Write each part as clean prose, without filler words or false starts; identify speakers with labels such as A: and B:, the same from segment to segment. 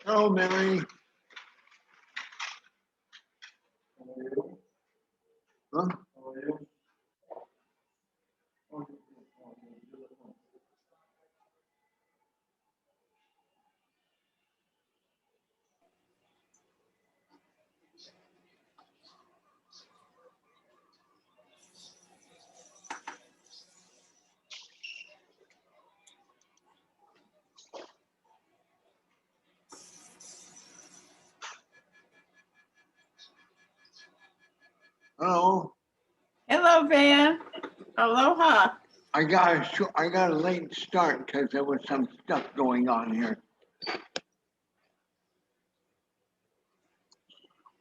A: Hello, Mary. Huh? Hello.
B: Hello, Van. Aloha.
A: I got a late start because there was some stuff going on here.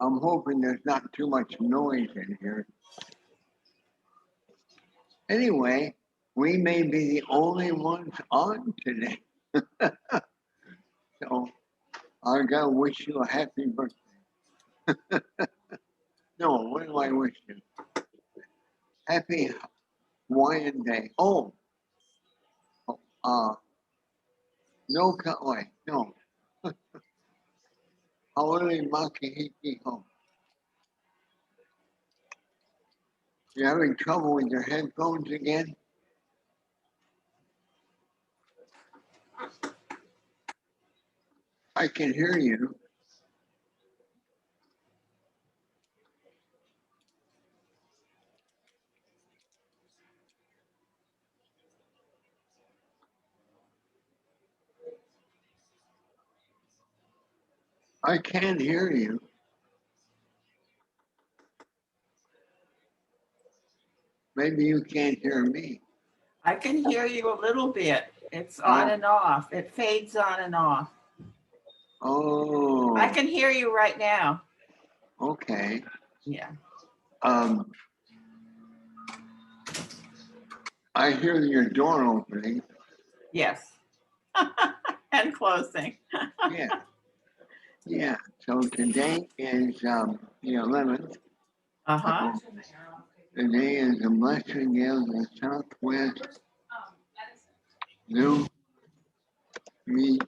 A: I'm hoping there's not too much noise in here. Anyway, we may be the only ones on today. So I gotta wish you a happy birthday. No, what do I wish you? Happy Hawaiian Day. Oh, no Kauai, no. Haole Makahiki Ho. You having trouble with your headphones again? I can hear you. I can hear you. Maybe you can't hear me.
B: I can hear you a little bit. It's on and off. It fades on and off.
A: Oh.
B: I can hear you right now.
A: Okay.
B: Yeah.
A: I hear your door opening.
B: Yes. And closing.
A: Yeah. Yeah. So today is the 11th.
B: Uh-huh.
A: Today is the blustering gale of the southwest. New. Me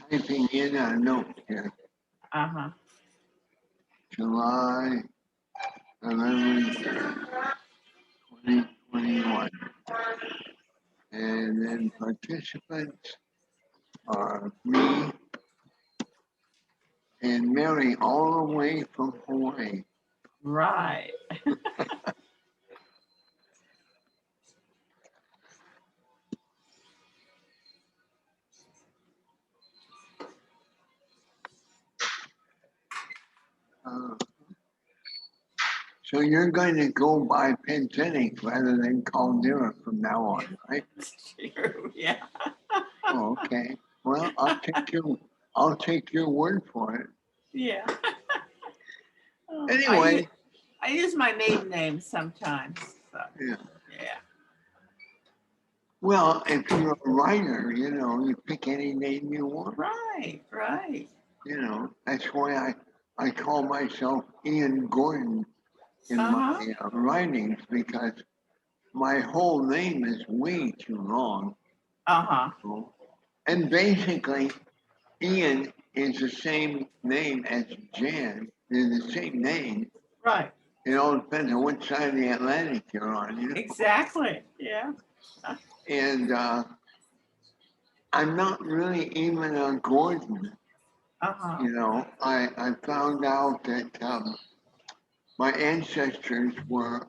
A: typing in a note here.
B: Uh-huh.
A: July 11th, 2021. And then participants are me and Mary all the way from Hawaii.
B: Right.
A: So you're going to go by Penzenik rather than Caldera from now on, right?
B: True. Yeah.
A: Oh, okay. Well, I'll take your word for it.
B: Yeah.
A: Anyway.
B: I use my maiden name sometimes. So.
A: Yeah.
B: Yeah.
A: Well, if you're a writer, you pick any name you want.
B: Right, right.
A: That's why I call myself Ian Gordon in my writings, because my whole name is way too long. And basically, Ian is the same name as Jan. They're the same name.
B: Right.
A: It all depends on which side of the Atlantic you're on.
B: Exactly. Yeah.
A: And I'm not really even a Gordon. I found out that my ancestors were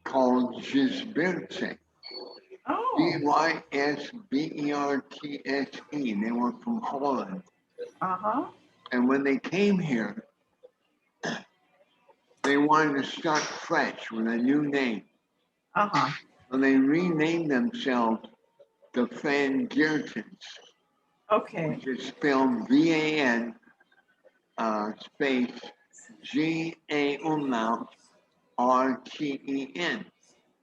A: called Gisbertse.
B: Oh.
A: Ysbertse. They were from Holland. And when they came here, they wanted to start fresh with a new name. So they renamed themselves the Van Geertens.
B: Okay.
A: Which is spelled V-A-N space G-A-R-T-E-N.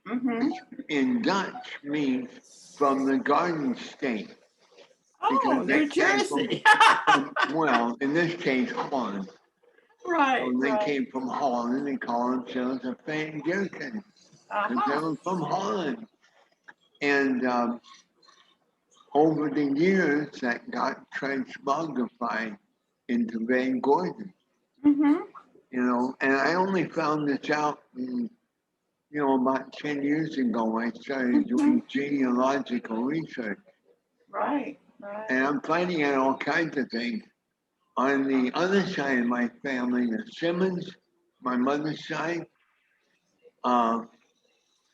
A: Which in Dutch means from the Garden State.
B: Oh, New Jersey.
A: Well, in this case, Holland.
B: Right,
A: When they
B: right.
A: came from Holland, they call themselves a Penzenik, because they
B: Uh-huh.
A: were from Holland. And over the years, that got transmogrified into Van Gordon,
B: Mm-hmm.
A: and I only found this out, about 10 years ago. I started doing genealogical research,
B: Right, right.
A: and I'm finding out all kinds of things. On the other side of my family, the Simmons, my mother's side, uh,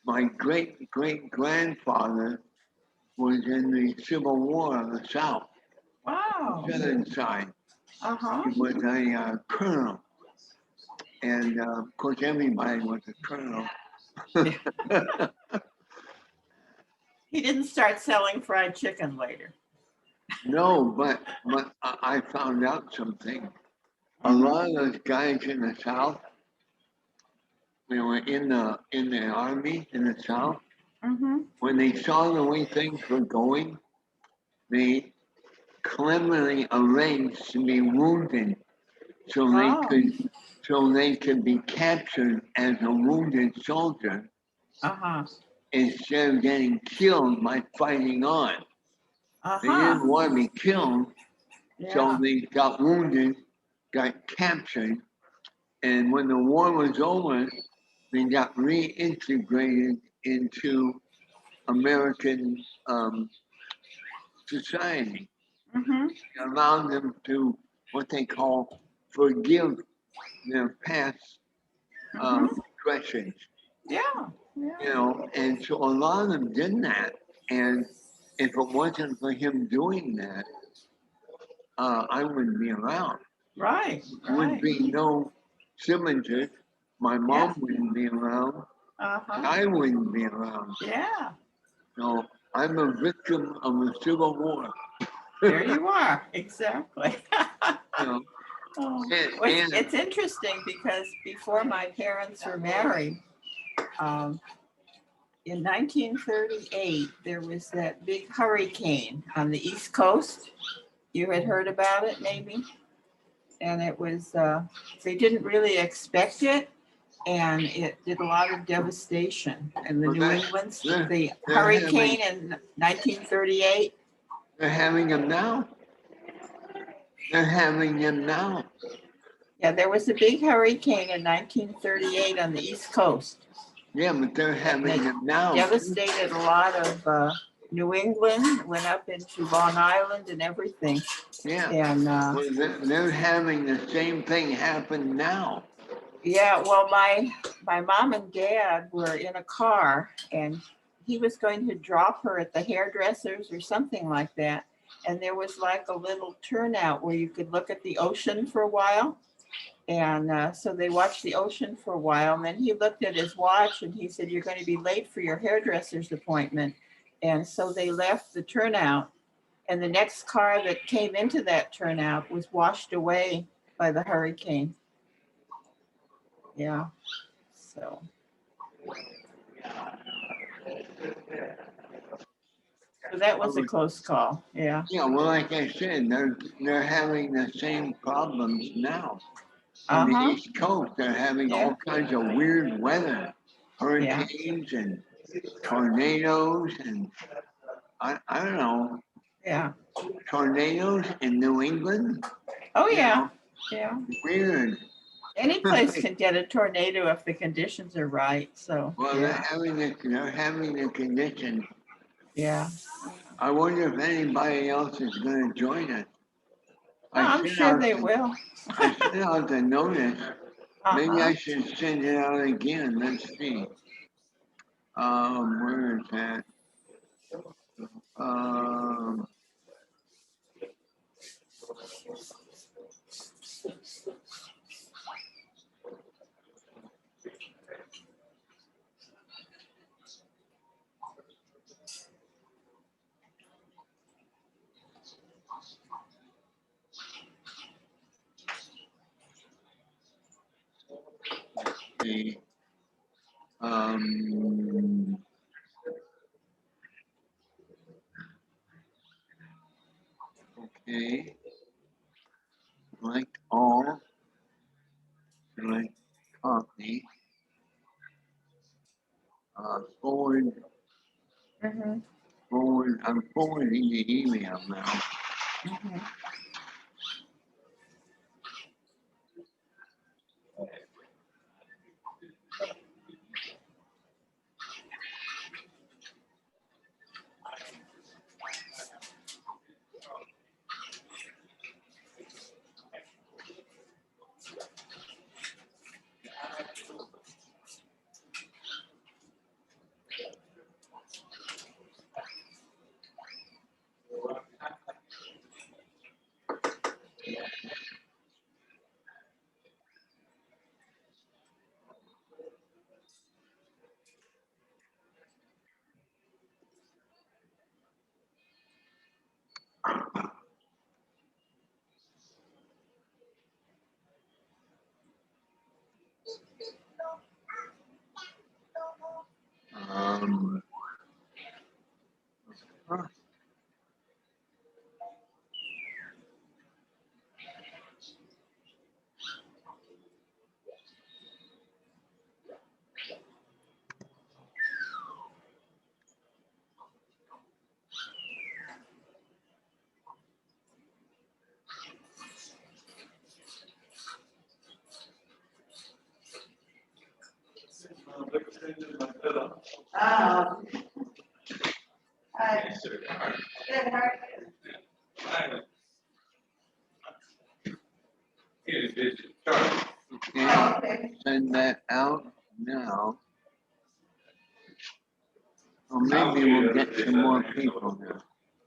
A: my great-great-grandfather was in the Civil War of the South,
B: Wow.
A: the southern side.
B: Uh-huh.
A: He was a colonel. And of course, everybody was a colonel.
B: He didn't start selling fried chicken later.
A: No, but I found out something. A
B: Mhm.
A: lot of those guys in the South, in the army in the South,
B: Mm-hmm.
A: when they saw the way things were going, they cleverly arranged to be wounded so they
B: Oh.
A: could so they could be captured as a wounded soldier
B: Uh-huh.
A: instead of getting killed by fighting on. They
B: Uh-huh.
A: didn't want to be killed, so
B: Yeah.
A: they got wounded, got captured, and when the war was over, they got reintegrated into American society.
B: Mm-hmm.
A: It allowed them to what they call forgive their past
B: Mm-hmm.
A: aggressions,
B: Yeah. Yeah.
A: and so a lot of them did that. And if it wasn't for him doing that, I wouldn't be around.
B: Right.
A: Would
B: Right.
A: be no Simmonses. My
B: Yeah.
A: mom wouldn't be around.
B: Uh-huh.
A: I wouldn't be around.
B: Yeah.
A: So I'm a victim of the Civil War.
B: There you are. Exactly.
A: You know,
B: Oh.
A: and,
B: Well,
A: and
B: it's interesting because before my parents were married, um, in 1938, there was that big hurricane on the East Coast. You had heard about it, maybe? And it was, they didn't really expect it, and it did a lot of devastation. And the
A: Well,
B: New England's, the
A: they're
B: hurricane in 1938.
A: they're having them now. They're having them now.
B: Yeah, there was a big hurricane in 1938 on the East Coast.
A: Yeah, but they're
B: And
A: having
B: it
A: them now.
B: devastated a lot of New England, went up into Long Island and everything.
A: Yeah.
B: And
A: Well, they're having the same thing happen now.
B: yeah, well, my mom and dad were in a car, and he was going to drop her at the hairdressers or something like that. And there was like a little turnout where you could look at the ocean for a while. And so they watched the ocean for a while. And then he looked at his watch and he said, "You're going to be late for your hairdresser's appointment." And so they left the turnout. And the next car that came into that turnout was washed away by the hurricane. Yeah. So that was a close call. Yeah.
A: Yeah, well, like I said, they're having the same problems now. On the
B: Uh-huh.
A: East Coast, they're having
B: Yeah.
A: all kinds of weird weather, hurricanes and tornadoes, and I don't know,
B: Yeah.
A: tornadoes in New England.
B: Oh,
A: You
B: yeah.
A: know,
B: Yeah.
A: weird.
B: Any place can get a tornado if the conditions are right. So,
A: Well,
B: yeah.
A: they're having the condition.
B: Yeah.
A: I wonder if anybody else is going to join us.
B: Oh, I'm sure they will.
A: I sent out the notice. Maybe
B: Uh-huh.
A: I should send it out again. Let's see. Where is that? Um, the um, okay. Select all. forward.
B: Mhm.
A: Forward. I'm forwarding the email now.
B: Mhm.
A: Um,
C: Oh.
A: okay, send that out now. Or maybe we'll get some more people now.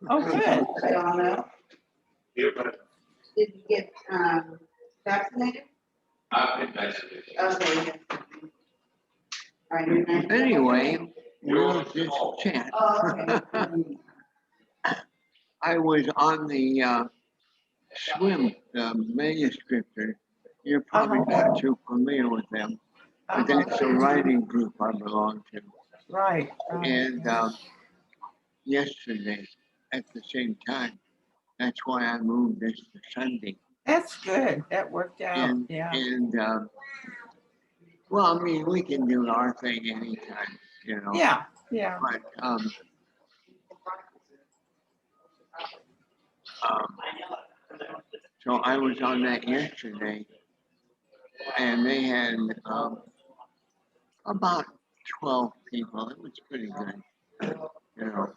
B: Oh, good.
C: I don't know. Did you get, vaccinated?
D: I've been vaccinated.
C: Okay. All right, you're not-
A: Anyway, we'll just chat.
C: Oh, okay.
A: I was on the swim manuscriptor. You're probably not too familiar with them, but that's the writing group I belong to.
B: Right. Right.
A: And yesterday, at the same time, that's why I moved this to Sunday.
B: That's good. That worked out.
A: And
B: Yeah.
A: well, I mean, we can do our thing anytime, you know.
B: Yeah. Yeah.
A: But so I was on that yesterday, and they had about 12 people. It was pretty good, you know.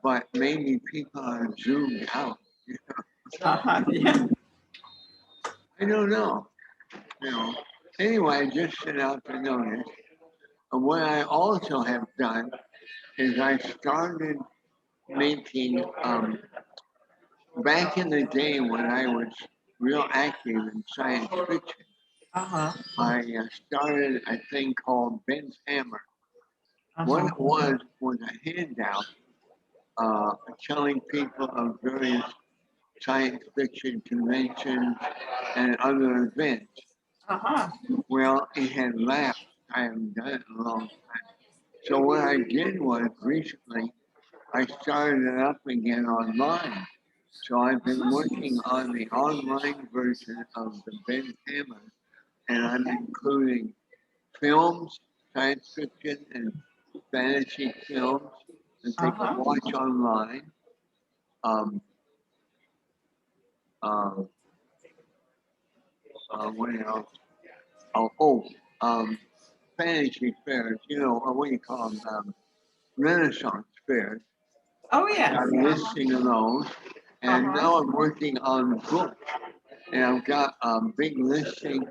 A: But maybe people are zoomed out.
B: Yeah.
A: I don't know. You know. Anyway, I just sent out the notice. And what I also have done is I started making back in the day when I was real active in science fiction. I started a thing called Ben's Hammer. What it was a handout telling people of various science fiction conventions and other events. Well, it had lapsed. I haven't done it in a long time. So what I did was recently I started it up again online. So I've been working on the online version of the Ben Hammer, and I'm including films, science fiction, and fantasy films that they can watch online. What else? Fantasy fairs, you know, what do you call them? Renaissance fairs.
B: Oh, yeah.
A: I'm listing of those. And now I'm working on books. And I've got a big listing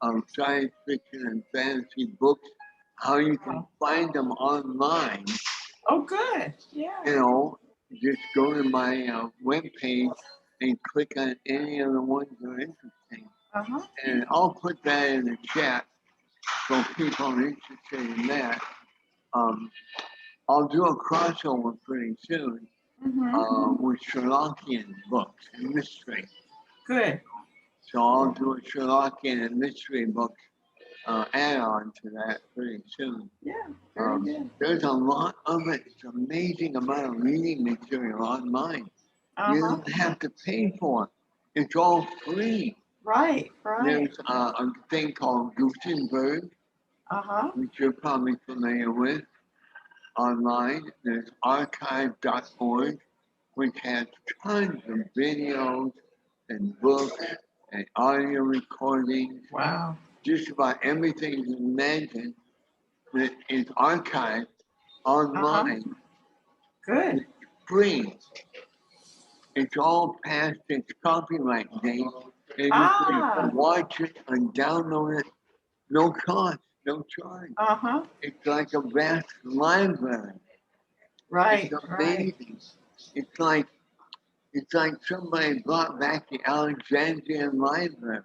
A: of science fiction and fantasy books, how you can find them online.
B: Oh, good. Yeah.
A: You know, just go to my webpage and click on any of the ones that are interesting. And I'll put that in the chat so people are interested in that. I'll do a crossover pretty soon with Sherlockian books and mystery.
B: Good.
A: So I'll do a Sherlockian and mystery book add-on to that pretty soon.
B: Yeah, very good.
A: There's a lot of it. It's an amazing amount of reading material online. You don't have to pay for it. It's all free.
B: Right.
A: There's a thing called Gutenberg, which you're probably familiar with. Online, there's archive.org, which has tons of videos and books and audio recordings.
B: Wow.
A: Just about everything you can imagine that is archived online.
B: Good.
A: Free. It's all past its copyright date, and you can watch it and download it, no cost, no charge. It's like a vast library.
B: Right.
A: It's amazing.
B: Right.
A: It's like somebody brought back the Alexandrian library.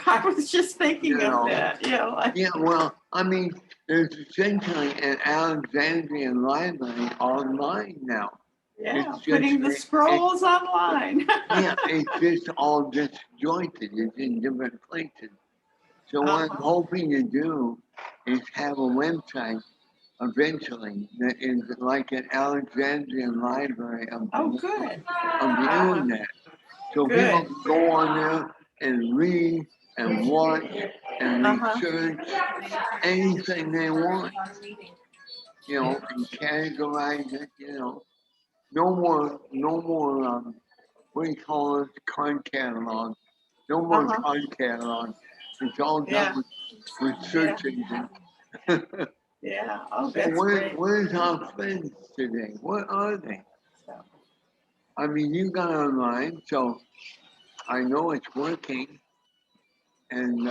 B: I was just thinking of that. Yeah. Like,
A: Yeah, well, I mean, there's essentially an Alexandrian library online now.
B: yeah. Putting the scrolls online.
A: Yeah, it's just all disjointed. It's in different places. So what I'm hoping to do is have a website eventually that is like an Alexandrian library of
B: Good.
A: the internet. So people can go on there and read and watch and research anything they want, and categorize it, No more, what do you call it, card catalog. No more card catalog. It's all done with search engine.
B: Yeah. Oh,
A: So
B: that's great.
A: where's our friends today? What are they? I mean, you got online, so I know it's working. And,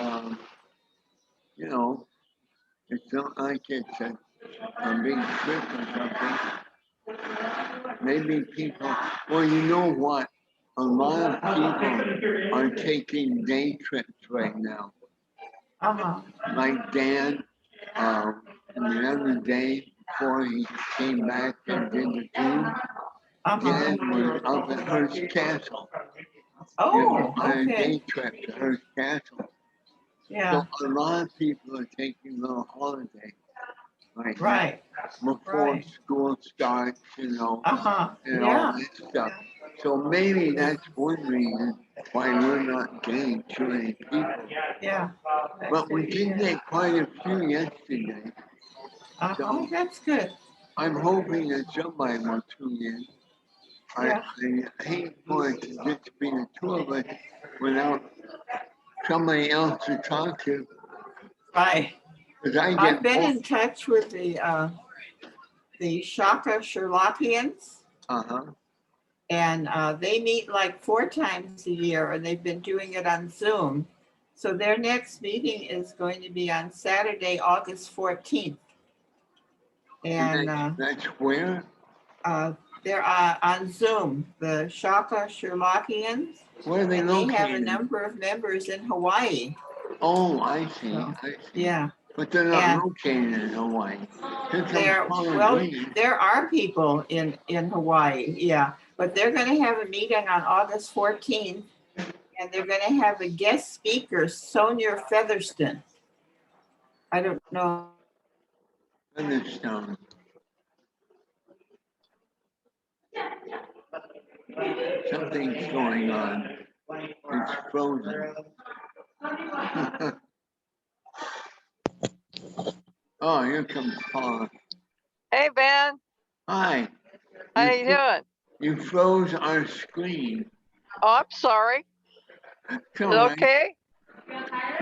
A: it's not like it's a big trip or something. Maybe people, well, you know what? A lot of people are taking day trips right now. Like Dan, the other day before he came back and did the Zoom, Dan was up at Hearst Castle. On a day trip to Hearst Castle.
B: Yeah.
A: So a lot of people are taking little holidays
B: Right.
A: before school starts, and all this stuff. So maybe that's one reason why we're not getting too many people.
B: Yeah.
A: But we did get quite a few yesterday. So
B: that's good.
A: I'm hoping that somebody will tune in. I hate for it to just be the two of us without somebody else to talk to.
B: Right.
A: I've
B: been in touch with the Shaka Sherlockians. And they meet like 4 times a year, and they've been doing it on Zoom. So their next meeting is going to be on Saturday, August 14th. And
A: that's where?
B: They're on Zoom, the Shaka Sherlockians.
A: Where are they located?
B: They have a number of members in Hawaii.
A: Oh, I see.
B: Yeah.
A: But they're not located in Hawaii.
B: There are people in Hawaii, yeah. But they're going to have a meeting on August 14th, and they're going to have a guest speaker, Sonia Featherston. I don't know.
A: Featherstone. Something's going on. It's frozen. Oh, here comes Paula.
E: Hey, Ben.
A: Hi.
E: How you doing?
A: You froze our screen.
E: Oh, I'm sorry. Is it okay?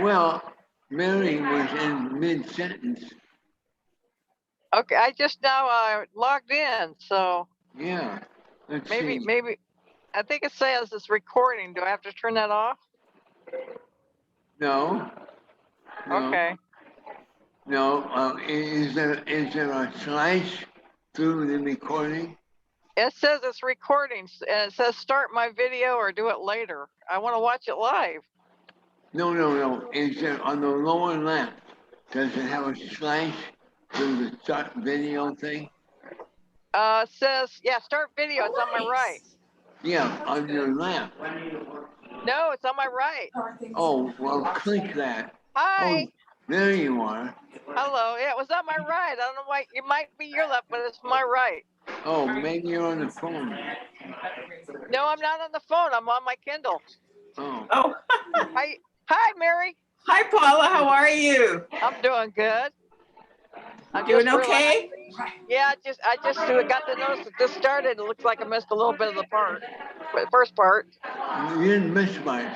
A: Well, Mary was in mid-sentence.
E: Okay, I just now logged in, so.
A: Yeah.
E: Maybe. I think it says it's recording. Do I have to turn that off?
A: No.
E: Okay.
A: No. Is there a slash through the recording?
E: It says it's recording, and it says start my video or do it later. I want to watch it live.
A: No. Is there on the lower left? Does it have a slash through the start video thing?
E: It says, start video. It's on my right.
A: Yeah, on your left.
E: No, it's on my right.
A: Oh, well, click that.
E: Hi.
A: Oh, there you are.
E: Hello. Yeah, it was on my right. I don't know why. It might be your left, but it's my right.
A: Oh, maybe you're on the phone.
E: No, I'm not on the phone. I'm on my Kindle.
B: Oh.
E: Hi, Mary.
B: Hi, Paula. How are you?
E: I'm doing good. I'm
B: Doing
E: just
B: okay?
E: Yeah, I just got the notice that this started. It looks like I missed a little bit of the first part.
A: You didn't miss much.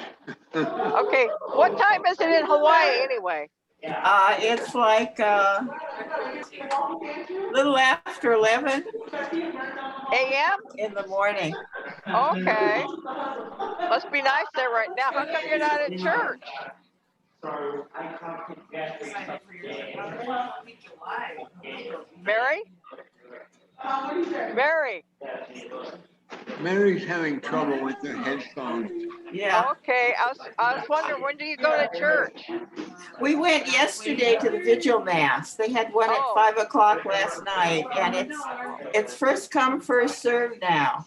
E: Okay, what time is it in Hawaii anyway?
B: It's like little after 11
E: A.M.
B: in the morning.
E: Okay, must be nice there right now. How come you're not at church? Mary? Mary?
A: Mary's having trouble with her headphones.
B: Yeah.
E: Okay, I was wondering, when do you go to church?
B: We went yesterday to the vigil mass. They had one at
E: Oh.
B: 5 o'clock last night, and it's first come, first served now.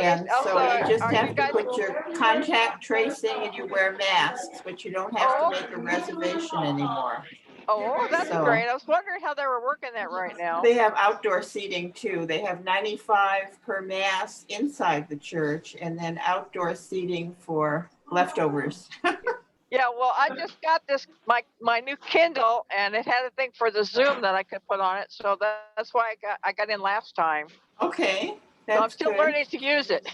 B: And so you just have to put your contact tracing and you wear masks, but you don't have to make a reservation anymore.
E: Oh, that's
B: So-
E: great. I was wondering how they were working that right now.
B: They have outdoor seating too. They have 95 per mass inside the church and then outdoor seating for leftovers.
E: Yeah, well, I just got this my new Kindle, and it had a thing for the Zoom that I could put on it, so that's why I got in last time.
B: Okay,
E: So I'm
B: that's
E: still
B: good.
E: learning to use it,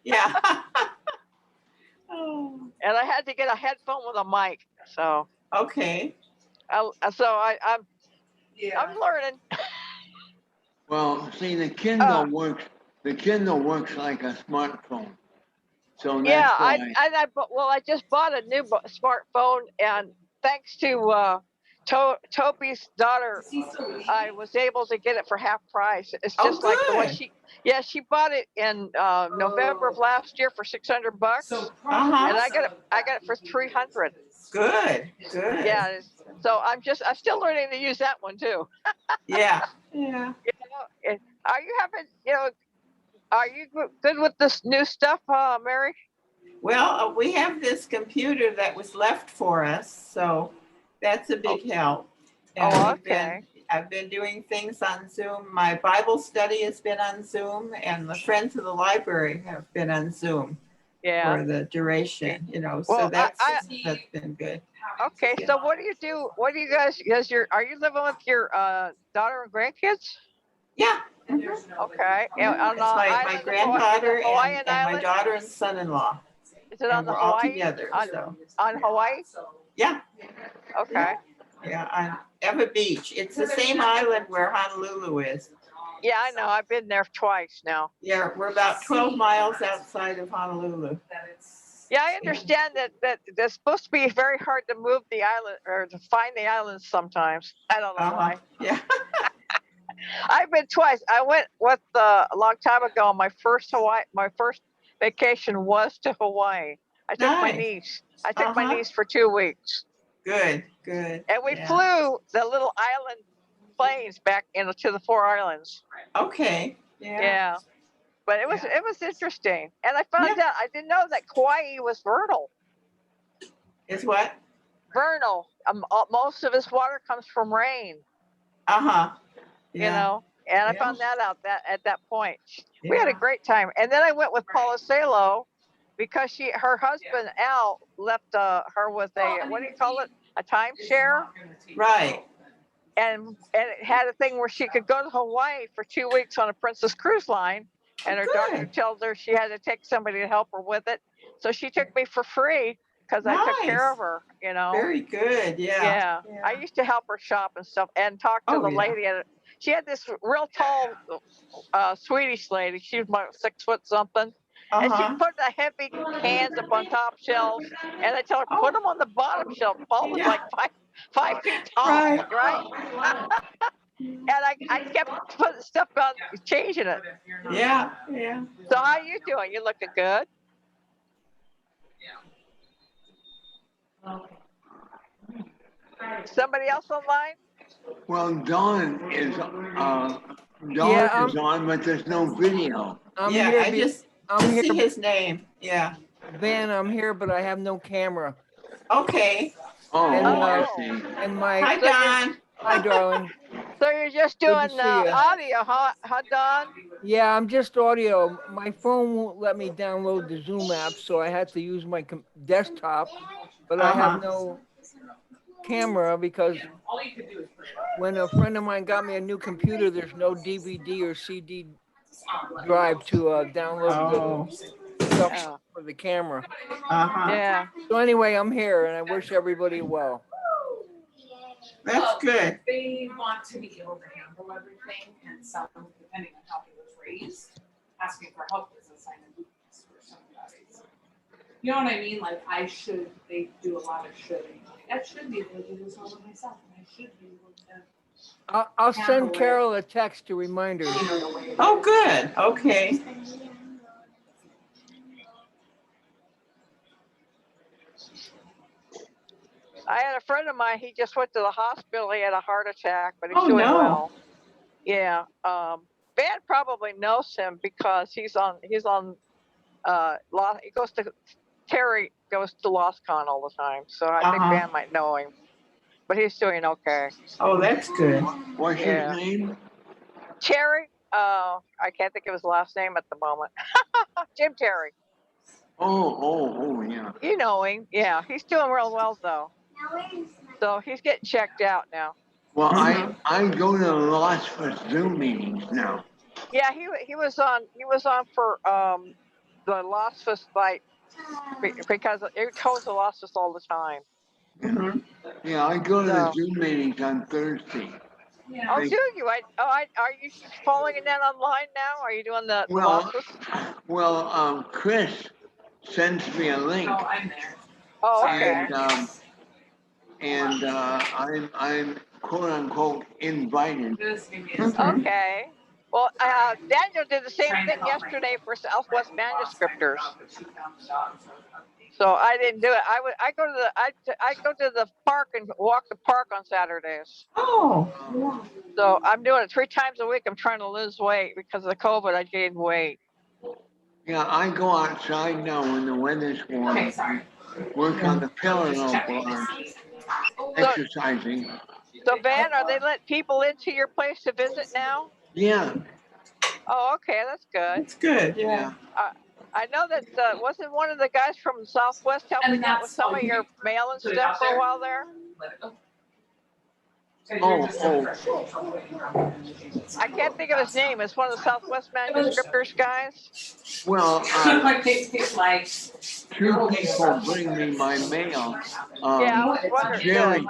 B: Yeah. Oh,
E: and I had to get a headphone with a mic. So
B: okay.
E: I'm learning.
A: Well, see, the Kindle works. The Kindle works like a smartphone. So that's
E: Yeah,
A: why.
E: I just bought a new smartphone, and thanks to Toby's daughter, I was able to get it for half price. It's
B: Oh,
E: just like the way
B: good.
E: she bought it in November of last year for $600, and
B: Uh-huh.
E: I got it for 300.
B: Good, good.
E: Yeah, so I'm still learning to use that one too.
B: Yeah. Yeah.
E: Are you having, are you good with this new stuff, Mary?
B: Well, we have this computer that was left for us, so that's a big help. And
E: Okay.
B: I've been doing things on Zoom. My Bible study has been on Zoom, and the Friends of the Library have been on Zoom for the duration, so
E: Well,
B: that's been good.
E: Okay, so what do you do? What do you guys? Are you living with your daughter and grandkids?
B: Yeah.
E: Okay.
B: It's my granddaughter and my daughter and son-in-law.
E: Is it on the
B: we're all
E: Hawaii?
B: together.
E: On Hawaii?
B: Yeah.
E: Okay.
B: Yeah, on Eva Beach. It's the same island where Honolulu is.
E: Yeah, I know. I've been there twice now.
B: Yeah, we're about 12 miles outside of Honolulu.
E: Yeah, I understand that it's supposed to be very hard to move the island or to find the islands sometimes. I don't know why.
B: Yeah.
E: I've been twice. I went with a long time ago. My first vacation was to Hawaii. I took my niece. I took my niece for 2 weeks.
B: Good, good.
E: And we flew the little island planes back to the 4 islands.
B: Okay.
E: Yeah. But it was interesting. And I found out, I didn't know that Kauai was vernal.
B: Is what?
E: Vernal. Most of its water comes from rain.
B: Uh-huh.
E: Yeah. And I found that out at that point. We had a great time. And then I went with Paula Salo because her husband Al left her with what do you call it? A timeshare.
B: Right.
E: And it had a thing where she could go to Hawaii for 2 weeks on a Princess Cruise Line, and her doctor tells her she had to take somebody to help her with it. So she took me for free because I took care of her,
B: Very good.
E: Yeah. I used to help her shop and stuff and talk to the lady at it. She had this real tall Swedish lady. She was about 6 foot something. And she put the heavy cans up on top shelves, and I tell her, put them on the bottom shelf. Paul was like 5 feet tall, right? And I kept putting stuff on, changing it.
B: Yeah.
E: So how you doing? You looking good? Somebody else online?
A: Well, Dawn is on, but there's no video.
B: I just see his name. Yeah.
F: Van, I'm here, but I have no camera.
B: Okay.
A: I see.
F: And my
B: Hi, Don.
F: Hi, darling.
E: So you're just doing audio, huh, Don?
F: Yeah, I'm just audio. My phone won't let me download the Zoom app, so I had to use my desktop. But I have no. camera because when a friend of mine got me a new computer, there's no DVD or CD drive to download the stuff for the camera.
E: Yeah.
F: So anyway, I'm here and I wish everybody well.
B: That's good.
G: They want to be able to handle everything, and some, depending on how he was raised, asking for help is a sign of weakness for some guys. You know what I mean? Like, they do a lot of shoulding. I should be able to do this all by myself, and I should be able to.
F: I'll send Carol a text to remind her.
B: Oh, good. Okay.
E: I had a friend of mine, he just went to the hospital. He had a heart attack, but he's doing well. Yeah. Van probably knows him because he goes to, Terry goes to LostCon all the time. So I think Van might know him, but he's doing okay.
B: Oh, that's good.
A: What's his name?
E: Terry, I can't think of his last name at the moment. Jim Terry.
A: Oh, yeah.
E: You know him. Yeah, he's doing real well though. So he's getting checked out now.
A: Well, I go to the Las Vegas Zoom meetings now.
E: Yeah, he was on for the Las Vegas fight because it goes to Las Vegas all the time.
A: Mm-hmm. Yeah, I go to the Zoom meetings on Thursday.
E: Yeah. Oh, do you? Are you following that online now? Are you doing the Las Vegas?
A: Well, Chris sends me a link.
G: Oh, I'm there.
E: Oh, okay.
A: And I'm quote unquote invited.
E: Okay. Well, Daniel did the same thing yesterday for Southwest Manuscripters. So I didn't do it. I go to the park and walk the park on Saturdays.
B: Oh.
E: So I'm doing it 3 times a week. I'm trying to lose weight because of the COVID. I gained weight.
A: Yeah, I go outside now when the weather's warm.
G: Okay, sorry.
A: Work on the parallel bars, exercising.
E: So Van, are they letting people into your place to visit now?
A: Yeah.
E: Oh, okay, that's good.
B: That's good.
A: Yeah.
E: I know that wasn't one of the guys from Southwest helping out with some of your mail and stuff for a while there? I can't think of his name. It's one of the Southwest Manuscriptors guys.
A: Well,
G: like
A: 2 people bring me my mail.
E: Yeah, I was wondering.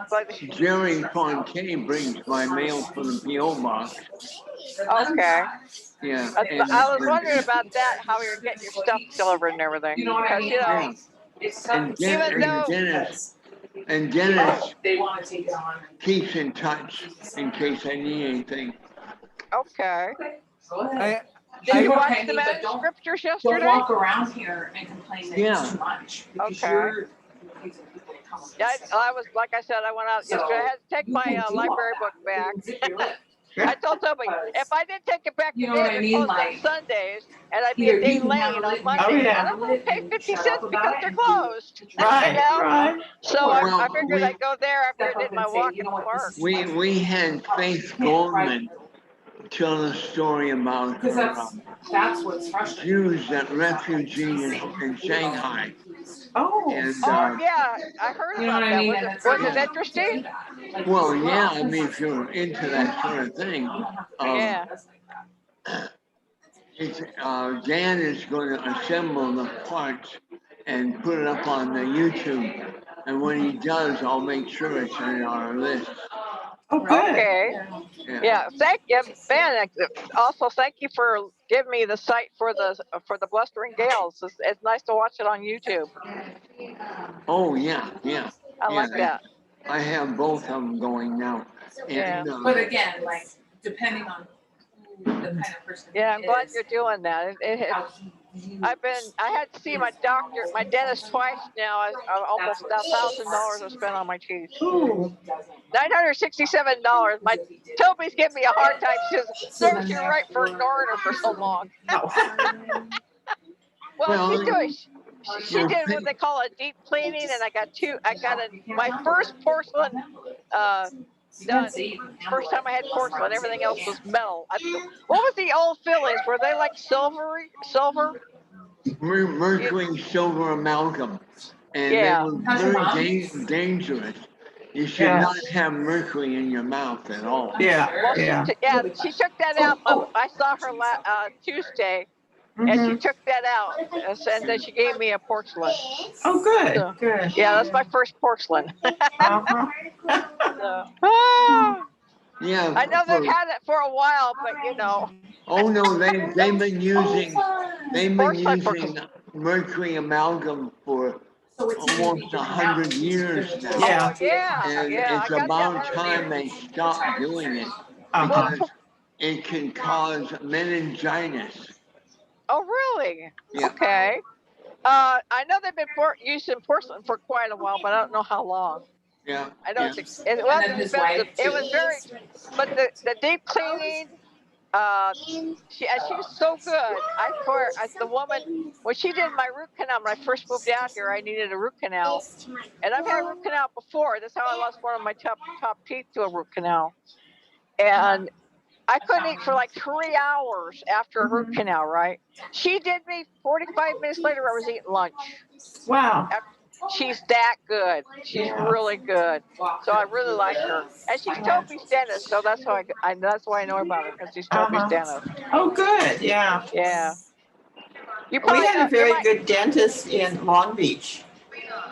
A: Jerry Fontaine brings my mail from the P.O. box.
E: Okay.
A: Yeah.
E: I was wondering about that, how you're getting your stuff delivered and everything.
G: You know what I mean?
A: And Dennis
G: they want to take it on.
A: Keeps in touch in case I need anything.
E: Okay.
G: Go ahead.
E: Did you watch the Manuscriptures yesterday?
G: Don't walk around here and complain that it's too much.
E: Okay. Yeah, I was, like I said, I went out yesterday. I had to take my library book back. I told somebody, if I didn't take it back today, they're closed on Sundays, and I'd be a day late on Monday. And I'm going to pay 50 cents because they're closed.
B: Right,
E: you know?
B: right.
E: So I figured I'd go there after I did my walk in the park.
A: We had Faith Goldman tell the story about
G: that's what's frustrating.
A: Jews that refugees in Shanghai.
B: Oh.
A: And,
E: yeah, I heard about that. Was it interesting?
A: Well, yeah, I mean, if you're into that sort of thing.
E: Yeah.
A: Dan is going to assemble the parts and put it up on the YouTube. And when he does, I'll make sure it's on our list.
B: Oh, good.
E: Okay. Yeah. Thank you, Ben. Also, thank you for giving me the site for the Blustering Gales. It's nice to watch it on YouTube.
A: Oh yeah.
E: I like that.
A: I have both of them going now. And,
G: but again, like depending on who the kind of person.
E: Yeah, I'm glad you're doing that. I had to see my doctor, my dentist twice now. Almost $1,000 I've spent on my teeth. $967. My Toby's giving me a hard time. She says, "Serves you right for ignoring her for so long." Well, she's doing. She did what they call a deep cleaning, and I got my first porcelain done. First time I had porcelain, everything else was metal. What was the old fillings? Were they like silver?
A: Mercury silver amalgam, and they were very dangerous. You should not have mercury in your mouth at all.
B: Yeah,
E: Well,
B: yeah.
E: she took that out. I saw her Tuesday, and she took that out, and then she gave me a porcelain.
B: Oh, good,
E: So,
B: good.
E: yeah, that's my first porcelain.
B: Uh-huh.
A: Yeah.
E: I know they've had it for a while, but you know.
A: Oh no, they've been using
E: Porcelain.
A: mercury amalgam for almost 100 years now.
B: Yeah.
E: Oh, yeah,
A: And
E: yeah.
A: it's
E: I got
A: about
E: that
A: time they stop doing it
B: Uh-huh.
A: because it can cause meningitis.
E: Oh, really?
A: Yeah.
E: Okay. I know they've been using porcelain for quite a while, but I don't know how long.
A: Yeah.
E: I know
A: Yeah.
E: it wasn't expensive. It was very, but the deep cleaning, she was so good. The woman, when she did my root canal, when I first moved out here, I needed a root canal, and I've had a root canal before. That's how I lost one of my top teeth to a root canal, and I couldn't eat for like 3 hours after a root canal. Right? She did me 45 minutes later. I was eating lunch.
B: Wow.
E: She's that good. She's really good. So I really like her, and she's Toby's dentist. So that's how that's why I know about her, because she's Toby's dentist.
B: Oh, good. Yeah.
E: Yeah.
B: We had a very good dentist in Long Beach,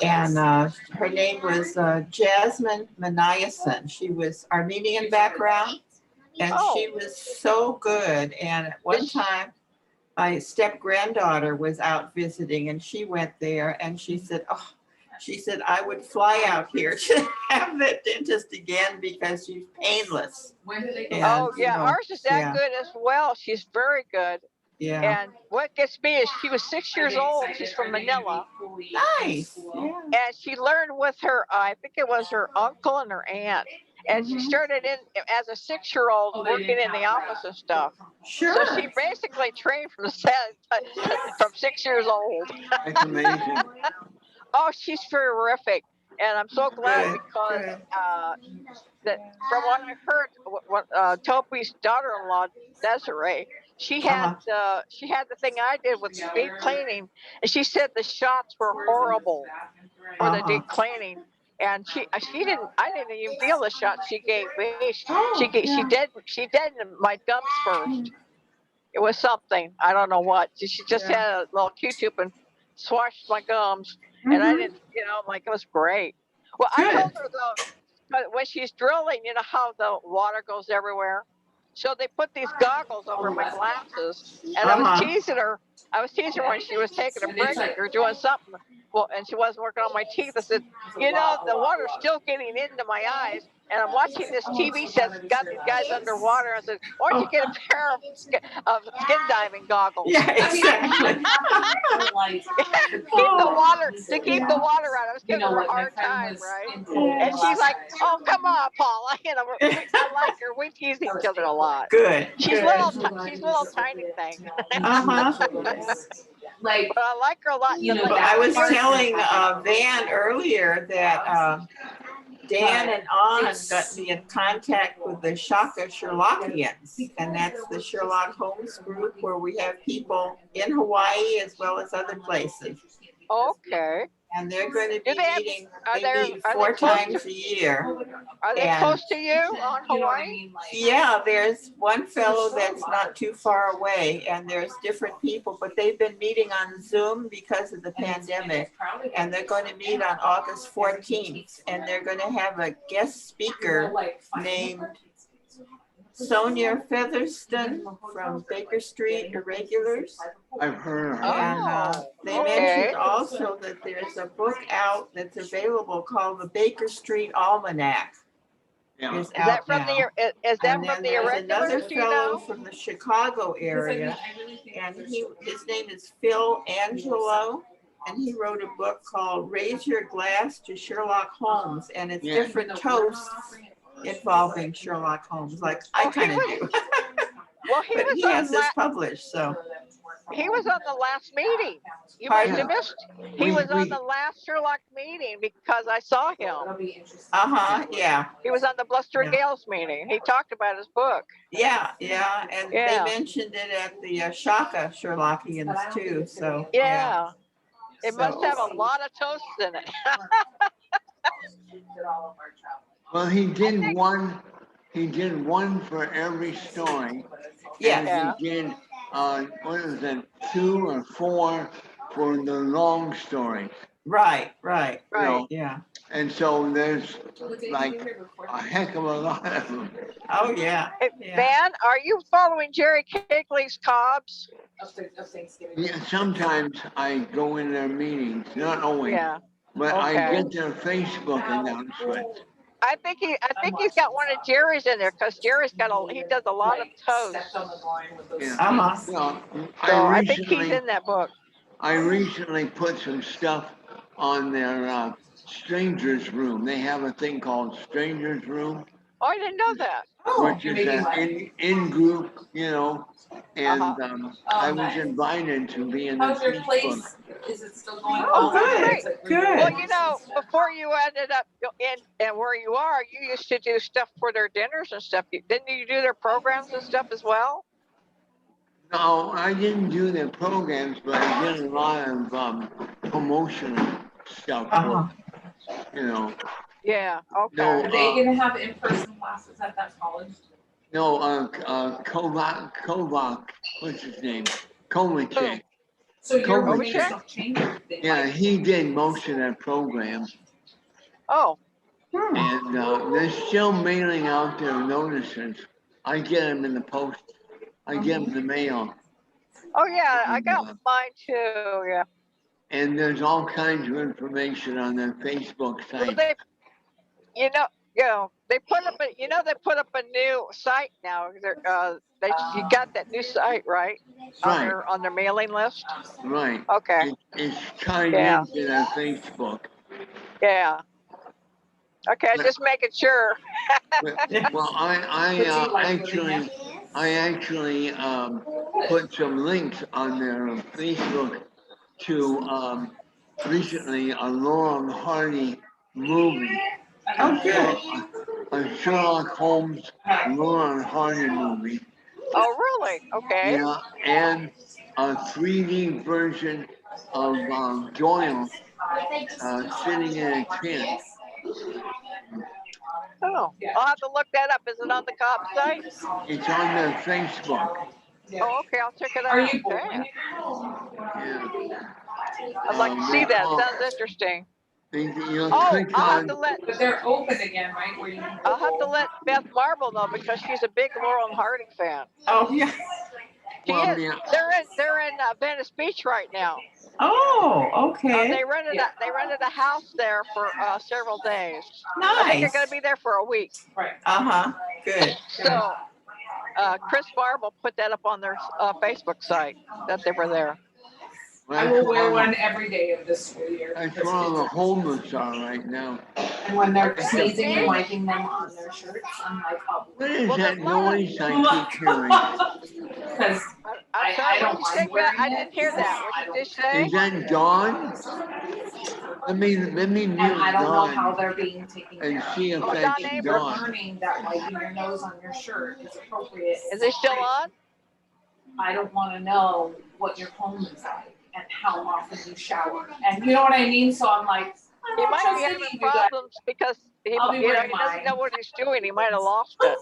B: and her name was Jasmine Maniason. She was Armenian background, and she was so good. And at one time, my step-granddaughter was out visiting, and she went there, and she said, I would fly out here to have that dentist again because she's painless. And,
E: ours is that good as well. She's very good.
B: Yeah.
E: And what gets me is she was 6 years old. She's from Manila.
B: Nice. Yeah.
E: And she learned with her, I think it was her uncle and her aunt. And she started in as a 6-year-old working in the office and stuff.
B: Sure.
E: So she basically trained from 6 years old.
A: That's amazing.
E: Oh, she's terrific. And I'm so glad because that from what I heard, Toby's daughter-in-law, Desiree, she had the thing I did with deep cleaning, and she said the shots were horrible for the deep cleaning. And I didn't even feel the shots she gave me. She did my gums first. It was something, I don't know what. She just had a little Q-tip and swashed my gums, and I didn't, it was great. Well, I told her though, but when she's drilling, you know how the water goes everywhere. So they put these goggles over my glasses, and I was teasing her. I was teasing her when she was taking a break or doing something. Well, and she wasn't working on my teeth. I said, the water's still getting into my eyes, and I'm watching this TV set that's got these guys underwater. I said, why don't you get a pair of skin diving goggles?
B: Yeah, exactly.
E: keep the water out. I was giving her a hard time, right? And she's like, oh, come on, Paula. I like her. We tease each other a lot.
B: Good.
E: She's a little tiny thing. But I like her a lot.
B: But I was telling Van earlier that Dan and Ons got me in contact with the Shaka Sherlockians, and that's the Sherlock Holmes group where we have people in Hawaii as well as other places.
E: Okay.
B: And they're going to be meeting maybe 4 times a year.
E: Are they close to you on Hawaii?
B: Yeah, there's one fellow that's not too far away, and there's different people, but they've been meeting on Zoom because of the pandemic, and they're going to meet on August 14th, and they're going to have a guest speaker named Sonia Featherston from Baker Street Irregulars.
A: I've heard of her.
B: And they mentioned also that there's a book out that's available called the Baker Street Almanac.
A: Yeah.
E: Is that from the Irregulars?
B: Another fellow from the Chicago area, and his name is Phil Angelo, and he wrote a book called Raise Your Glass to Sherlock Holmes, and it's different toasts involving Sherlock Holmes, like I kind of do.
E: Well,
B: he has this published, so.
E: He was on the last meeting. You must have missed. He was on the last Sherlock meeting because I saw him.
B: Yeah.
E: He was on the Blustering Gales meeting. He talked about his book.
B: Yeah, and they mentioned it at the Shaka Sherlockians too, so.
E: Yeah. It must have a lot of toasts in it.
A: Well, he did one. He did one for every story.
B: Yes.
A: And he did, what is it, 2 or 4 for the long stories.
B: Right.
A: You know,
B: Yeah.
A: and so there's like a heck of a lot of them.
B: Oh, yeah.
E: Hey,
B: Yeah.
E: Van, are you following Jerry Kegley's Cobbs?
A: Yeah, sometimes I go in their meetings, not always,
E: Yeah.
A: but I
E: Okay.
A: get their Facebook announcements.
E: I think he's got one of Jerry's in there because Jerry's he does a lot of toast.
A: Yeah.
B: Uh-huh.
A: Well,
E: So I think he's in that book.
A: I recently put some stuff on their strangers room. They have a thing called strangers room,
E: Oh, I didn't know that.
A: which is an in group, you know, and I was invited to be in the
G: How's your
A: Facebook.
G: place? Is it still going?
B: Oh,
E: Great.
B: good.
E: Well, you know, before you ended up in and where you are, you used to do stuff for their dinners and stuff. Didn't you do their programs and stuff as well?
A: No, I didn't do their programs, but I did a lot of promotional stuff,
B: Uh-huh.
A: you know.
E: Yeah. Okay.
A: No,
G: Are they gonna have in-person classes at that college?
A: no, Kovac, what's his name? Komacek.
G: So your
A: Kovac.
G: names don't change everything.
A: Yeah,
G: like-
A: he did most of that program.
E: Oh.
A: And they're still mailing out their notices. I get them in the post. I get them in the mail.
E: Oh yeah, I got mine too. Yeah.
A: And there's all kinds of information on their Facebook
E: Well,
A: site.
E: they put up they put up a new site now. You got that new site, right?
A: Right.
E: On their mailing list.
A: Right.
E: Okay.
A: It's tied
E: Yeah.
A: into their Facebook.
E: Yeah. Okay, just making sure.
A: Well, I actually put some links on their Facebook to recently a Laurel Hardy movie.
B: Oh, good.
A: A Sherlock Holmes Laurel Hardy movie.
E: Oh, really? Okay.
A: Yeah, and a 3D version of Doyle sitting in a tent.
E: Oh, I'll have to look that up. Is it on the Cobb site?
A: It's on their Facebook.
E: Oh, okay. I'll check it out.
G: Are you
E: Okay.
G: bowling?
A: Yeah.
E: I'd like to see that. Sounds interesting.
A: I'll
E: have to let.
G: But they're open again, right? Where you
E: I'll have to let Beth Marble know because she's a big Laurel and Hardy fan.
B: Oh, yeah.
A: Well,
E: They're in Venice Beach right now.
B: Oh, okay.
E: They rented a house there for several days.
B: Nice.
E: I think they're going to be there for a week.
G: right.
B: Uh-huh. Good.
E: So Chris Marble put that up on their Facebook site that they were there.
G: I will wear one every day of this school year.
A: That's where all the homeless are right now.
G: And when they're sneezing and wiping them on their shirts, I'm like, oh.
A: What is that noise I keep hearing?
G: Because
E: I'm sorry,
G: I don't
E: what did you
G: mind
E: say?
G: wearing
E: I
G: it.
E: didn't hear that. What did you say?
A: Is that Dawn? Let me mute
G: and I don't know how
A: Dawn
G: they're being taken
A: and
G: care of.
A: see if
E: Oh,
A: that's
E: Dawn
G: They're
A: Dawn.
G: learning that wiping your nose on your shirt is appropriate.
E: Is it still on?
G: I don't want to know what your home is like and how often you shower. And you know what I mean? So I'm like,
E: He might be having problems because he doesn't know what he's doing. He might have lost it.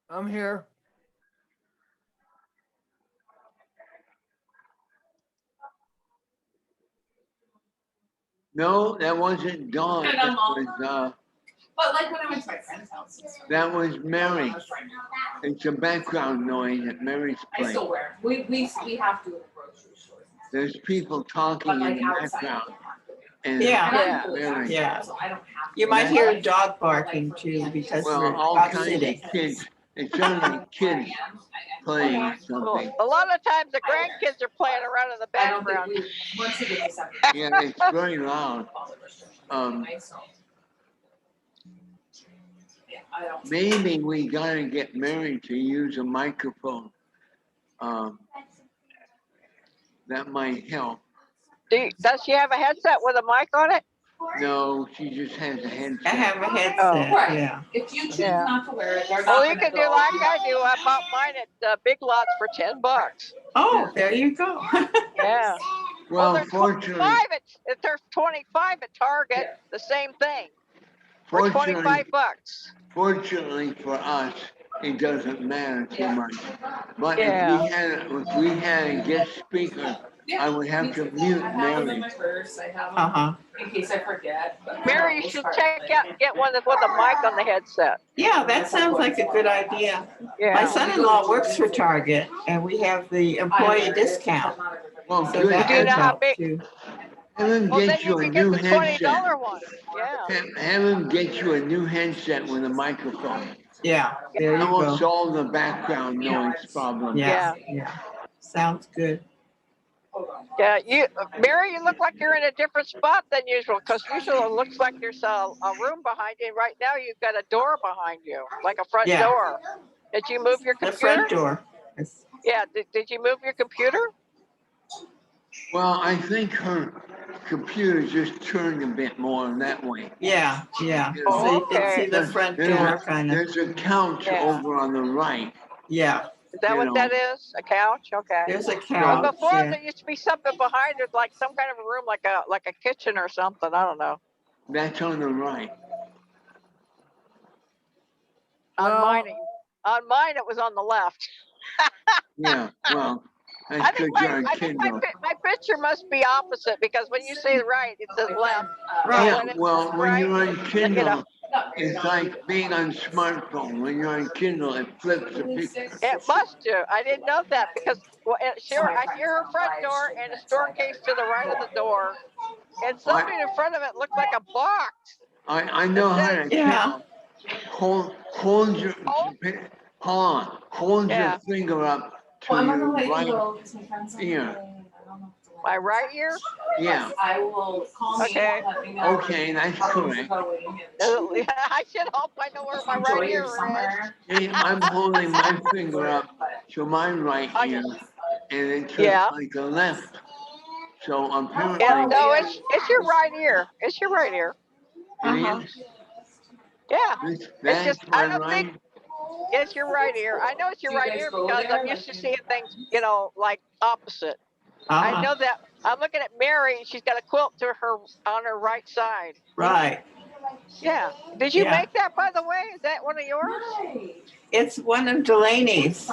F: I'm here.
A: No, that wasn't Dawn.
G: But like when I went to my friend's house and stuff.
A: That was Mary. It's a background noise at Mary's
G: I
A: place.
G: still wear it. We have to in the grocery store.
A: There's people talking
G: But like
A: in the
G: outside.
A: background. And
B: Yeah.
A: Mary.
B: Yeah.
G: So I don't have to.
B: You might hear a dog barking too because
A: Well,
B: we're
A: all
B: out
A: kinds
B: sitting.
A: of kids. It sounds like kids playing or something.
E: A lot of times the grandkids are playing around in the
G: I don't
E: background.
G: think once you get to something.
A: Yeah, it's very loud.
G: Yeah, I don't.
A: Maybe we gotta get Mary to use a microphone. That might help.
E: Does she have a headset with a mic on it?
A: No, she just has a headset.
B: I have a headset.
E: Oh.
G: Right.
B: Yeah.
G: If you choose
E: Yeah.
G: not to wear it, they're not
E: Well, you
G: gonna
E: can do
G: go,
E: like I do. I bought mine at Big Lots for $10.
B: Oh, there you go.
E: Yeah.
A: Well,
E: they're 25 if they're 25 at Target, the same thing. For 25 bucks.
A: Fortunately for us, it doesn't matter too much. But
E: Yeah.
A: if we had a guest speaker, I would have to mute
G: I have them in
A: Mary.
G: my purse. I have them
B: Uh-huh.
G: in case I forget. But
E: Mary, you should get one with a mic on the headset.
B: Yeah, that sounds like a good idea. My
E: Yeah.
B: son-in-law works for Target and we have the employee discount.
A: Well,
B: So
A: good.
B: that
E: Do you
B: would
E: know how
B: help
E: big?
B: too.
A: Have him
E: Well, then
A: get
E: you
A: you a
E: could get
A: new
E: the
A: headset.
E: $20 one. Yeah.
A: Have him get you a new headset with a microphone.
B: Yeah, there you
A: That will
B: go.
A: solve the background noise problem.
B: Yeah, yeah. Sounds good.
E: Yeah, Mary, you look like you're in a different spot than usual, because usually it looks like there's a room behind you. Right now, you've got a door behind you, like a front
B: Yeah.
E: door. Did you move your
B: The
E: computer?
B: front door.
E: Yeah, did you move your computer?
A: Well, I think her computer just turned a bit more that way.
B: Yeah, yeah.
E: Oh,
B: So you can
E: okay.
B: see the front door kind of.
A: There's a couch
E: Yeah.
A: over on the right.
B: Yeah,
E: Is that
A: You
E: what
A: know.
E: that is? A couch? Okay.
B: there's a
E: But
B: couch.
E: before
B: Yeah.
E: there used to be something behind it, like some kind of a room, like a kitchen or something. I don't know.
A: That's on the right.
E: On
F: Well-
E: mine, it was on the left.
A: Yeah, well,
E: I
A: that's
E: think
A: because you're on
E: my
A: Kindle.
E: picture must be opposite, because when you say right, it says left.
B: Right.
A: Yeah,
E: When it's
A: well, when
E: right,
A: you're on Kindle,
E: know.
A: it's like being on smartphone. When you're on Kindle, it flips the picture.
E: It must do. I didn't know that, because I see her front door and a store case to the right of the door, and something in front of it looked like a box.
A: I know how to
B: Yeah.
A: count. Hold your hold
E: Yeah.
A: your finger up to
G: Well, I'm not
A: your
G: gonna let you
A: right
G: go because my friend's on the
A: ear.
G: way. I don't know if it's
E: My right ear?
A: Yeah.
G: I will call
E: Okay.
G: me. Let me know.
A: Okay, that's
G: how things
A: correct.
G: are going.
E: I should hope I know where my
G: Enjoy
E: right
G: your
E: ear is.
G: summer.
A: See, I'm holding my finger up to my right ear, and it's just
E: Yeah.
A: like the left. So apparently,
E: No, it's your right ear. It's your right ear.
B: Uh-huh.
E: Yeah.
A: That's
E: just,
A: my
E: I don't
A: right.
E: think it's your right ear. I know it's your
G: Do you
E: right
G: guys
E: ear
G: go
E: because
G: there,
E: I'm
G: like
E: used to
G: in-
E: seeing things, like opposite. I
B: Uh-huh.
E: know that. I'm looking at Mary. She's got a quilt on her right side.
B: Right.
E: Yeah. Did you
B: Yeah.
E: make that, by the way? Is that one of yours?
B: It's one of Delaney's.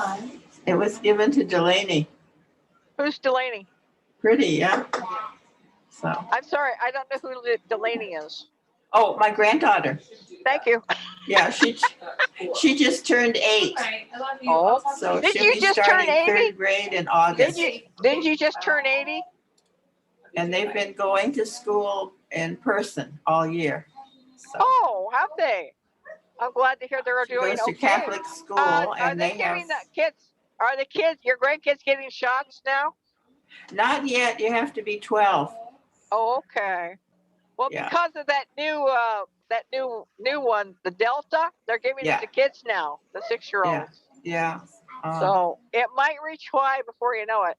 B: It was given to Delaney.
E: Who's Delaney?
B: Pretty, yeah. So.
E: I'm sorry. I don't know who Delaney is.
B: Oh, my granddaughter.
E: Thank you.
B: Yeah, she just turned 8.
G: Alright, I love you.
E: Oh.
G: I'll talk to
B: So
E: Did
B: she'll
E: you
B: be
E: just
B: starting
E: turn 80?
B: 3rd grade in August.
E: Didn't you just turn 80?
B: And they've been going to school in person all year. So
E: Oh, have they? I'm glad to hear they're
B: she
E: doing
B: goes to
E: okay.
B: Catholic school
E: Are
B: and
E: they
B: they have,
E: getting are the kids, your grandkids getting shots now?
B: not yet, you have to be 12.
E: Oh, okay. Well,
B: Yeah.
E: because of that new one, the Delta, they're giving
B: Yeah.
E: it to kids now, the 6-year-olds.
B: Yeah.
E: So it might reach Hawaii before you know it.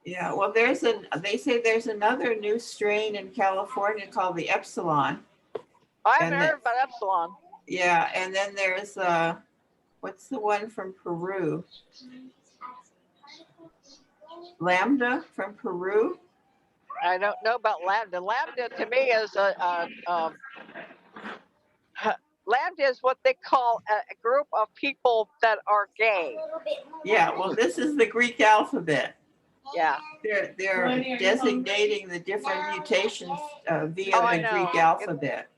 B: Yeah, well, they say there's another new strain in California called the Epsilon.
E: I haven't
B: And
E: heard about Epsilon.
B: Yeah, and then there's what's the one from Peru? Lambda from Peru.
E: I don't know about Lambda. Lambda to me is Lambda is what they call a group of people that are gay.
B: Yeah, well, this is the Greek alphabet.
E: Yeah.
B: They're designating the different mutations via
E: Oh, I
B: the
E: know.
B: Greek alphabet.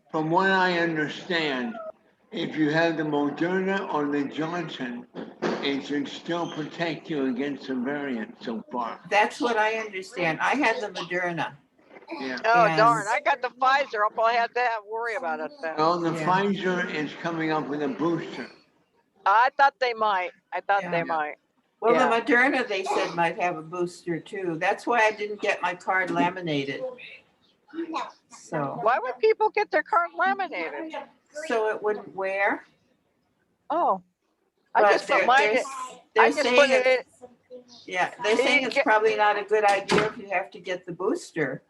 A: From what I understand, if you have the Moderna or the Johnson, it should still protect you against the variant so far.
B: That's what I understand. I had the Moderna.
A: Yeah.
E: Oh,
B: And-
E: darn. I got the Pfizer. I'll probably have to worry about it then.
A: Well, the
B: Yeah.
A: Pfizer is coming up with a booster.
E: I thought they might.
B: Yeah.
E: They might.
B: Well,
E: Yeah.
B: the Moderna, they said, might have a booster too. That's why I didn't get my card laminated. So
E: Why would people get their card laminated?
B: it wouldn't wear.
E: Oh. I
B: But
E: just put
B: they're,
E: mine
B: they're,
E: in.
B: they're
E: I just
B: saying
E: put it
B: it's,
E: in.
B: yeah, they're saying it's probably not a good idea if you have to get the booster.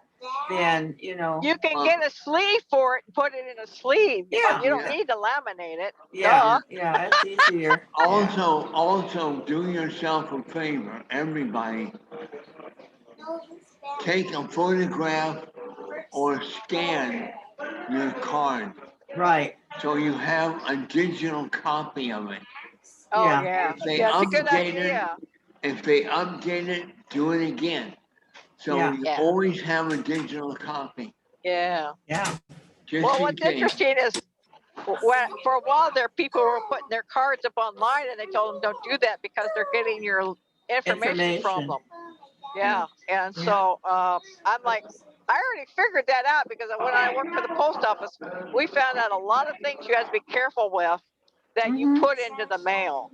B: then, you know.
E: You can get a sleeve for it and put it in a sleeve.
B: Yeah.
E: You don't need to laminate it.
B: Yeah, yeah, it's easier.
A: Also, do yourself a favor, everybody. Take a photograph or scan your card.
B: Right.
A: So you have a digital copy of it.
E: Oh,
B: Yeah.
E: yeah.
A: If they
E: Yeah, it's a good
A: update it,
E: idea.
A: if they update it, do it again. So
B: Yeah.
A: you
E: Yeah.
A: always have a digital copy.
E: Yeah.
B: Yeah.
A: Just
E: Well,
A: in
E: what's
A: case.
E: interesting is for a while there, people were putting their cards up online and they told them don't do that because they're getting your information from them. Yeah. And so I'm like, I already figured that out because when I worked for the post office, we found out a lot of things you have to be careful with that you put into the mail,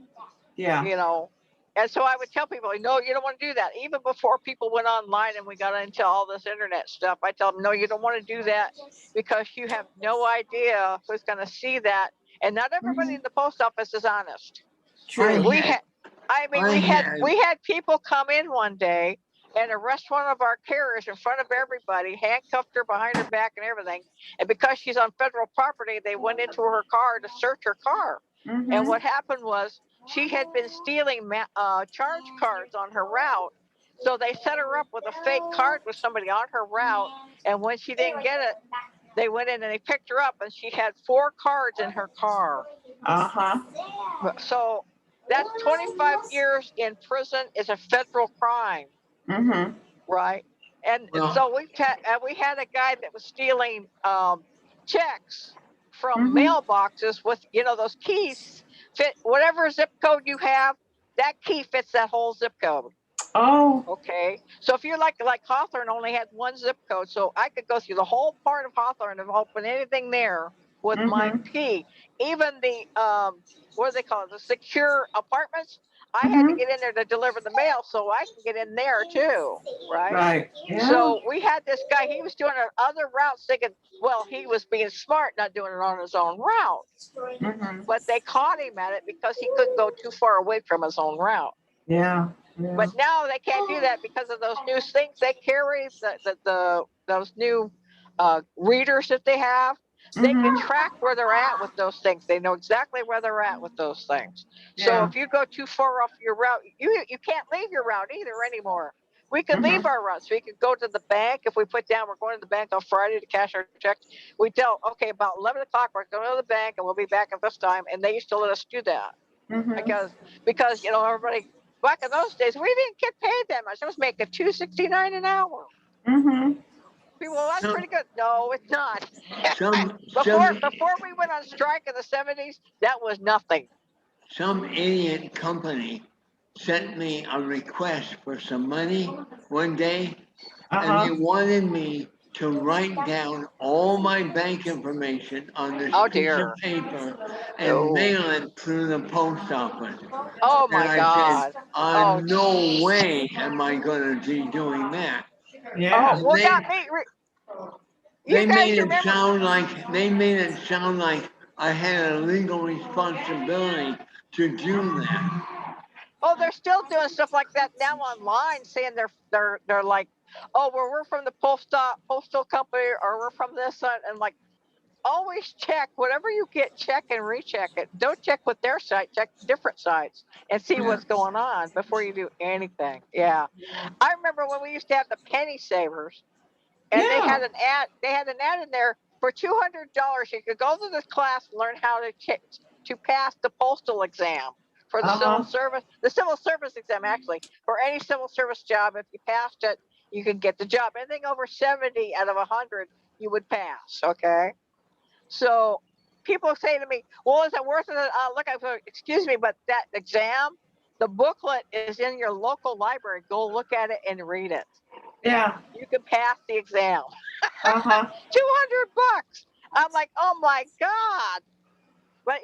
B: Yeah.
E: you know. And so I would tell people, no, you don't want to do that. Even before people went online and we got into all this internet stuff, I tell them, no, you don't want to do that because you have no idea who's going to see that. And not everybody in the post office is honest.
B: True.
E: We had people come in one day and arrest one of our carriers in front of everybody, handcuffed her behind her back and everything. And because she's on federal property, they went into her car to search her car. And what happened was she had been stealing charge cards on her route. So they set her up with a fake card with somebody on her route. And when she didn't get it, they went in and they picked her up and she had 4 cards in her car. So that's 25 years in prison is a federal crime. Right. And so we had a guy that was stealing checks from mailboxes with, you know, those keys fit whatever zip code you have, that key fits that whole zip code.
B: Oh.
E: Okay. So if you're like Hawthorne only had 1 zip code, so I could go through the whole part of Hawthorne and open anything there with my key. Even the what do they call it? The secure apartments. I had to get in there to deliver the mail, so I can get in there too, right?
B: Right. Yeah.
E: So we had this guy. He was doing other routes, thinking, well, he was being smart, not doing it on his own route. But they caught him at it because he couldn't go too far away from his own route.
B: Yeah.
E: But now they can't do that because of those new things they carry. Those new readers that they have. They can track where they're at with those things. They know exactly where they're at with those things. So if you go too far off your route, you can't leave your route either anymore. We could leave our routes. We could go to the bank. If we put down, we're going to the bank on Friday to cash our checks. We tell, okay, about 11 o'clock, we're going to the bank and we'll be back at this time. And they used to let us do that because you know, everybody back in those days, we didn't get paid that much. I was making $2.69 an hour. People, well, that's pretty good. No, it's not. Before we went on strike in the 70s, that was nothing.
A: Some idiot company sent me a request for some money one day, and they wanted me to write down all my bank information on this piece of paper and mail it through the post office.
E: Oh my God.
A: Said, no way am I going to be doing that.
B: Yeah.
E: Oh, well,
A: they made it sound like I had a legal responsibility to do that.
E: Oh, they're still doing stuff like that now online, saying they're like, oh, well, we're from the postal company, or we're from this and like, always check whatever you get, check and recheck it. Don't check with their site, check different sites and see what's going on before you do anything. Yeah. I remember when we used to have the penny savers and they had an ad in there for $200. You could go to this class and learn how to pass the postal exam for the civil service exam, actually, for any civil service job. If you passed it, you could get the job. Anything over 70 out of 100, you would pass. Okay. So people say to me, well, is it worth it? Look, excuse me, but that exam, the booklet is in your local library. Go look at it and read it.
B: Yeah.
E: You can pass the exam. $200. I'm like, oh my God. But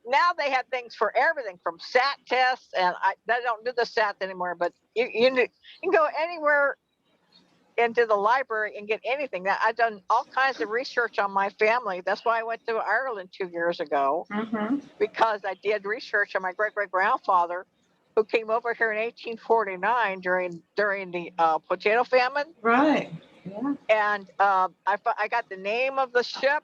E: now they have things for everything from SAT tests, and they don't do the SAT anymore, but you can go anywhere into the library and get anything. Now, I've done all kinds of research on my family. That's why I went to Ireland 2 years ago, because I did research on my great-great-grandfather who came over here in 1849 during the potato famine.
B: Right. Yeah.
E: And I got the name of the ship,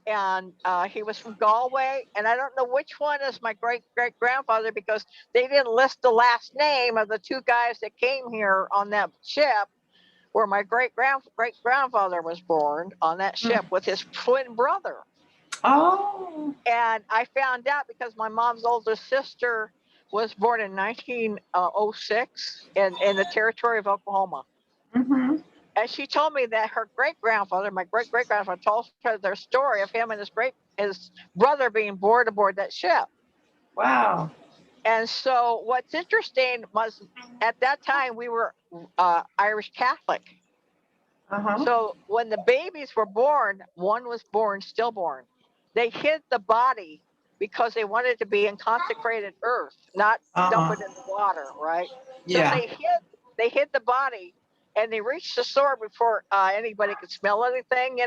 E: and he was from Galway, and I don't know which one is my great grandfather because they didn't list the last name of the two guys that came here on that ship, where my great grandfather was born on that ship with his twin brother.
B: Oh.
E: And I found out because my mom's older sister was born in 1906 in the territory of Oklahoma.
B: Mm-hmm.
E: And she told me that her great grandfather, my great grandfather, told her their story of him and his brother being aboard that ship.
B: Wow.
E: And so what's interesting was at that time we were Irish Catholic.
B: Uh-huh.
E: So when the babies were born, one was born stillborn. They hid the body because they wanted to be in consecrated earth, not dump it in the water, right? So
B: Yeah.
E: they hid the body, and they reached the shore before anybody could smell anything,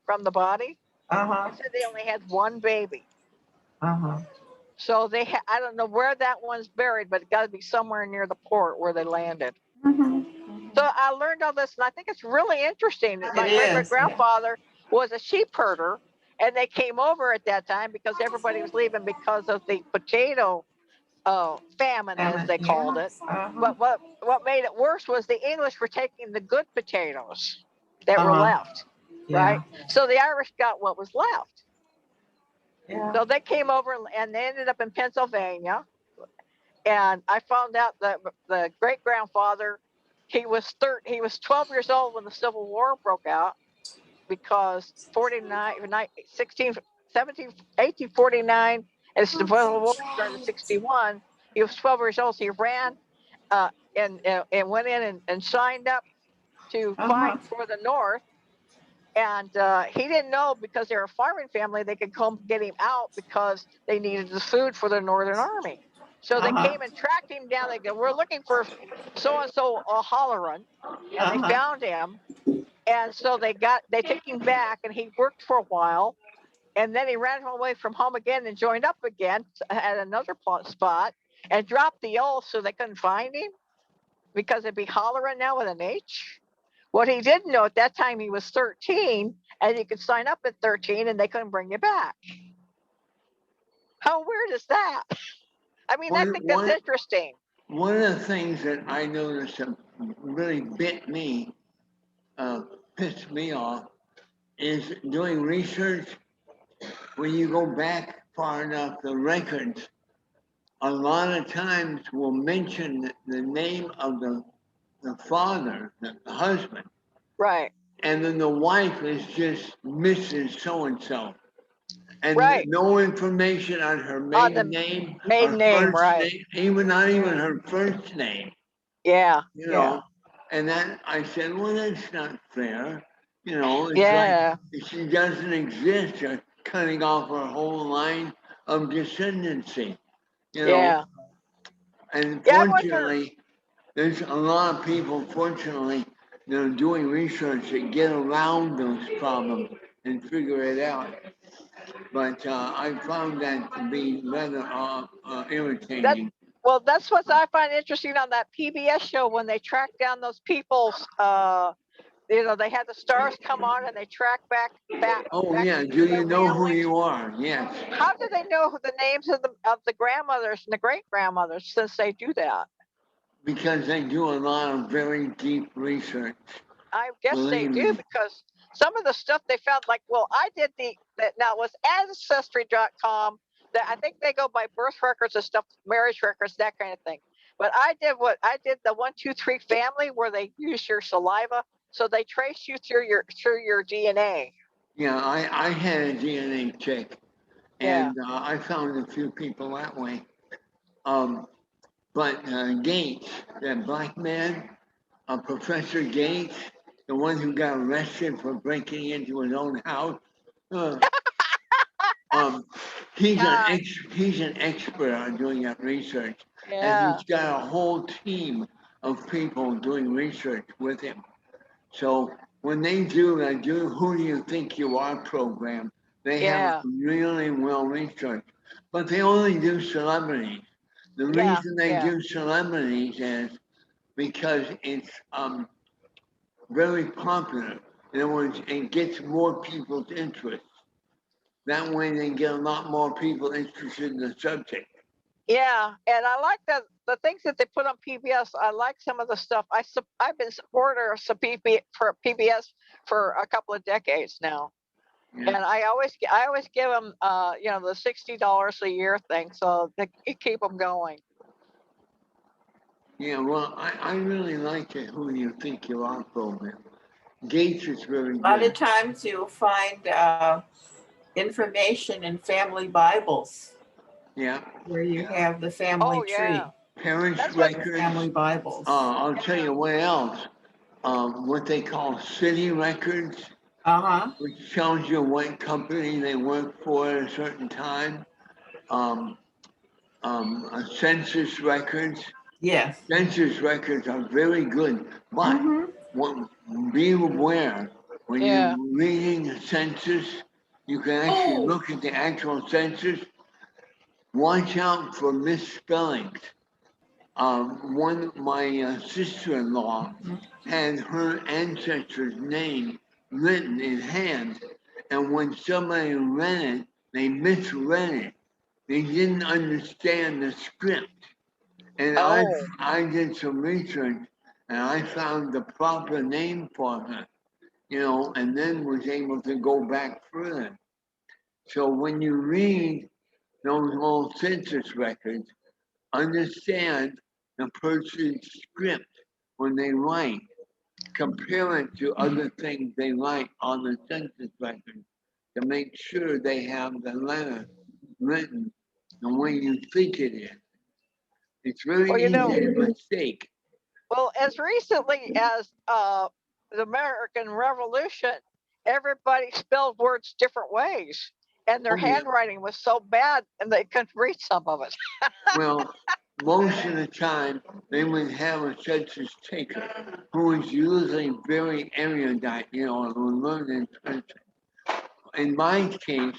E: from the body.
B: Uh-huh.
E: They said they only had one baby.
B: Uh-huh.
E: So I don't know where that one's buried, but it got to be somewhere near the port where they landed.
B: Mm-hmm.
E: So I learned all this, and I think it's really interesting. My
B: It
E: great
B: is.
E: grandfather was a sheep herder, and they came over at that time because everybody was leaving because of the potato famine, as they called it.
B: Uh-huh.
E: But what made it worse was the English were taking the good potatoes that were
B: Uh-huh.
E: left,
B: Yeah.
E: right? So the Irish got what was left.
B: Yeah.
E: So they came over and they ended up in Pennsylvania. And I found out that the great grandfather, he was 12 years old when the Civil War broke out, because 1849, and the Civil War started in 61. He was 12 years old, so he ran and went in and signed up to fight for the North. And he didn't know, because they're a farming family, they could come get him out because they needed the food for the Northern Army. So they came and tracked him down. They go, "We're looking for so and so Holleran," and they found him. And so they took him back, and he worked for a while, and then he ran away from home again and joined up again at another spot and dropped the O so they couldn't find him, because it'd be Holleran now with an H. What he didn't know, at that time he was 13, and you could sign up at 13 and they couldn't bring you back. How weird is that? I mean, I think that's interesting.
A: One of the things that I noticed that really pissed me off, is doing research. When you go back far enough, the records a lot of times will mention the name of the father, the husband.
E: Right.
A: And then the wife is just Mrs. So-and-so. And
E: right.
A: No information on her maiden name.
E: Maiden name, right.
A: Name, not even her first name.
E: Yeah.
A: You know, and that I said, well, that's not fair. You know, it's
E: yeah.
A: like she doesn't exist, you're cutting off her whole line of descendancy. You know,
E: yeah.
A: And fortunately, there's a lot of people, fortunately, that are doing research that get around those problems and figure it out. But I found that to be rather irritating.
E: That's what I find interesting on that PBS show, when they track down those people's, they had the stars come on and they track back.
A: Oh yeah, do you know who you are? Yes.
E: How do they know the names of the grandmothers and the great grandmothers, since they do that?
A: Because they do a lot of very deep research.
E: I guess they do, because some of the stuff they found, like, I did now it was Ancestry.com, that I think they go by birth records and stuff, marriage records, that kind of thing. But I did the 1, 2, 3 family, where they use your saliva, so they trace you through your DNA.
A: Yeah, I had a DNA check, and I found a few people that way. But Gates, that black man, Professor Gates, the one who got arrested for breaking into his own house, he's an expert on doing that research, and he's got a whole team of people doing research with him. So when they do Who Do You Think You Are program, they have really well researched, but they only do celebrities. The reason they do celebrities is because it's very popular. In other words, it gets more people's interest. That way they get a lot more people interested in the subject.
E: Yeah, and I like the things that they put on PBS. I like some of the stuff. I've been supporter of some for PBS for a couple of decades now,
A: Yeah.
E: and I always give them you know, the $60 a year thing, so they keep them going.
A: Yeah, well, I really like it. Who Do You Think You Are program. Gates is very
B: A lot of
A: good.
B: times you'll find information in family Bibles
A: Yeah.
B: where you have the family
E: Oh
B: tree.
E: yeah,
A: Parents'
E: that's what
A: records.
B: Family Bibles.
A: I'll tell you what else. What they call city records,
B: Uh-huh.
A: which tells you what company they work for at a certain time. Census records.
B: Yes.
A: Census records are very good, but be aware when
E: yeah.
A: you're reading the census, you can actually look at the actual census. Watch out for misspellings. My sister-in-law had her ancestors' name written in hand, and when somebody read it, they misread it. They didn't understand the script. And
E: Oh,
A: I did some research and I found the proper name for her, you know, and then was able to go back further. So when you read those old census records, understand the person's script when they write. Compare it to other things they write on the census record to make sure they have the letter written the way you think it is. It's very
E: well, you
A: easy
E: know,
A: to mistake.
E: well, as recently as the American Revolution, everybody spelled words different ways, and their
A: Oh, yeah.
E: handwriting was so bad, and they couldn't read some of it.
A: Well, most of the time they would have a census taker who is usually very erudite, you know, a learned person. In my case,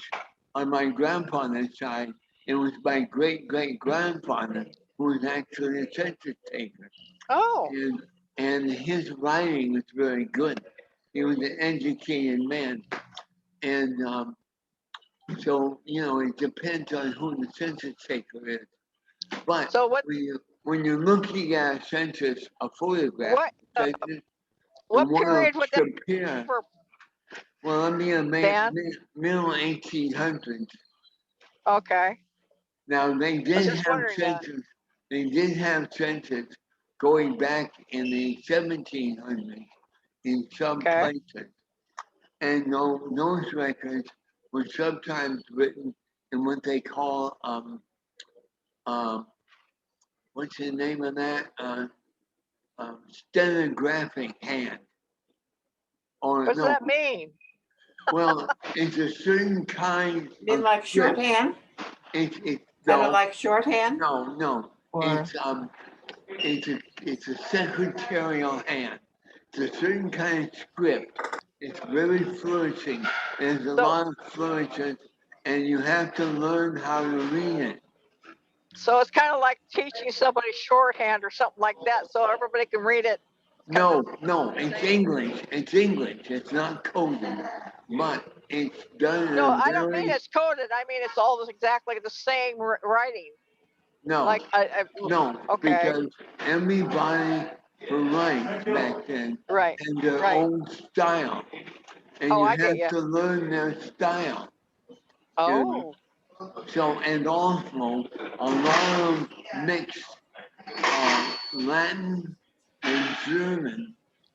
A: on my grandfather's side, it was my great grandfather who was actually a census taker.
E: Oh,
A: And his writing was very good. He was an educated man. And so, you know, it depends on who the census taker is. But
E: so what?
A: when you're looking at a census, a photograph
E: What?
A: census, you
E: What
A: want
E: period
A: to
E: would that
A: compare.
E: for,
A: Well, I mean,
E: Dan?
A: middle 1800s.
E: Okay,
A: Now they
E: I was
A: did
E: just
A: have
E: wondering that.
A: census. They did have census going back in the 1700s in some
E: Okay,
A: places, and those records were sometimes written in what they call um, what's the name of that? Stenographic hand. Or
E: what does
A: no,
E: that mean?
A: well, it's a certain kind
B: You mean
A: of
B: like
A: script.
B: shorthand?
A: It's
B: Kind of
A: no,
B: like shorthand?
A: no.
B: Or
A: It's a secretarial hand. It's a certain kind of script. It's very flourishing. There's a
E: So,
A: lot of flourishes, and you have to learn how to read it.
E: so it's kind of like teaching somebody shorthand or something like that, so everybody can read it. Kind of.
A: No, it's English. It's English. It's not coded, but it's done in
E: No,
A: a
E: I don't mean
A: very
E: it's coded. I mean it's all exactly the same writing.
A: no,
E: Like
A: no,
E: okay,
A: because everybody who writes back then
E: right,
A: had their
E: right.
A: own style, and
E: Oh,
A: you
E: I get
A: have
E: you.
A: to learn their style. And
E: Oh,
A: so, and also a lot of mixed Latin and German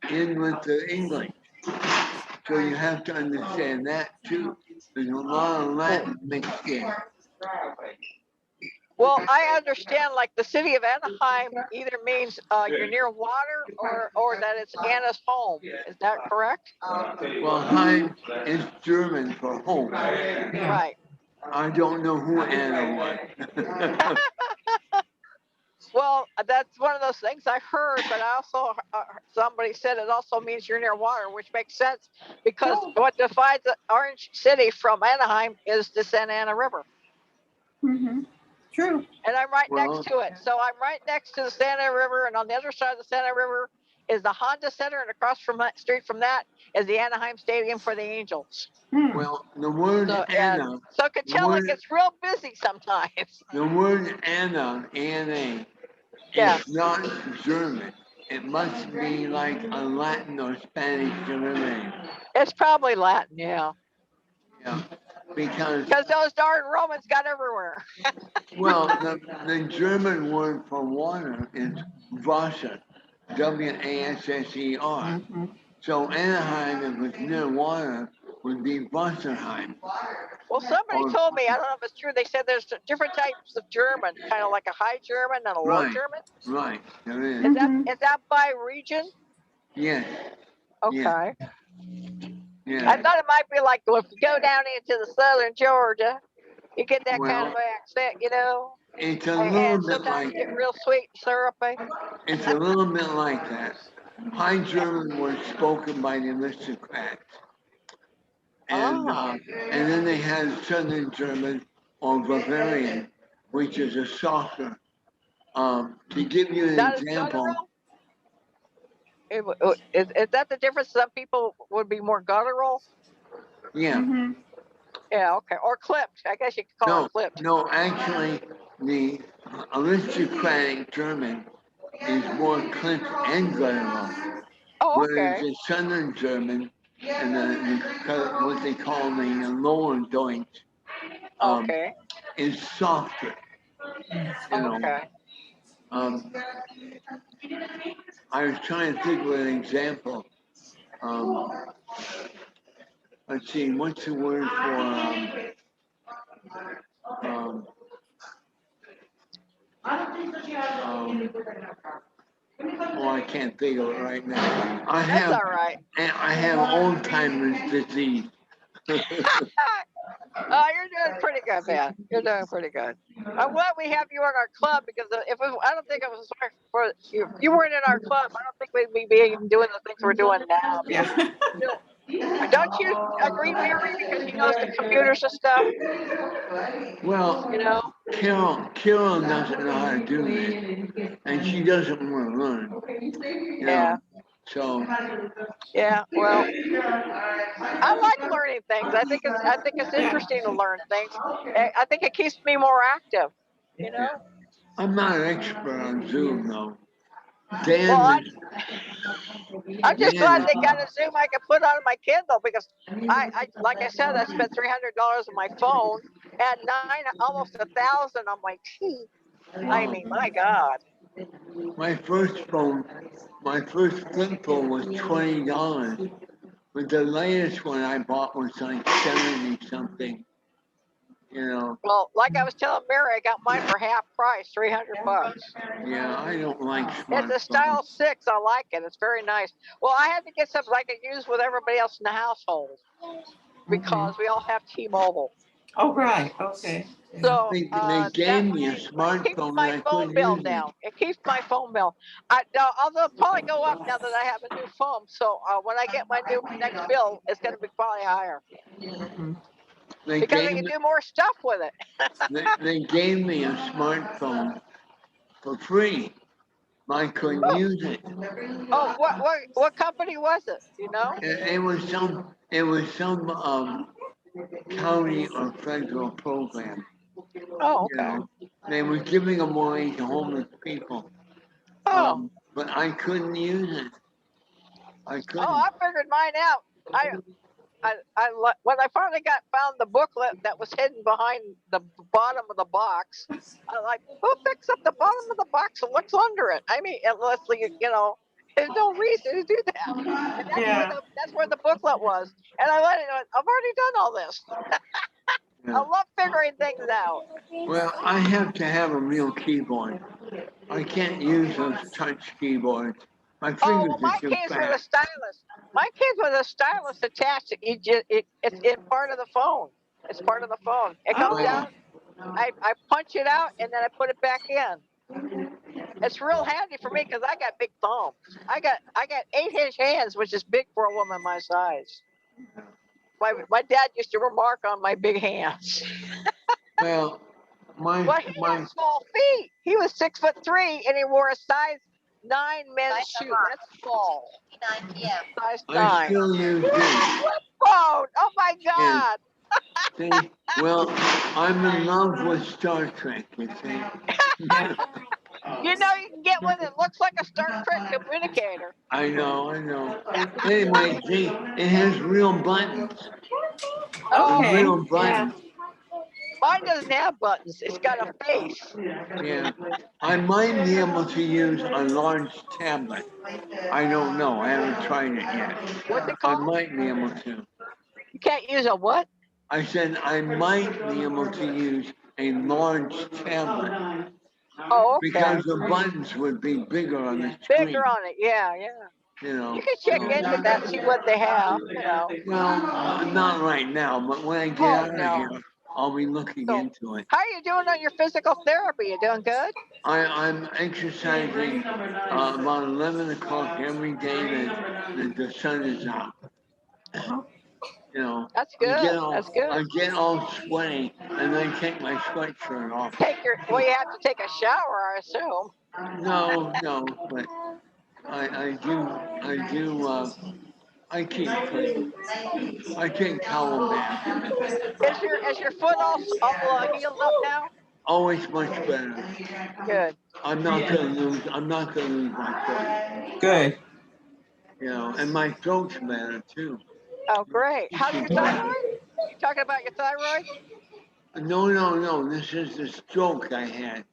A: in with the English. So you have to understand that too. There's a lot of Latin mixed in.
E: well, I understand. Like the city of Anaheim either means you're near water or that it's Anna's home. Is that correct?
A: Well, Heim is German for home.
E: Right.
A: I don't know who Anna was.
E: Well, that's one of those things I heard, but I also somebody said it also means you're near water, which makes sense because what divides Orange City from Anaheim is the Santa Ana River,
B: True.
E: and I'm right next
A: Well,
E: to it. So I'm right next to the Santa Ana River, and on the other side of the Santa Ana River is the Honda Center, and across from that street from that is the Anaheim Stadium for the Angels.
A: Well, the word
E: So,
A: Anna,
E: so Coachella gets real busy sometimes.
A: the word Anna, A-N-A,
E: Yeah.
A: is not German. It must be like a Latin or Spanish derivative.
E: It's probably Latin, yeah.
A: Yeah, because
E: those darn Romans got everywhere.
A: well, the German word for water is Wasser, W-A-S-S-E-R. So Anaheim, if it's near water, would be Wasserheim.
E: Well, somebody told me, I don't know if it's true, they said there's different types of German, kind of like a high German and a low German.
A: Right, there is.
E: Is that by region?
A: Yes.
E: Okay.
A: Yeah.
E: I thought it might be like, well, if you go down into the southern Georgia, you get that kind of accent, you know?
A: It's a little bit
E: sometimes
A: like
E: you get real sweet and syrupy.
A: It's a little bit like that. High German was spoken by the aristocrats. And then they had Southern German or Bavarian, which is a softer. To give you an example.
E: Is that the difference? Some people would be more guttural?
A: Yeah.
E: Yeah, okay. Or clipped. I guess you could call it clipped.
A: No, actually, the aristocratic German is more clipped and guttural.
E: Oh, okay.
A: Whereas the Southern German and what they call the lower Deutsch is softer. You know.
E: Okay.
A: I was trying to think of an example. Let's see, what's the word for I can't think of it right now.
E: That's all right.
A: I have old-timers disease.
E: Oh, you're doing pretty good, man. You're doing pretty good. I'm glad we have you in our club because I don't think it was for you. If you weren't in our club, I don't think we'd be even doing the things we're doing now.
B: Yeah.
E: Don't you agree, Mary? Because she knows the computers and stuff.
A: Well,
E: you know,
A: Carol doesn't know how to do this, and she doesn't want to learn. You know? So.
E: Yeah. Well, I like learning things. I think it's interesting to learn things. I think it keeps me more active. You know.
A: Yeah. I'm not an expert on Zoom though.
E: I'm just glad they got a Zoom I can put on my Kindle because I like I said, I spent $300 on my phone and almost 1,000 on my tea. I mean, my God.
A: My first flip phone was $20, but the latest one I bought was like 70 something. You know.
E: Well, like I was telling Mary, I got mine for half price, $300.
A: Yeah, I don't like smartphones.
E: It's a Style 6. I like it. It's very nice. Well, I had to get something I could use with everybody else in the household because we all have T-Mobile.
B: Oh, right. Okay.
E: So
A: they gave me a smartphone.
E: It keeps my phone bill down. It keeps my phone bill. Although it'll probably go up now that I have a new phone. So when I get my next bill, it's going to be probably higher. Because I can do more stuff with it.
A: They gave me a smartphone for free. I couldn't use it.
E: Oh, what company was it? You know?
A: It was some county or federal program.
E: Oh, okay.
A: You know, they were giving them away to homeless people.
E: Oh.
A: But I couldn't use it. I couldn't.
E: Oh, I figured mine out. When I finally found the booklet that was hidden behind the bottom of the box, I like, who picks up the bottom of the box and looks under it? I mean, unless you know, there's no reason to do that. And that's where the booklet was. And I let it know, I've already done all this. I love figuring things out.
A: Well, I have to have a real keyboard. I can't use those touch keyboards. My fingers are too fast.
E: With a stylus. My kids with a stylus attached. It's part of the phone. It's part of the phone. It comes out. I punch it out and then I put it back in. It's real handy for me because I got big thumbs. I got 8-inch hands, which is big for a woman my size. My dad used to remark on my big hands.
A: Well,
E: he had small feet. He was 6'3" and he wore a size men's shoe. That's small.
C: 9 p.m.
E: Size
A: I
E: 9.
A: still use these.
E: Oh my God.
A: See, well, I'm in love with Star Trek, you see.
E: You know, you can get one that looks like a Star Trek communicator.
A: I know. Anyway, see, it has real buttons.
B: Okay.
A: Real buttons.
E: Mine doesn't have buttons. It's got a face.
A: Yeah. I might be able to use a large tablet. I don't know. I haven't tried it yet.
E: What's it
A: I
E: called?
A: might be able to.
E: You can't use a what?
A: I said I might be able to use a large tablet
E: Oh, okay.
A: because the buttons would be bigger on the screen.
E: Bigger on it. Yeah.
A: You know.
E: You can check into that, see what they have.
A: Well, not right now, but when I get out of here, I'll be looking into it.
E: How are you doing on your physical therapy? You doing good?
A: I'm exercising about 11 o'clock every day that the sun is out. You know,
E: That's good. That's good.
A: I get all sweaty and then take my sweatshirt off.
E: You have to take a shower, I assume.
A: No, but I keep clean. I take towel baths.
E: Is your foot all healed up now?
A: Always much better.
E: Good.
A: I'm not gonna lose my foot.
B: Good.
A: You know, and my throat's better too.
E: Oh, great. How's your thyroid? You talking about your thyroid?
A: No. This is the stroke I had.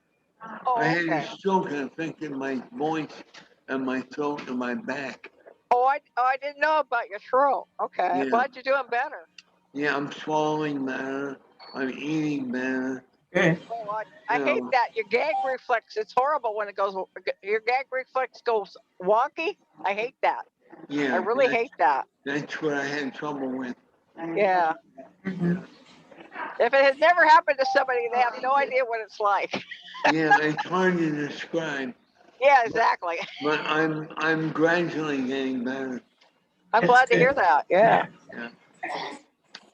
E: Oh,
A: I had
E: okay.
A: a stroke and affected my voice and my throat and my back.
E: Oh, I didn't know about your throat. Okay.
A: Yeah.
E: Glad you're doing better.
A: Yeah, I'm swallowing better. I'm eating better.
B: Good.
E: Oh, I hate that. Your gag reflex, it's horrible when your gag reflex goes wonky. I hate that.
A: Yeah.
E: I really hate that.
A: That's what I had trouble with.
E: Yeah.
B: Mm-hmm.
E: If it has never happened to somebody, they have no idea what it's like.
A: Yeah, it's hard to describe.
E: Yeah, exactly.
A: But I'm gradually getting better.
E: I'm glad to hear that. Yeah.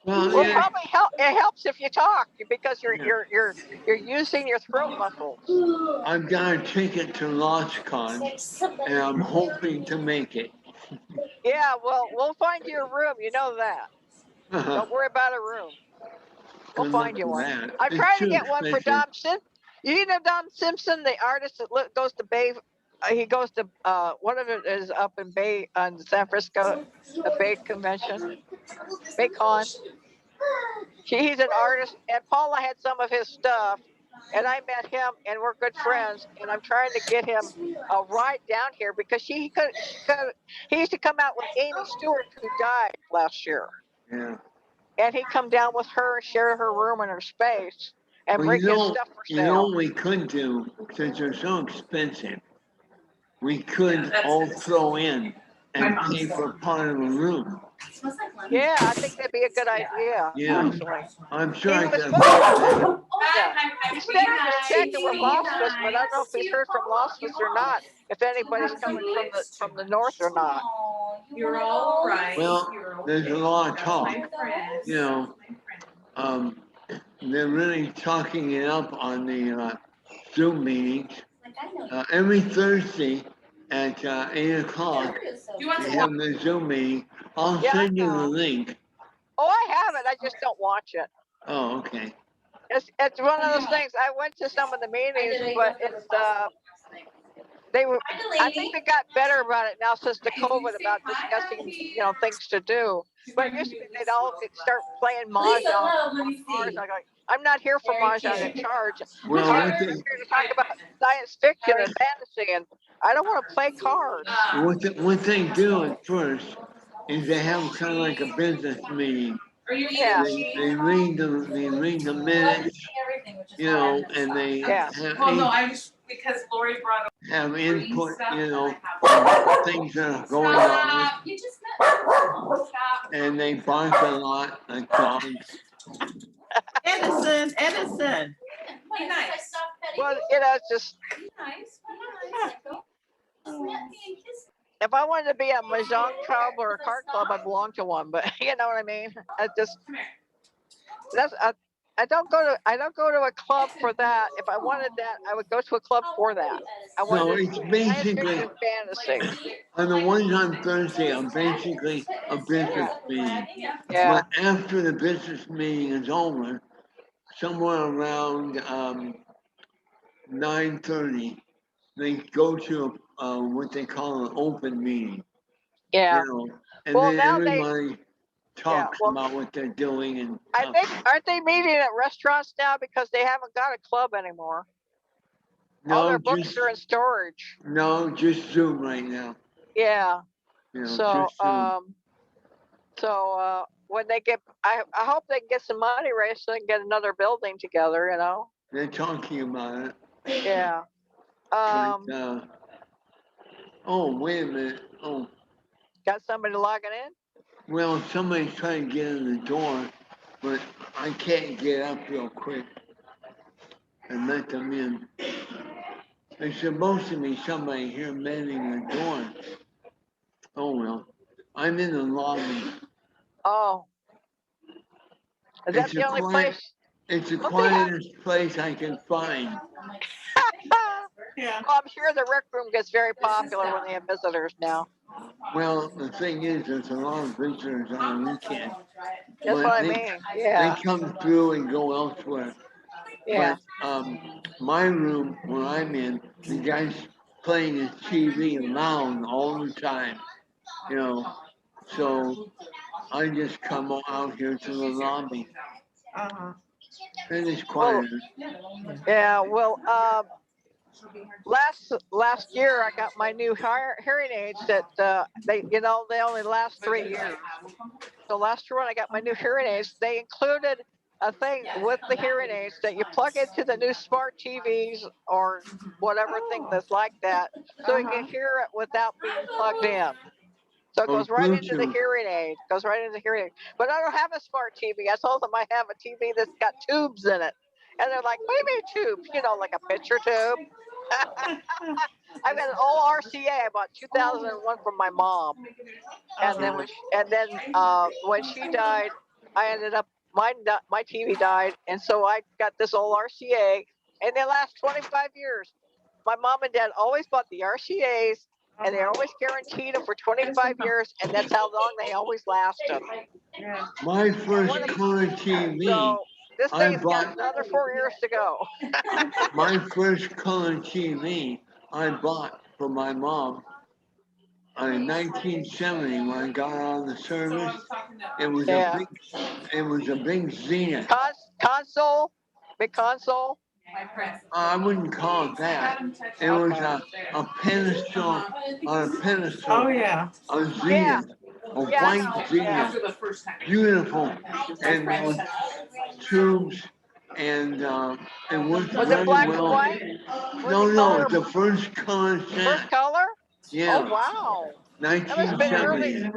A: Well,
E: It probably it helps if you talk because you're using your throat muscles.
A: I've got a ticket to LostCon, and I'm hoping to make it.
E: Yeah, well, we'll find you a room. You know that. Don't worry about a room. We'll find you one. I'm trying to get one for Dom Simpson. You know Dom Simpson, the artist that goes to Bay. He goes to one of it is up in Bay on San Francisco, the Bay Convention, BayCon. He's an artist, and Paula had some of his stuff, and I met him, and we're good friends. And I'm trying to get him a ride down here because he used to come out with Amy Stewart, who died last year.
A: Yeah.
E: And he'd come down with her and share her room and her space and bring his stuff for sale.
A: You know what we could do, since they're so expensive, we could all throw in and pay for part of the room.
E: Yeah, I think that'd be a good idea.
A: Yeah,
E: actually.
A: I'm sure I can.
E: He said he was checking with Lossless, but I don't know if he's heard from Lossless or not. If anybody's coming from the north or not.
G: You're all right.
A: Well, there's a lot of talk. You know, they're really talking it up on the Zoom meetings. Every Thursday at 8 o'clock, they have the Zoom meeting. I'll send you the link.
E: Oh, I have it. I just don't watch it.
A: Oh, okay.
E: It's one of those things. I went to some of the meetings, but it's I think they got better about it now since the COVID about discussing things to do. But it used to be they'd all start playing mahjong. I'm not here for mahjong and charge.
A: Well,
E: I'm here to talk about science fiction and fantasy, and I don't want to play cards.
A: What they do at first is they have kind of like a business meeting.
E: Yeah.
A: They read the minutes, and they
G: because Lori brought
A: have input, things that are going on. And they bark a lot like dogs.
B: Edison.
G: Be nice.
E: Well, it's just. If I wanted to be a mahjong club or a card club, I belong to one. But you know what I mean. I don't go to a club for that. If I wanted that, I would go to a club for that. I
A: No,
E: wanted
A: it's
E: science
A: basically,
E: fiction fantasy.
A: on the ones on Thursday are basically a business meeting.
E: Yeah.
A: But after the business meeting is over, somewhere around 9:30, they go to what they call an open meeting,
E: Yeah.
A: you know, and
E: Well,
A: then
E: now
A: everybody
E: yeah.
A: talks
E: Well,
A: about what they're doing and
E: I
A: stuff.
E: think aren't they meeting at restaurants now because they haven't got a club anymore? All
A: No,
E: their books are in storage.
A: just Zoom right now.
E: Yeah.
A: You know,
E: So
A: just Zoom.
E: when they get, I hope they can get some money raised so they can get another building together. You know.
A: They're talking about it.
E: Yeah.
A: But, oh, wait a minute. Oh,
E: Got somebody logging in?
A: well, somebody's trying to get in the door, but I can't get up real quick and let them in. There's supposed to be somebody here manning the door. Oh, well, I'm in the lobby.
E: Oh. Is that the only place?
A: It's the quietest place I can find.
E: Yeah. Well, I'm sure the rec room gets very popular when they have visitors now.
A: Well, the thing is, there's a lot of visitors on the weekend.
E: That's what I mean. Yeah.
A: They come through and go elsewhere.
E: Yeah.
A: But my room where I'm in, the guy's playing his TV loud all the time, you know. So I just come out here to the lobby. And it's quiet.
E: Yeah. Well, last year I got my new hearing aids that they only last 3 years. So last year when I got my new hearing aids, they included a thing with the hearing aids that you plug into the new smart TVs or whatever thing that's like that, so you can hear it without being plugged in. So it goes right into the hearing aid. Goes right into the hearing aid. But I don't have a smart TV. I told them I have a TV that's got tubes in it, and they're like, "What do you mean tubes? You know, like a picture tube." I've got an old RCA I bought 2001 from my mom, and then when she died, I ended up my TV died, and so I got this old RCA, and they last 25 years. My mom and dad always bought the RCAs, and they always guaranteed them for 25 years, and that's how long they always lasted.
A: My first color TV.
E: So this thing has got another 4 years to go.
A: My first color TV I bought for my mom in 1970 when I got out of the service. It was a big Zenith.
E: Console, big console.
A: I wouldn't call it that. It was a pedestal on a pedestal.
B: Oh yeah.
A: A Zenith, a white Zenith, beautiful, and with tubes, and it worked very
E: black
A: well.
E: and white?
A: No, the first color set.
E: First color?
A: Yeah.
E: Oh wow.
A: 1970.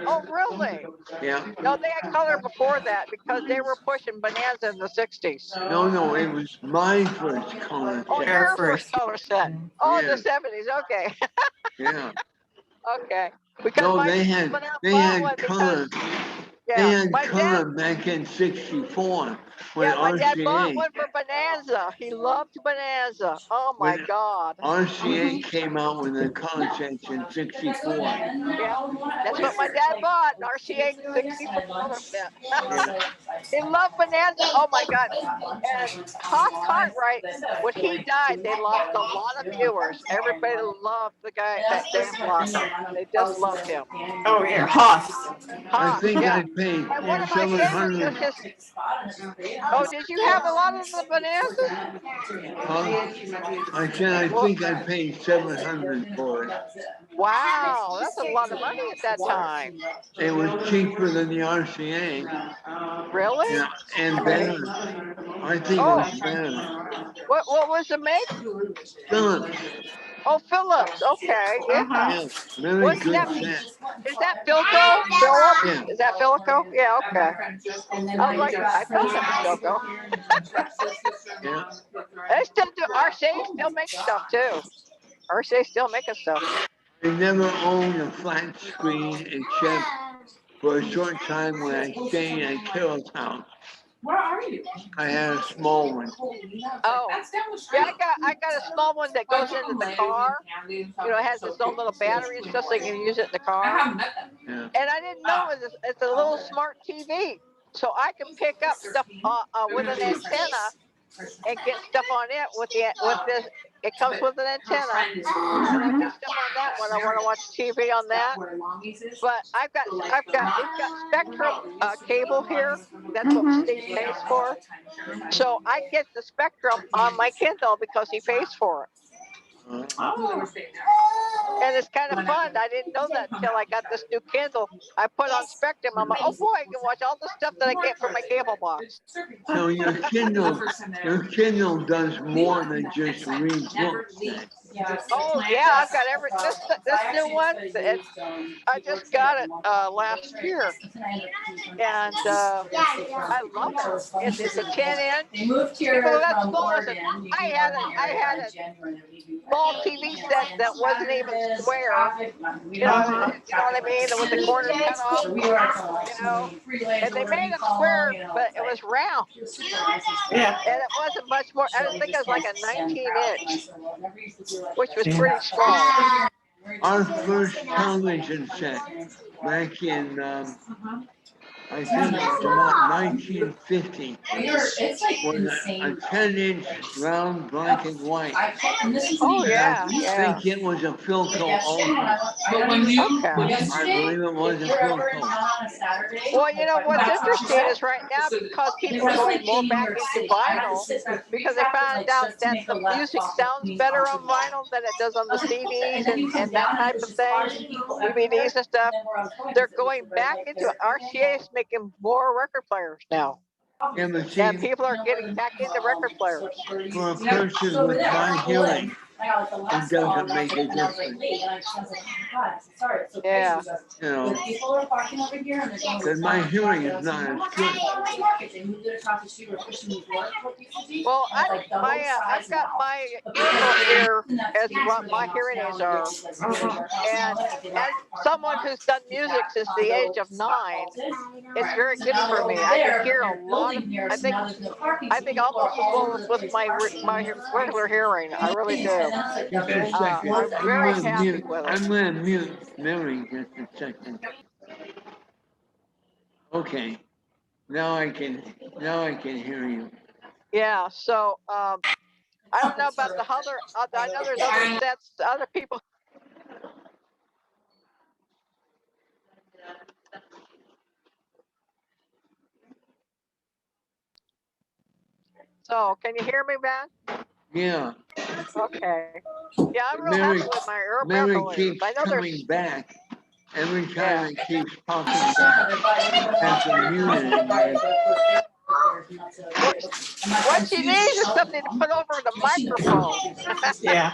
E: Oh really?
A: Yeah.
E: No, they had color before that because they were pushing Bonanza in the 60s.
A: No, it was my first color set.
E: Oh, your first color set. Oh, in the 70s. Okay.
A: Yeah.
E: Okay. Because
A: no, they had color. They had color back in '64 when
E: my
A: RCA.
E: dad bought one for Bonanza. He loved Bonanza. Oh my God.
A: RCA came out with the color sets in '64.
E: Yeah, that's what my dad bought. An RCA 64 color set. He loved Bonanza. Oh my God. And Hoff Cartwright, when he died, they lost a lot of viewers. Everybody loved the guy, that damn blocker. They just loved him.
B: Oh yeah, Hoff.
A: I think I paid
E: And one of my favorites was his. Oh, did you have a lot of the Bonanzas?
A: I think I paid $700 for it.
E: Wow, that's a lot of money at that time.
A: It was cheaper than the RCA.
E: Really?
A: Yeah, and better. I think it was better.
E: What was the make?
A: Philips.
E: Oh, Philips. Okay, yeah.
A: Very good set.
E: Is that Philco? Philips?
A: Yeah.
E: Is that Philco? Yeah, okay. I thought that was Philco.
A: Yeah.
E: They still do. RCA still makes stuff too. RCA still making stuff.
A: I never owned a flat screen except for a short time when I stayed at Carol's house.
G: Where are you?
A: I had a small one.
E: Oh,
G: That's down the
E: yeah,
G: street.
E: I got a small one that goes into the car. You know, it has its own little battery and stuff, so you can use it in the
G: I
E: car.
G: haven't met them.
A: Yeah.
E: And I didn't know it's a little smart TV, so I can pick up stuff with an antenna and get stuff on it with this. It comes with an antenna, and I get stuff on that when I want to watch TV on that. But it's got Spectrum cable here. That's what Steve pays for. So I get the Spectrum on my Kindle because he pays for it.
B: Oh.
E: And it's kind of fun. I didn't know that until I got this new Kindle. I put on Spectrum. I'm like, oh boy, I can watch all the stuff that I get from my cable box.
A: So your Kindle does more than just read books. Then.
E: Oh yeah, I've got this new one. I just got it last year, and I love it. It's a 10-inch. People got smaller. I had a small TV set that wasn't even square. You know what I mean? With the corners cut off. You know, and they made them square, but it was round.
B: Yeah.
E: And it wasn't much more. I think it was like a 19-inch, which was pretty small.
A: Our first television set back in, I think it was about 1950, was a 10-inch round black and white.
E: Oh yeah,
A: I
E: yeah.
A: think it was a Philco Ultra. I believe it was a Philco.
E: Well, you know what's interesting is right now because people are going more back into vinyl because they found out that the music sounds better on vinyl than it does on the CDs and that type of thing, DVDs and stuff. They're going back into it. RCA is making more record players now.
A: Yeah, but see,
E: And people are getting back into record players.
A: for a person with my hearing, it doesn't make a difference.
E: Yeah.
A: You know, because my hearing is not as good.
E: Well, I've got my earphone here as what my hearing aids are. And as someone who's done music since the age of 9, it's very good for me. I can hear a lot of, I think almost as well as with my regular hearing. I really do.
A: Just a second.
E: I'm very happy with it.
A: I'm gonna mute Mary just a second. Okay. Now I can hear you.
E: Yeah, so I don't know about the other. I know there's other sets, other people. So can you hear me, man?
A: Yeah.
E: Okay. Yeah, I'm real
A: Mary,
E: happy with my
A: Mary
E: earbuds.
A: keeps
E: I know
A: coming back. Every time it keeps popping back.
C: Yeah.
A: That's a unit.
E: What she needs is something to put over the microphone.
B: Yeah.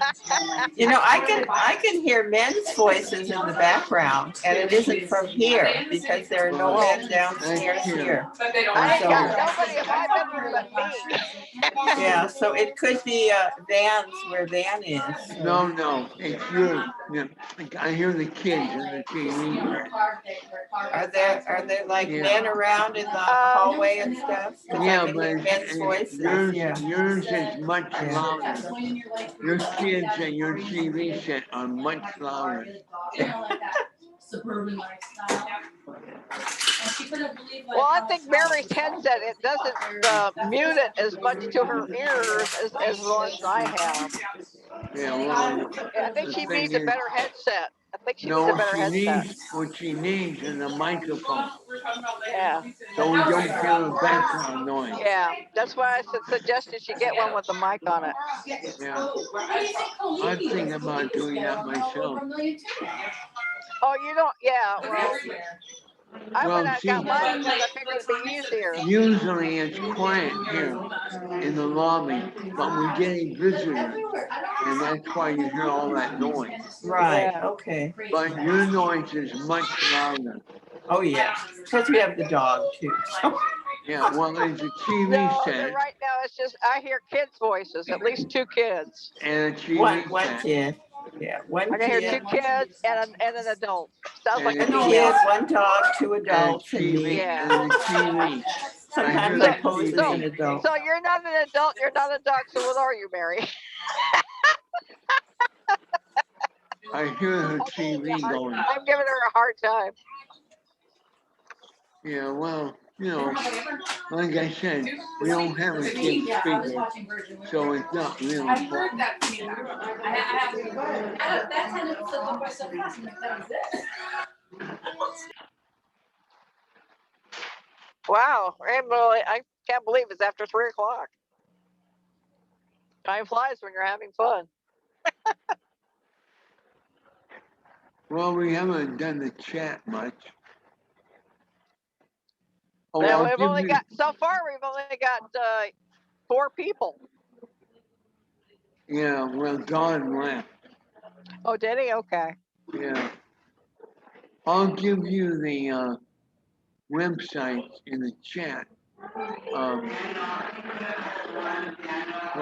B: You know, I can hear men's voices in the background, and it isn't from here because there are no men downstairs here.
E: I ain't got nobody in my bedroom but me.
B: Yeah, so it could be Van's where Van is.
A: No, it's you. Yeah. I hear the kids in the TV.
B: Are there like men around in the hallway and stuff?
A: Yeah, but
B: men's voices.
A: yours is much louder. Your kids and your TV set are much louder.
E: Well, I think Mary's headset, it doesn't mute it as much to her ears as the ones I have.
A: Yeah, well,
E: I think she needs a better headset. What
A: she needs is a microphone.
E: Yeah.
A: So we don't hear the background noise.
E: Yeah, that's why I suggested she get one with the mic on it.
A: Yeah. I'm thinking about doing that myself.
E: Oh, you don't? Yeah, well, I
A: Well,
E: went out and got mine because I figured it'd be easier.
A: Usually it's quiet here in the lobby, but we're getting visitors, and that's why you hear all that noise.
B: Right, okay.
A: But your noise is much louder.
B: Oh, yeah, because we have the dog too.
A: Yeah, well, it's a TV
E: No,
A: set.
E: right now it's just, I hear kids' voices, at least 2 kids.
A: And a TV
B: What
A: set.
B: kid? Yeah, one
E: I can hear
B: kid,
E: 2 kids and an adult. Sounds like a
A: And
B: two
E: meeting.
B: kids, one dog, 2
A: and
B: adults, and
A: TV,
B: me.
E: Yeah.
A: and the TV.
B: Sometimes
A: I
B: I
A: hear
B: pose
A: the
B: as
A: TV.
B: an adult.
E: So you're not an adult, you're not a dog, so what are you, Mary?
A: I hear her TV going.
E: I'm giving her a hard time.
A: Yeah, well, you know, like I said, we don't have a kid speaker, so it's not really
G: I heard
A: important.
G: that came back. That time it was like by so fast, I'm like, that was it.
E: Wow, Emily, I can't believe it's after 3 o'clock. Time flies when you're having fun.
A: Well, we haven't done the chat much. Oh,
E: Now
A: I'll
E: we've
A: give
E: only
A: you,
E: got, so far we've only got 4 people.
A: yeah, well, Don left.
E: Oh, did he? Okay.
A: Yeah. I'll give you the website in the chat. What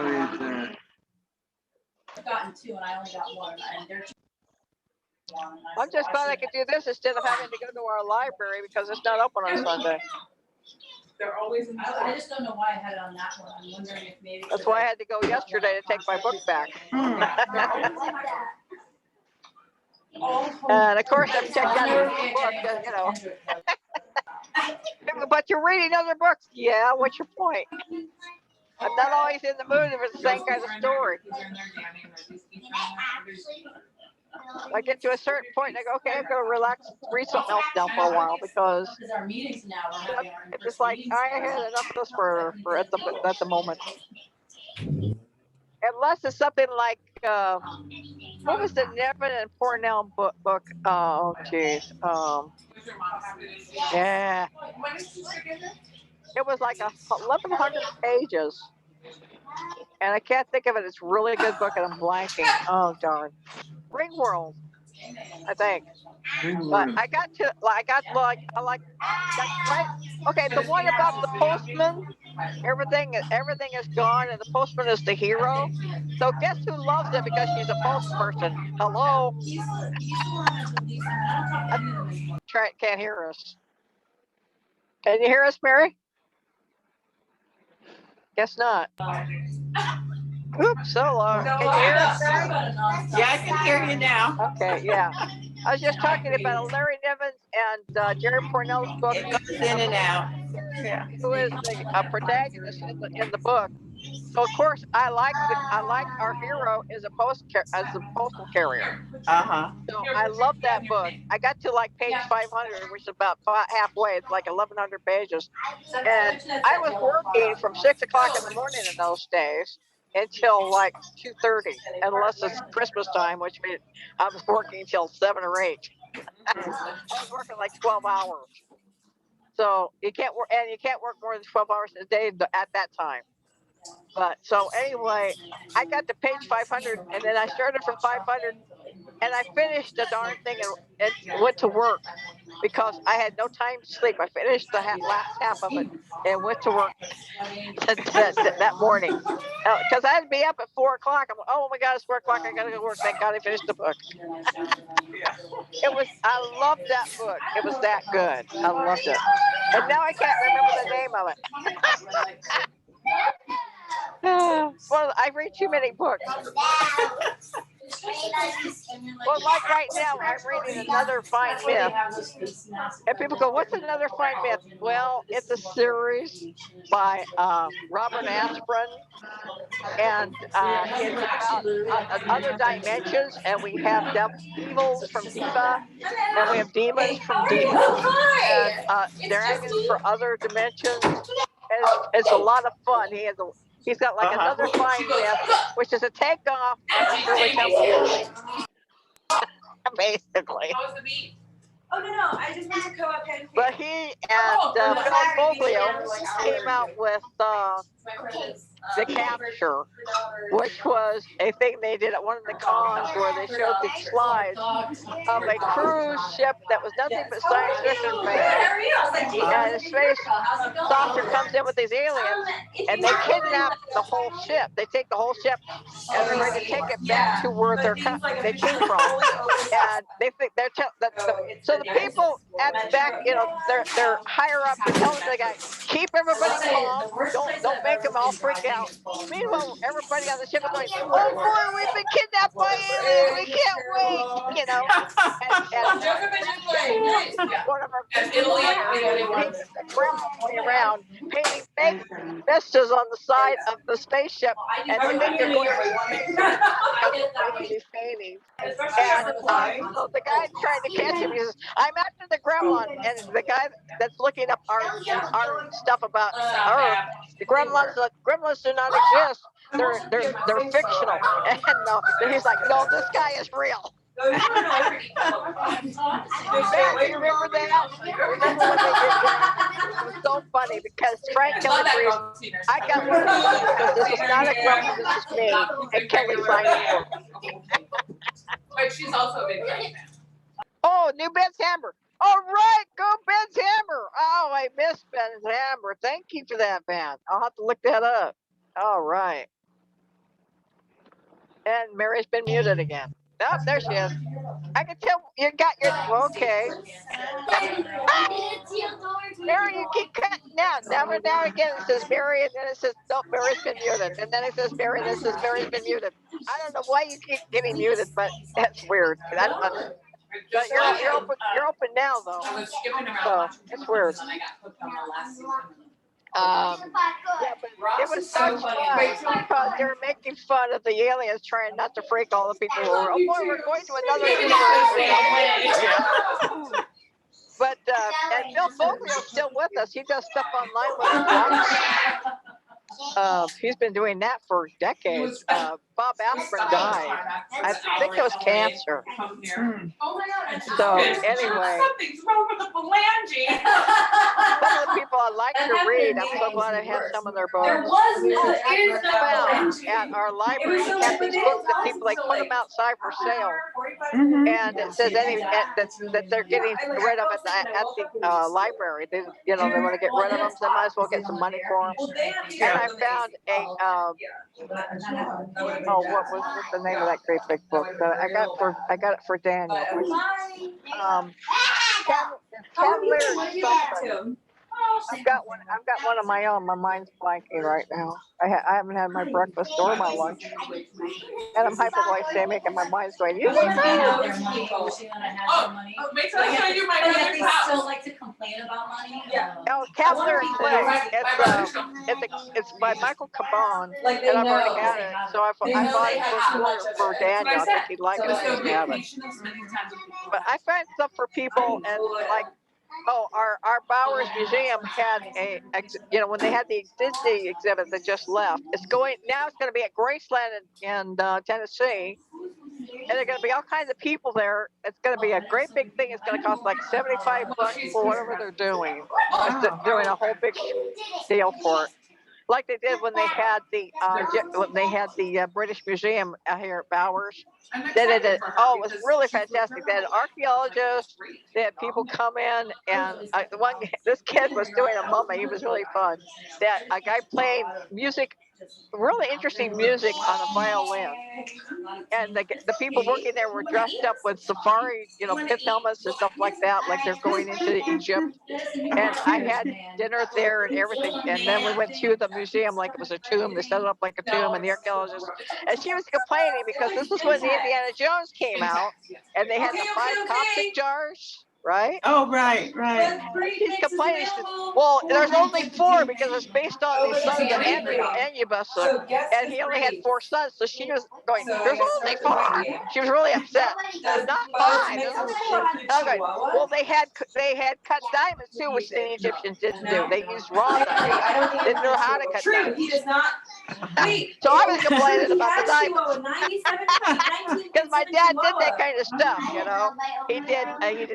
A: is that?
G: I've gotten 2 and I only got 1, and they're
E: I'm just glad I could do this instead of having to go to our library because it's not open on Sunday.
G: they're always in the I just don't know why I had it on that one. I'm wondering if maybe
E: That's why I had to go yesterday to take my book back. And of course, I've checked out your book, you know. But you're reading other books. Yeah, what's your point? I'm not always in the mood if it's the same kind of story. I get to a certain point and I go, okay, I'm going to relax, read something else now for a while because
G: our meetings now we're having our
E: it's just like I had enough of this for at the moment. Unless it's something like what was the Nevin and Cornell book? Oh, geez. Yeah. It was like 1,100 pages. And I can't think of it. It's a really good book and I'm blanking. Oh, darn. Ringworld, I think. But I got right. Okay, the one about the postman. Everything is gone and the postman is the hero. So guess who loves it because she's a postperson? Hello? Can't hear us. Can you hear us, Mary? Guess not. Oops, so long. Can you hear us, Mary?
B: Yeah, I can hear you now.
E: Okay, yeah. I was just talking about Larry Nevins and Jerry Pournelle's book.
B: It goes in and out. Yeah.
E: Who is the protagonist in the book? So of course I like our hero as a postal carrier. So I love that book. I got to like page 500, which is about halfway. It's like 1,100 pages, and I was working from 6 o'clock in the morning in those days until like 2:30, unless it's Christmas time, which means I was working till 7 or 8. I was working like 12 hours. So you can't work more than 12 hours a day at that time. But so anyway, I got to page 500 and then I started from 500 and I finished the darn thing and went to work because I had no time to sleep. I finished the last half of it and went to work that morning because I had to be up at 4 o'clock. I'm like, oh my God, it's 4 o'clock. I got to go to work. Thank God I finished the book. I loved that book. It was that good. I loved it. And now I can't remember the name of it. Well, I read too many books. Well, like right now, I'm reading Another Fine Myth. And people go, what's Another Fine Myth? Well, it's a series by Robert Asprin. And it's about other dimensions. And we have evils from Diva. And we have demons from Diva. And dragons for other dimensions. And it's a lot of fun. He's got like Another Fine Myth, which is a takeoff of Shirley Temple. Basically.
C: Oh no, I just went to co-op head.
E: But he and Phil Foglio came out with the capture, which was a thing they did at one of the cons where they showed the slides of a cruise ship that was nothing but science fiction fans. And a space saucer comes in with these aliens, and they kidnap the whole ship. They take the whole ship, and they're going to take it back to where they came from. And they think so the people at the back, they're higher up. They're telling the guy, keep everybody calm. Don't make them all freak out. Meanwhile, everybody on the ship is going, oh boy, we've been kidnapped by aliens. We can't wait. And one of our going around painting fake vistas on the side of the spaceship, and they think they're going to these paintings. And so the guy trying to catch him, he says, I'm after the gremlin. And the guy that's looking up our stuff about Earth, the gremlins do not exist. They're fictional. And he's like, no, this guy is real. Man, you remember that? Remember when they did that? It was so funny because Frank Kelly agrees. I got one because this is not a gremlin, this is me. And Kelly signed it.
G: But she's also a big fan.
E: Oh, new Ben's Hammer. All right, go Ben's Hammer. Oh, I missed Ben's Hammer. Thank you for that, Ben. I'll have to look that up. All right. And Mary's been muted again. Oh, there she is. I can tell you got your, okay. Mary, you keep cutting out. Now and now again it says Mary, and then it says, no, Mary's been muted. And then it says Mary, and then it says Mary's been muted. I don't know why you keep getting muted, but that's weird. But you're open now, though. So it's weird. Yeah, but it was so fun because they were making fun of the aliens trying not to freak all the people who were, oh boy, we're going to another universe. But and Bill Foglio's still with us. He does stuff online with us. He's been doing that for decades. Bob Abrams died. I think it was cancer. So anyway,
G: something's wrong with the phalange.
E: some of the people I like to read, I'm so glad I have some of their books. At our library, we have these books that people like put them outside for sale, and it says that they're getting rid of at the library. They want to get rid of them, so they might as well get some money for them. And I found what's the name of that great big book? I got it for Daniel. Caldera. I've got one of my own. My mind's blanking right now. I haven't had my breakfast or my lunch, and I'm hypoglycemic, and my mind's going.
G: Make sure I show you my house.
C: Still like to complain about money.
G: Yeah.
E: Oh, Caldera. It's by Michael Caban, and I've already had it. So I bought it for Daniel. I think he'd like it. But I find stuff for people, and like. Oh, our Bowers Museum had when they had the Disney exhibit that just left. It's going to be at Graceland in Tennessee, and there are going to be all kinds of people there. It's going to be a great big thing. It's going to cost like $75 for whatever they're doing. Just doing a whole big deal for it. Like they did when they had the British Museum here at Bowers. It was really fantastic. They had archaeologists, they had people come in, and this kid was doing a mummy. He was really fun. That a guy playing music, really interesting music on a violin, and the people working there were dressed up with safari, pith helmets and stuff like that, like they're going into Egypt. And I had dinner there and everything, and then we went to the museum like it was a tomb. They set it up like a tomb, and the archaeologist, and she was complaining because this is when the Indiana Jones came out, and they had the 5 Coptic jars. Right?
B: Oh, right.
E: He's complaining. Well, there's only 4 because it's based on the sons of Anubis, and he only had 4 sons. So she was going, there's only 4. She was really upset. Not 5. I was going, well, they had cut diamonds too, which the Egyptians didn't do. They used raw diamonds. They didn't know how to cut diamonds. So I was complaining about the diamonds because my dad did that kind of stuff. He did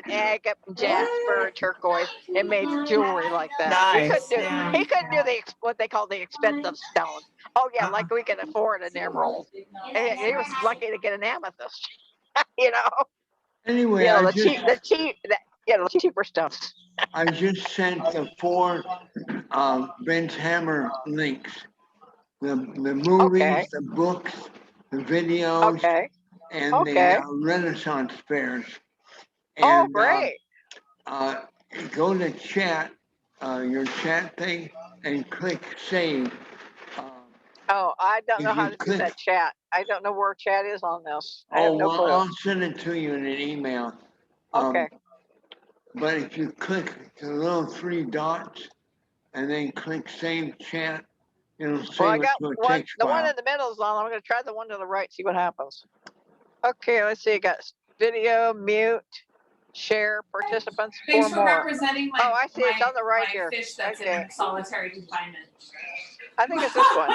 E: eggs. makeup in jasper, turquoise, and made jewelry like that.
B: Nice. Yeah.
E: He couldn't do the what they call the expensive stones. Oh yeah, like we can afford an emerald. And he was lucky to get an amethyst. You know,
A: Anyway,
E: you know
A: I
E: the cheaper stuff.
A: I just sent the 4 Ben's Hammer links. The movies,
E: Okay.
A: the books, the videos,
E: Okay.
A: and
E: Okay.
A: the Renaissance fairs.
E: Oh,
A: And
E: great.
A: go to chat, your chat thing, and click save.
E: Oh, I don't know
A: If
E: how
A: you
E: to do
A: click,
E: that chat. I don't know where chat is on this. I have
A: oh
E: no
A: well,
E: clue.
A: I'll send it to you in an email.
E: Okay.
A: But if you click the little 3 dots and then click save chat, it'll
E: Well, I
A: save it
E: got
A: to a
E: one.
A: text
E: The one
A: file.
E: in the middle is on. I'm going to try the one to the right. See what happens. Okay. Let's see. Got video, mute, share, participants, 4
G: Thanks for
E: more.
G: representing
E: Oh, I see. It's on the right
G: my
E: here.
G: fish that's
E: Okay.
G: in solitary confinement.
E: I think it's this one.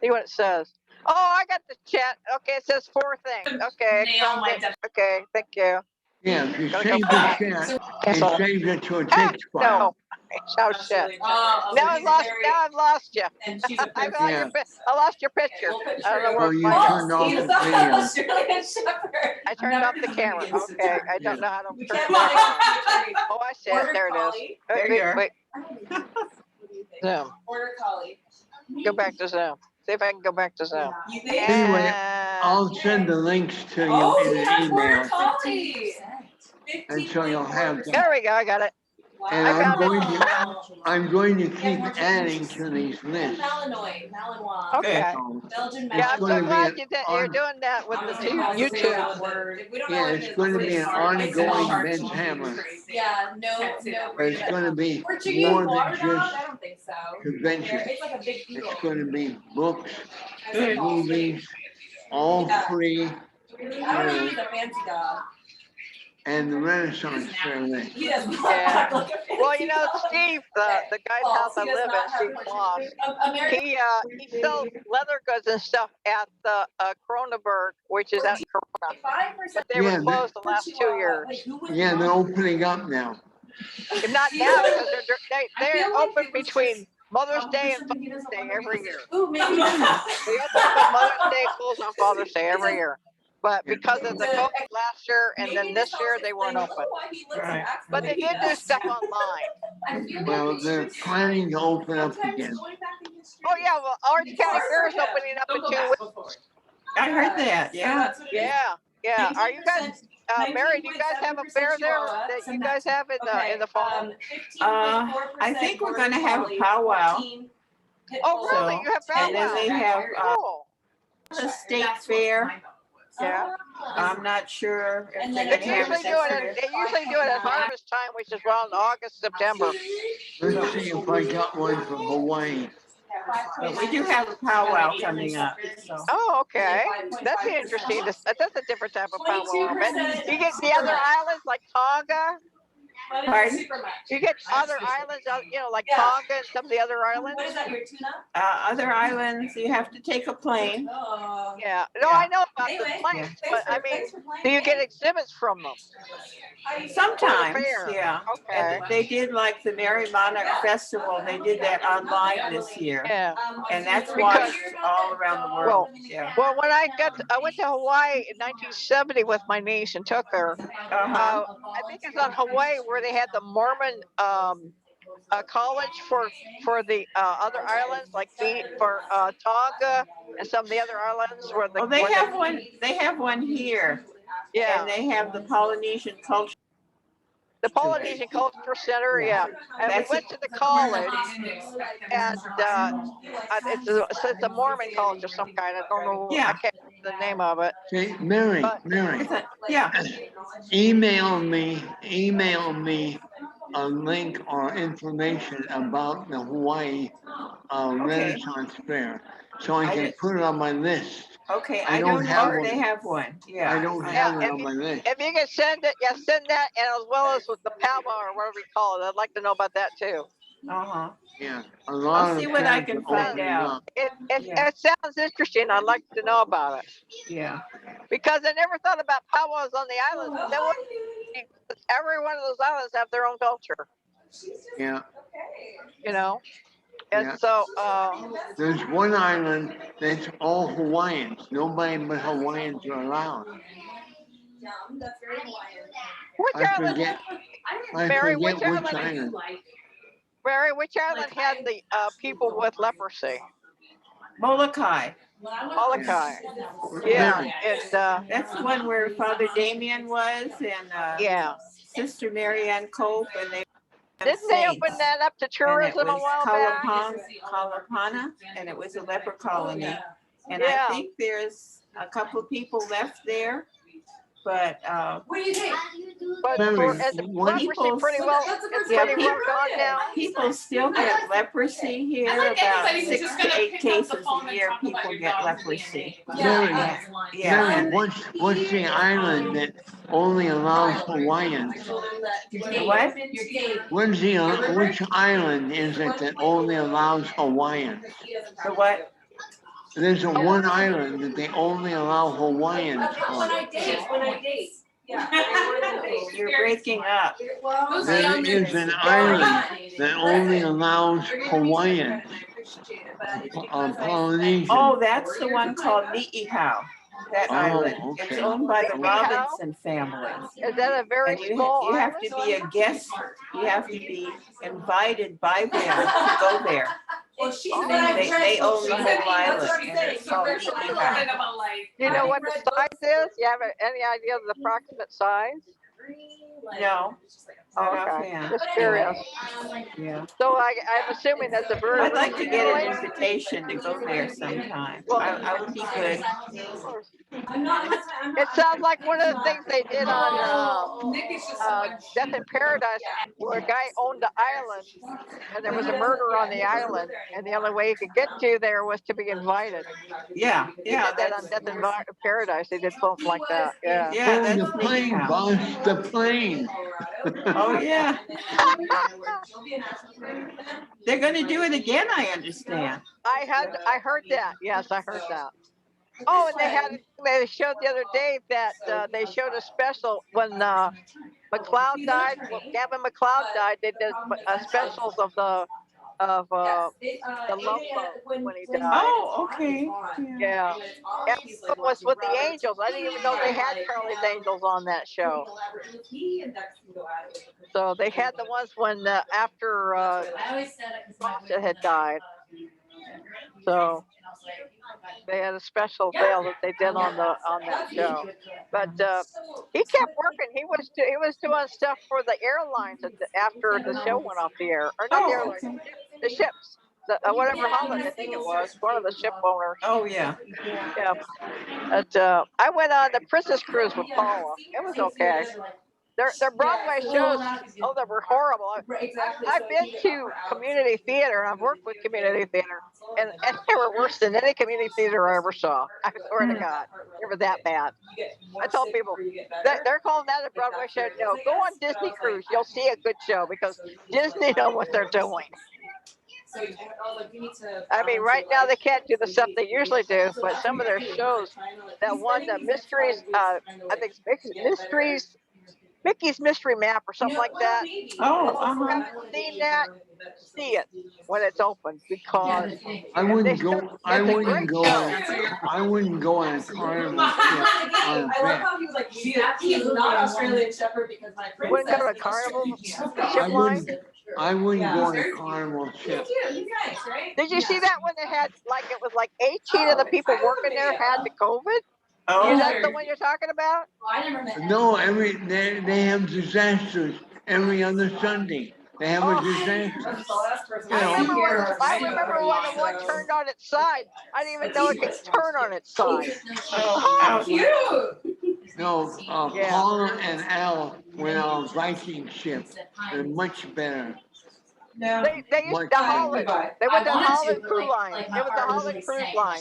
E: See what it says. Oh, I got the chat. Okay, it says 4 things. Okay,
G: Nail my
E: okay, thank you.
A: Yeah, if you
E: Gotta
A: save
E: go
A: the
E: back.
A: chat, it
E: Cancel.
A: saves it to a
E: Ah,
A: text file.
E: no. Oh shit. Now I've lost you.
G: And she's a
E: I
G: person.
E: lost your picture. I don't know where
A: Oh,
E: to
A: you
E: find
A: turned
E: it.
A: off
G: He's
A: the
G: not
A: video.
G: an Australian Shepherd.
E: I turned off the camera. Okay, I don't know how to turn it
G: Come on.
E: back on. Oh, I see it.
G: Border
E: There it is.
G: collie.
B: There you are.
E: Wait. Zoom.
G: Border collie.
E: Go back to Zoom. See if I can go back to Zoom.
G: You think?
A: Anyway,
E: And
A: I'll send the links to you
G: Oh,
A: in
G: he
A: an
G: has border
A: email.
G: collie.
A: And so you'll have them.
E: there we go. I got it.
A: And
E: I found
A: I'm going to keep adding to these lists.
G: Malinois, Malinois.
E: Okay.
A: So
G: Belgian
E: Yeah, I'm
A: gonna
E: so
A: be
E: glad
A: an
E: you're doing that with the YouTube.
A: yeah, it's going to be an ongoing Ben's Hammer.
G: Yeah, no.
A: But it's going to be
G: Portuguese
A: more than
G: water dog?
A: just
G: I don't think so.
A: conventions.
G: It's like a big beagle.
A: It's going to be books,
G: Good.
A: movies, all free,
G: I don't know, he's a fancy dog.
A: and the Renaissance fair link.
G: He does not
E: Yeah.
G: act like a fancy
E: Well, you know,
G: dog.
E: Steve, the guy's house I live in, Steve Moss, he sells leather goods and stuff at the Kronenberg, which is at Corona. But they were closed the last 2 years.
A: Yeah, they're opening up now.
E: Not now, because they're open between Mother's Day and Father's Day every year.
G: Ooh, maybe
E: They open up on Mother's Day, close on Father's Day every year. But because of the COVID last year and then this year, they weren't open.
B: Right.
E: But they did do stuff online.
A: Well, they're planning to open up again.
E: Oh yeah, well, Orange County Fair is opening up in 2 weeks.
B: I heard that. Yeah.
E: Yeah. Are you guys, Mary? Do you guys have a fair there that you guys have in the fall?
B: I think we're gonna have a powwow.
E: Oh really?
B: So,
E: You have
B: and then
E: powwow?
B: they have
E: Cool.
B: the state fair.
E: Yeah.
B: I'm not sure if they're
E: They
B: gonna have
E: usually
B: it
E: do
B: this
E: it.
B: year.
E: They usually do it at harvest time, which is around August, September.
A: Let's see if I got one from Hawaii.
B: But we do have a powwow coming up. So.
E: Oh, okay. That's interesting. That's a different type of powwow. But you get the other islands like Tonga.
B: Pardon?
E: You get other islands, like Tonga and some of the other islands.
G: What is that, your tuna?
B: Other islands, you have to take a plane.
G: Oh.
E: Yeah. No, I know about the planes, but I mean, do you get exhibits from them?
B: Sometimes,
E: fair.
B: yeah.
E: Okay.
B: And they did like the Merry Monarch Festival. They did that online this year,
E: Yeah.
B: and that's
E: Because-
B: watched all around the world. Yeah.
E: Well, when I went to Hawaii in 1970 with my niece and took her.
B: Uh-huh.
E: I think it's on Hawaii where they had the Mormon college for the other islands, like for Tonga and some of the other islands where the.
B: Oh, they have one. They have one here.
E: Yeah.
B: And they have the Polynesian culture.
E: The Polynesian Culture Center, yeah. And we went to the college, and it's a Mormon college of some kind. I don't know.
B: Yeah.
E: I can't remember the name of it.
A: Say, Mary,
B: Yeah.
A: email me a link or information about the Hawaii Renaissance Fair, so I can put it on my list.
B: Okay,
A: I
B: I
A: don't
B: don't
A: have
B: know if
A: one.
B: they have one. Yeah.
A: I don't have it on my list.
E: If you can send it, send that, and as well as with the powwow or whatever you call it. I'd like to know about that too.
B: Uh-huh.
A: Yeah, a lot
B: I'll see
A: of
B: what I
A: towns
B: can
A: are
B: find
A: opening
B: out.
A: up.
E: It sounds interesting. I'd like to know about it
B: Yeah.
E: because I never thought about powwows on the islands. mean, every one of those islands have their own culture.
A: Yeah.
E: You know, and
A: Yeah.
E: so
A: There's one island that's all Hawaiians. Nobody but Hawaiians are allowed.
E: which
A: I
E: island?
A: forget. I
E: Mary,
A: forget
E: which
A: which
E: island?
A: island.
E: Mary, which island had the people with leprosy?
B: Molokai.
E: Molokai. Yeah, and
B: That's the one where Father Damien was and
E: yeah.
B: Sister Marianne Cope, and they
E: Didn't they open that up to
B: and it
E: tourism a
B: was
E: while back?
B: Kalapana, and it was a leper colony. And
E: Yeah.
B: I think there's a couple of people left there, but
E: But
A: Mary,
E: and the
A: what-
E: leprosy pretty well, it's pretty well gone now.
B: people still get leprosy here. About 6 to 8 cases a year, people get leprosy.
A: Mary,
B: Yeah.
A: Mary, what's the island that only allows Hawaiians?
B: What?
A: Which island is it that only allows Hawaiians?
B: The what?
A: There's a one island that they only allow Hawaiians on.
B: You're breaking up.
A: There is an island that only allows Hawaiians, Polynesian.
B: Oh, that's the one called Ni'ihau. That
A: Oh,
B: island.
A: okay.
B: It's owned by the
E: Ni'ihau?
B: Robinson family.
E: Is that a very
B: And
E: small
B: you have
E: island?
B: to be a guest. You have to be invited by them to go there. They own the whole island, and it's called Ni'ihau.
E: Do you know what the size is? You have any idea of the approximate size?
B: No.
E: Oh,
B: Not
E: okay.
B: offhand.
E: Just curious.
B: Yeah.
E: So I'm assuming that's a very.
B: I'd like to get an invitation to go there sometime. I would be good.
E: It sounds like one of the things they did on Death in Paradise, where a guy owned the island, and there was a murder on the island, and the only way you could get to there was to be invited.
B: Yeah,
E: They did that on Death in Paradise. They did something like that. Yeah.
B: Yeah,
A: Oh,
B: that's
A: the plane,
B: Ni'ihau.
A: boss, the plane.
B: Oh, yeah. They're gonna do it again, I understand.
E: I heard that. Yes, I heard that. Oh, and they showed the other day that they showed a special when McLeod died. When Gavin McLeod died, they did specials of the love boat when he died.
B: Oh, okay.
E: Yeah. And it was with the Angels. I didn't even know they had Charlie's Angels on that show. So they had the ones when after Fawcett had died. So they had a special veil that they did on that show. But he kept working. He was doing stuff for the airlines after the show went off the air, or not the airlines, the ships. Whatever holiday I think it was, one of the ship owners.
B: Oh, yeah.
E: Yeah. But I went on the Princess Cruise with Paula. It was okay. Their Broadway shows, they were horrible. I've been to community theater, and I've worked with community theater, and they were worse than any community theater I ever saw. I swear to God, they were that bad. I told people, they're calling that a Broadway show. No, go on Disney Cruise. You'll see a good show, because Disney know what they're doing. I mean, right now they can't do the stuff they usually do, but some of their shows, that one, the Mysteries, I think it's Mysteries, Mickey's Mystery Map or something like that.
B: Oh,
E: If you haven't seen that, see it when it's open, because
A: I wouldn't go
E: it's a
A: on
E: great show.
A: I wouldn't go on a carnival ship on a vet.
C: He's not Australian Shepherd because my
E: You wouldn't go to a carnival ship line?
A: I wouldn't go on a carnival ship.
E: Did you see that when they had, it was 18 of the people working there had the COVID?
B: Oh.
E: Is that the one you're talking about?
A: No, they have disasters every other Sunday. They have a disaster.
E: I remember when the one turned on its side. I didn't even know it could turn on its side.
B: Oh, cute.
A: No, Paula and Al went on a Viking ship. They're much better.
E: They used to Holland. They went to Holland Cruise Line. It was the Holland Cruise Line.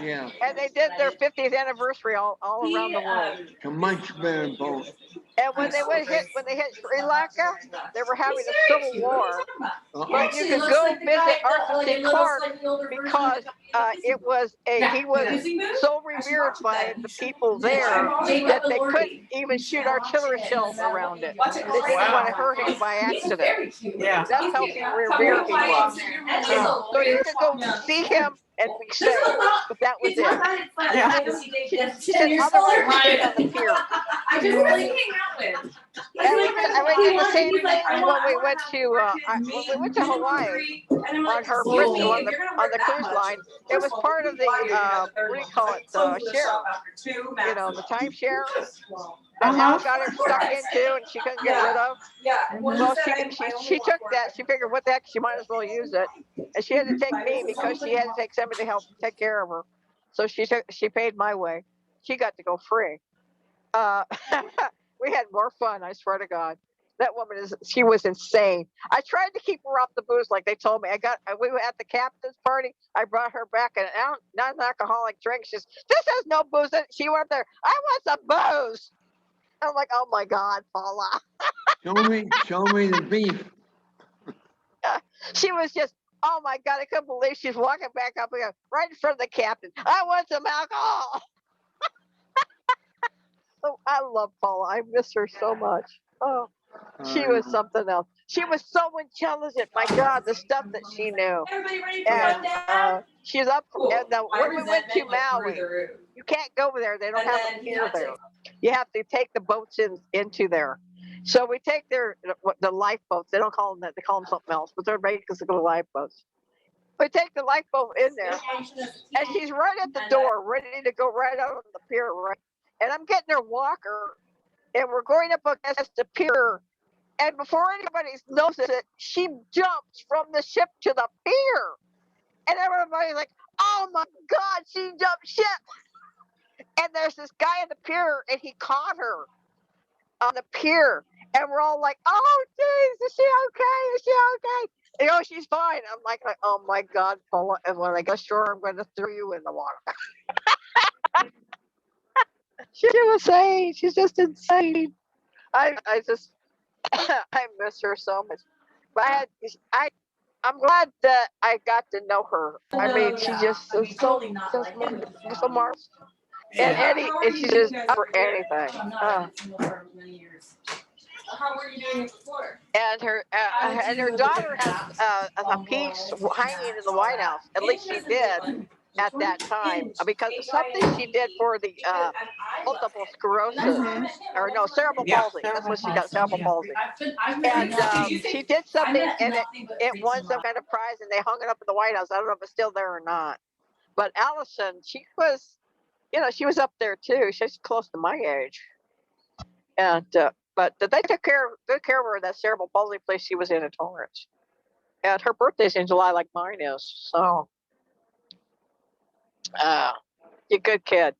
A: Yeah.
E: And they did their 50th anniversary all around the world.
A: It's a much better boat.
E: And when they hit Sri Lanka, they were having a civil war. But you could go visit Arthur C. Clarke because he was so revered by the people there that they couldn't even shoot artillery shells around it. They didn't want to hurt him by accident.
B: Yeah.
E: That's how revered he was. So you could go see him and be safe, but that was it. She said otherwise you stayed on the pier.
G: I just really hang out with.
E: And we did the same thing when we went to Hawaii on her on the cruise line. It was part of the what do you call it, the share, the timeshare that Al got her stuck into and she couldn't get rid of. So she took that. She figured, what the heck, she might as well use it, and she had to take me because she had to take somebody to help take care of her. So she paid my way. She got to go free. We had more fun, I swear to God. That woman she was insane. I tried to keep her off the booze like they told me. We were at the captain's party. I brought her back an non-alcoholic drink. She says, this has no booze in it. She went up there, I want some booze. I'm like, oh my God, Paula.
A: Show me the beef.
E: She was just, oh my God, I couldn't believe she's walking back up again, right in front of the captain. I want some alcohol. Oh, I love Paula. I miss her so much. Oh, she was something else. She was so intelligent. My God, the stuff that she knew. And she's up. And when we went to Maui, you can't go over there. They don't have a pier there. You have to take the boats into there. So we take the lifeboats. They don't call them that. They call them something else, but they're basically lifeboats. We take the lifeboat in there, and she's right at the door, ready to go right out on the pier, right? And I'm getting her walker, and we're going up against the pier. And before anybody knows it, she jumps from the ship to the pier. And everybody's like, oh my God, she jumped ship. And there's this guy at the pier, and he caught her on the pier. And we're all like, oh, geez, is she okay? Is she okay? She's fine. I'm like, oh my God, Paula. And when I get ashore, I'm going to throw you in the water. She was insane. She's just insane. I just I miss her so much. But I'm glad that I got to know her. I mean, she just so marvelous. And Eddie, and she's just up for anything.
G: How were you doing it before?
E: And her daughter has a piece hanging in the White House. At least she did at that time, because of something she did for the multiple sclerosis, or no, cerebral palsy. That's what she got, cerebral palsy. And she did something, and it won some kind of prize, and they hung it up in the White House. I don't know if it's still there or not. But Allison, she was, she was up there too. She's close to my age. And but they took good care of her in that cerebral palsy place she was in Torrance. And her birthday's in July, like mine is. So, you're a good kid.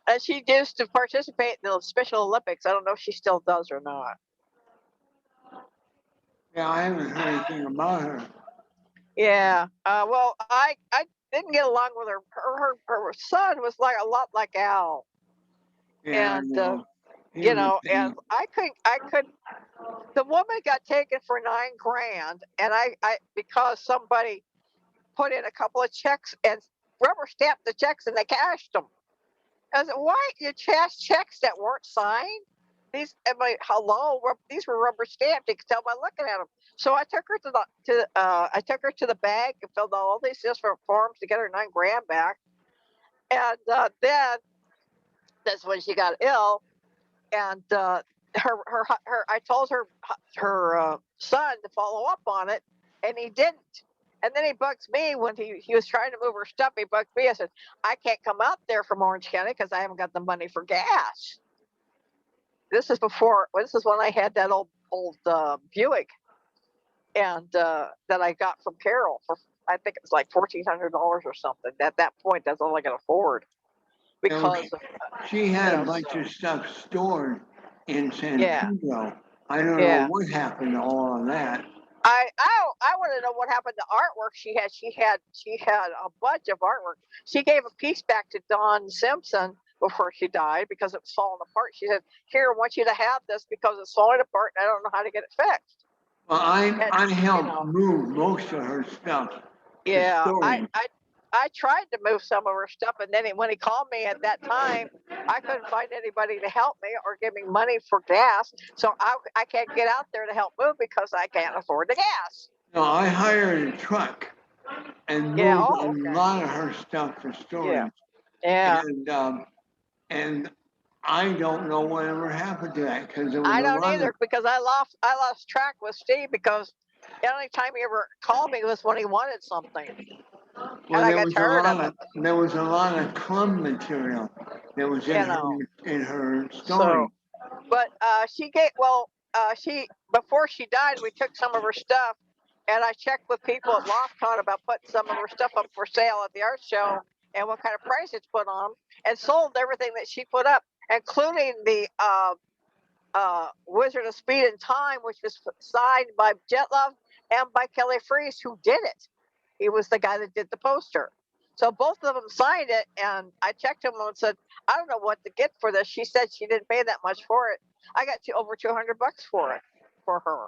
E: And she used to participate in the Special Olympics. I don't know if she still does or not.
A: Yeah, I haven't heard anything about her.
E: Yeah. Well, I didn't get along with her. Her son was a lot like Al.
A: Yeah,
E: and and I could. The woman got taken for $9,000, and I because somebody put in a couple of checks and rubber stamped the checks, and they cashed them. I said, "Why you cash checks that weren't signed? These, these were rubber stamped. You could tell by looking at them." So I took her to the bank and filled out all these different forms to get her $9,000 back, and then that's when she got ill, and I told her son to follow up on it, and he didn't. And then he bugs me when he was trying to move her stuff. He bugged me. I said, I can't come out there from Orange County because I haven't got the money for gas. This is when I had that old Buick, and that I got from Carol for, I think it was like $1,400 or something. At that point, that's all I could afford. Because
A: she had a bunch of stuff stored in San Diego. I don't know what happened to all of that.
E: I want to know what happened to artwork she had. She had a bunch of artwork. She gave a piece back to Don Simpson before she died because it was falling apart. She said, "Here, I want you to have this because it's falling apart and I don't know how to get it fixed."
A: Well, I helped move most of her stuff.
E: Yeah, I tried to move some of her stuff, and then when he called me at that time, I couldn't find anybody to help me or give me money for gas. So I can't get out there to help move because I can't afford the gas.
A: No, I hired a truck and moved a lot of her stuff for storage.
E: Yeah.
A: And I don't know whatever happened to that because there was
E: I
A: a
E: don't
A: lot
E: either
A: of,
E: because I lost track with Steve because the only time he ever called me was when he wanted something.
A: well,
E: and I got tired of it.
A: there was a lot of clumb material that was in her storage.
E: So, but she before she died, we took some of her stuff, and I checked with people at LoftCon about putting some of her stuff up for sale at the art show and what kind of price it's put on them, and sold everything that she put up, including the Wizard of Speed and Time, which was signed by Jetlove and by Kelly Freese, who did it. He was the guy that did the poster. So both of them signed it, and I checked him and said, "I don't know what to get for this." She said she didn't pay that much for it. I got over $200 for it for her.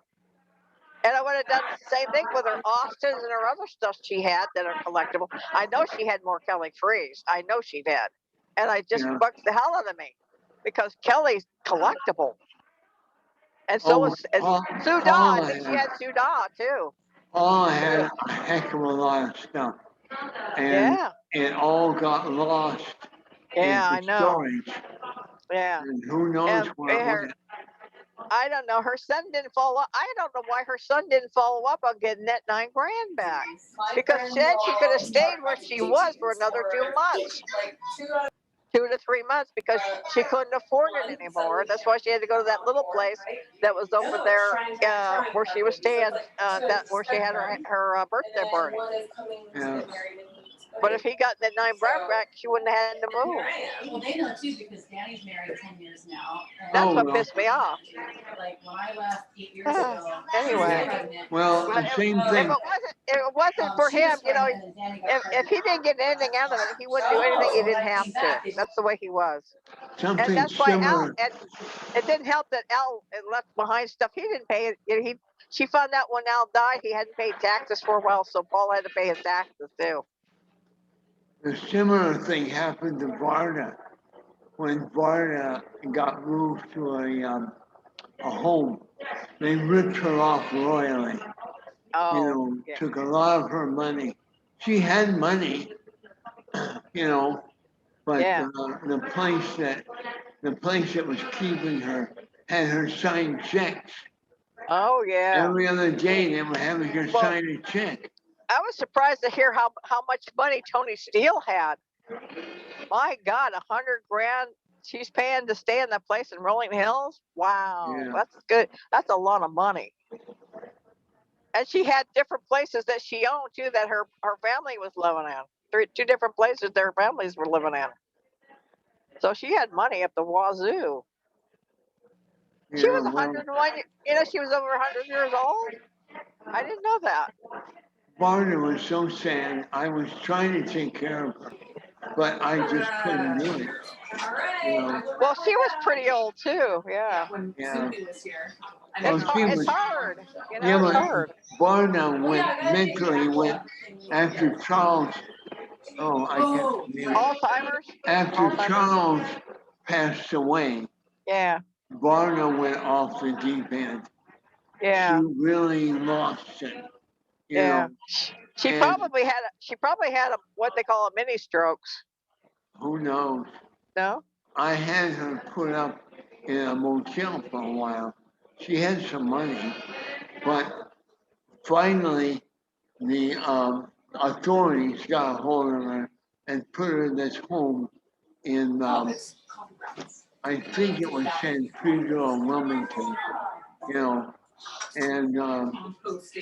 E: And I would have done the same thing with her Austins and her other stuff she had that are collectible. I know she had more Kelly Freese. I know she did. And I just bugged the hell out of me because Kelly's collectible. And so was Sue Daw. I think she had Sue Daw too.
A: Paula had a heck of a lot of stuff. And it all got lost in the storage.
E: Yeah.
A: And who knows where it went.
E: I don't know. Her son didn't follow up. I don't know why her son didn't follow up on getting that $9,000 back. Because then she could have stayed where she was for another 2 months. 2 to 3 months because she couldn't afford it anymore. That's why she had to go to that little place that was over there where she was staying, where she had her birthday party.
A: Yeah.
E: But if he got that $9,000 back, she wouldn't have had to move.
G: Well, they know too because Danny's married 10 years now.
E: That's what pissed me off.
G: Like when I left 8 years ago.
E: Anyway.
A: Well, the same thing.
E: If it wasn't for him, if he didn't get anything out of it, he wouldn't do anything he didn't have to. That's the way he was.
A: Something
E: and that's why
A: similar.
E: It didn't help that Al left behind stuff he didn't pay. She found out when Al died, he hadn't paid taxes for a while, so Paul had to pay his taxes too.
A: A similar thing happened to Varda when Varda got moved to a home. They ripped her off royally. Took a lot of her money. She had money, but the place that was keeping her had her sign checks.
E: Oh yeah.
A: Every other day they were having her sign a check.
E: I was surprised to hear how much money Tony Steele had. My God, $100,000 she's paying to stay in that place in Rolling Hills. Wow, that's good. That's a lot of money. And she had different places that she owned too that her family was living in. 2 different places their families were living in. So she had money up the wazoo. She was 101. She was over 100 years old. I didn't know that.
A: Barney was so sad. I was trying to take care of her, but I just couldn't do it.
E: Well, she was pretty old too. Yeah. It's hard. It's hard.
A: Barna mentally went after Charles. Oh, I can't.
E: Alzheimer's.
A: After Charles passed away.
E: Yeah.
A: Barna went off the deep end.
E: Yeah.
A: She really lost it. You know?
E: She probably had a what they call a mini strokes.
A: Who knows?
E: No.
A: I had her put up in a motel for a while. She had some money, but finally the authorities got a hold of her and put her in this home in I think it was San Pedro or Wilmington, and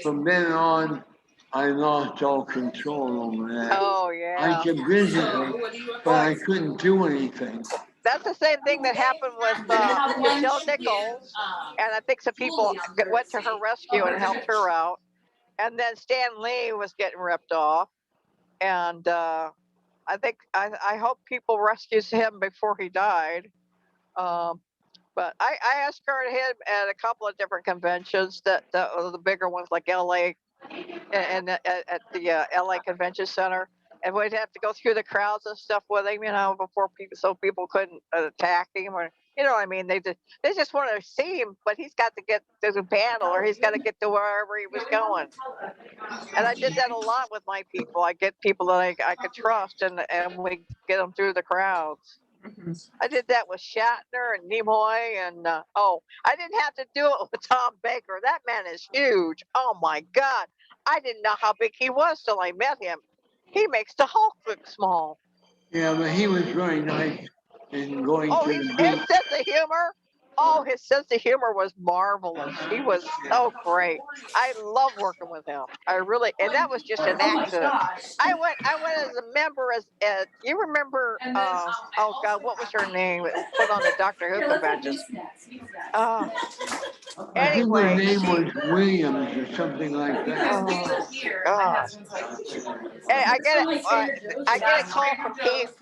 A: from then on I lost all control over that.
E: Oh yeah.
A: I could visit her, but I couldn't do anything.
E: That's the same thing that happened with Michelle Nichols, and I think some people went to her rescue and helped her out. And then Stan Lee was getting ripped off, and I I think I hope people rescues him before he died. But I escorted him at a couple of different conventions, that the bigger ones like LA and at the LA Convention Center, and we'd have to go through the crowds and stuff with him, before people, so people couldn't attack him, or what I mean. They just wanted to see him, but he's got to get to the panel, or he's got to get to wherever he was going. And I did that a lot with my people. I get people that I could trust, and we get them through the crowds. I did that with Shatner and Nimoy, and I didn't have to do it with Tom Baker. That man is huge. Oh my God. I didn't know how big he was till I met him. He makes the Hulk look small.
A: Yeah, but he was very nice in going to
E: His
A: the beach.
E: sense of humor. Oh, his sense of humor was marvelous. He was so great. I love working with him. I really, and that was just an accident. I went as a member, as you remember, oh God, what was her name? It was put on the Doctor Who convention.
A: I think her
E: Anyway,
A: name was Williams or something like that.
E: oh God. And I get a call from Keith,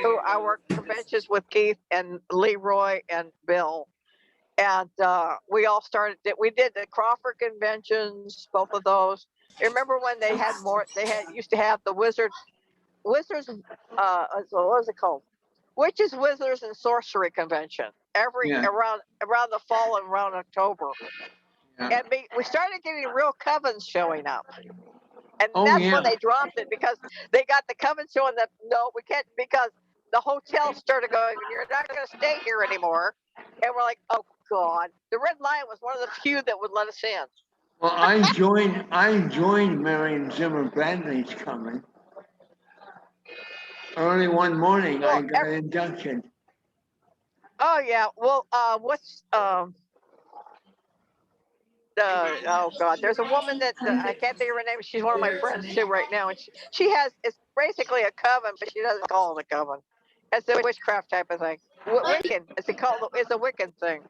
E: who I work conventions with Keith and Leroy and Bill. And we all we did the Crawford conventions, both of those. Remember when they had used to have the Wizards, what was it called? Witches, Wizards, and Sorcery convention around the fall and around October.
A: Yeah.
E: And we started getting real covens showing up. And
A: Oh,
E: that's
A: yeah.
E: when they dropped it, because they got the coven showing that, no, we can't, because the hotel started going, you're not going to stay here anymore. And we're like, oh God. The Red Lion was one of the few that would let us in.
A: Well, I joined Marion Zimmer Bradley's coven. Early one morning, I got inducted.
E: Oh yeah. Well, what's oh God, there's a woman that I can't think of her name. She's one of my friends too right now, and she has, it's basically a coven, but she doesn't call it a coven. It's a witchcraft type of thing. Wiccan. It's a Wiccan thing.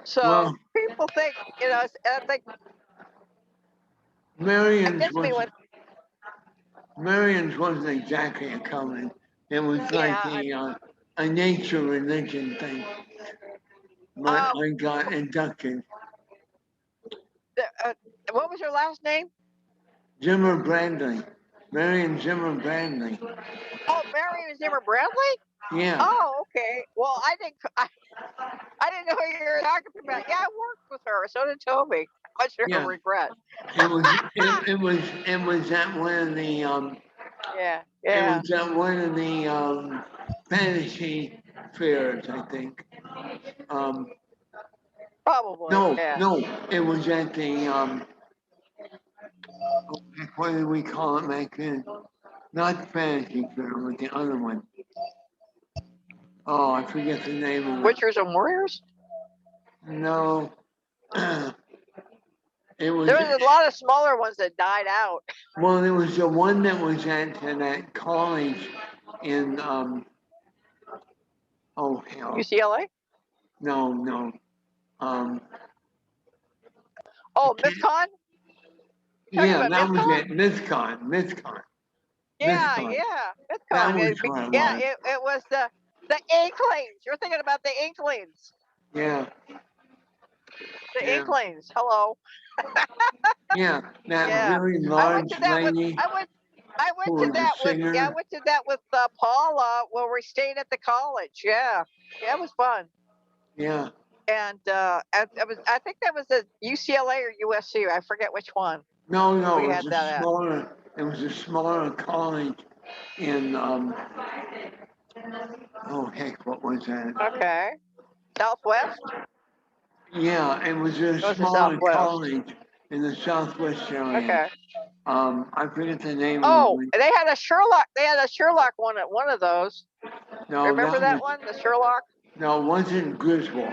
E: So people think, I think
A: Marion's wasn't exactly a coven. It was like a nature religion thing. But I got inducted.
E: What was your last name?
A: Zimmer Bradley. Marion Zimmer Bradley.
E: Oh, Marion Zimmer Bradley?
A: Yeah.
E: Oh, okay. Well, I didn't know who you were talking about. Yeah, I worked with her. So did Toby. Much to her regret.
A: It was at one of the It was at one of the fantasy fairs, I think.
E: Probably.
A: No, it was at the what did we call it back then? Not the fantasy fair, but the other one. Oh, I forget the name of it.
E: Witchers and Warriors?
A: No.
E: There was a lot of smaller ones that died out.
A: Well, there was the one that was at that college in
E: UCLA?
A: No.
E: MythCon?
A: Yeah, that was it. MythCon.
E: Yeah, MythCon. It was the Inklings. You're thinking about the Inklings.
A: Yeah.
E: The Inklings. Hello.
A: Yeah, that really large lady.
E: I went to that with Paula when we stayed at the college. Yeah, it was fun.
A: Yeah.
E: And I think that was a UCLA or USC. I forget which one.
A: No, it was a smaller college in what was that?
E: Okay. Southwest?
A: Yeah, it was a smaller college in the Southwest area.
E: Okay.
A: I forget the name
E: of
A: it.
E: They had a Sherlock one at one of those.
A: No,
E: remember that one? The Sherlock?
A: No, it wasn't Griswold.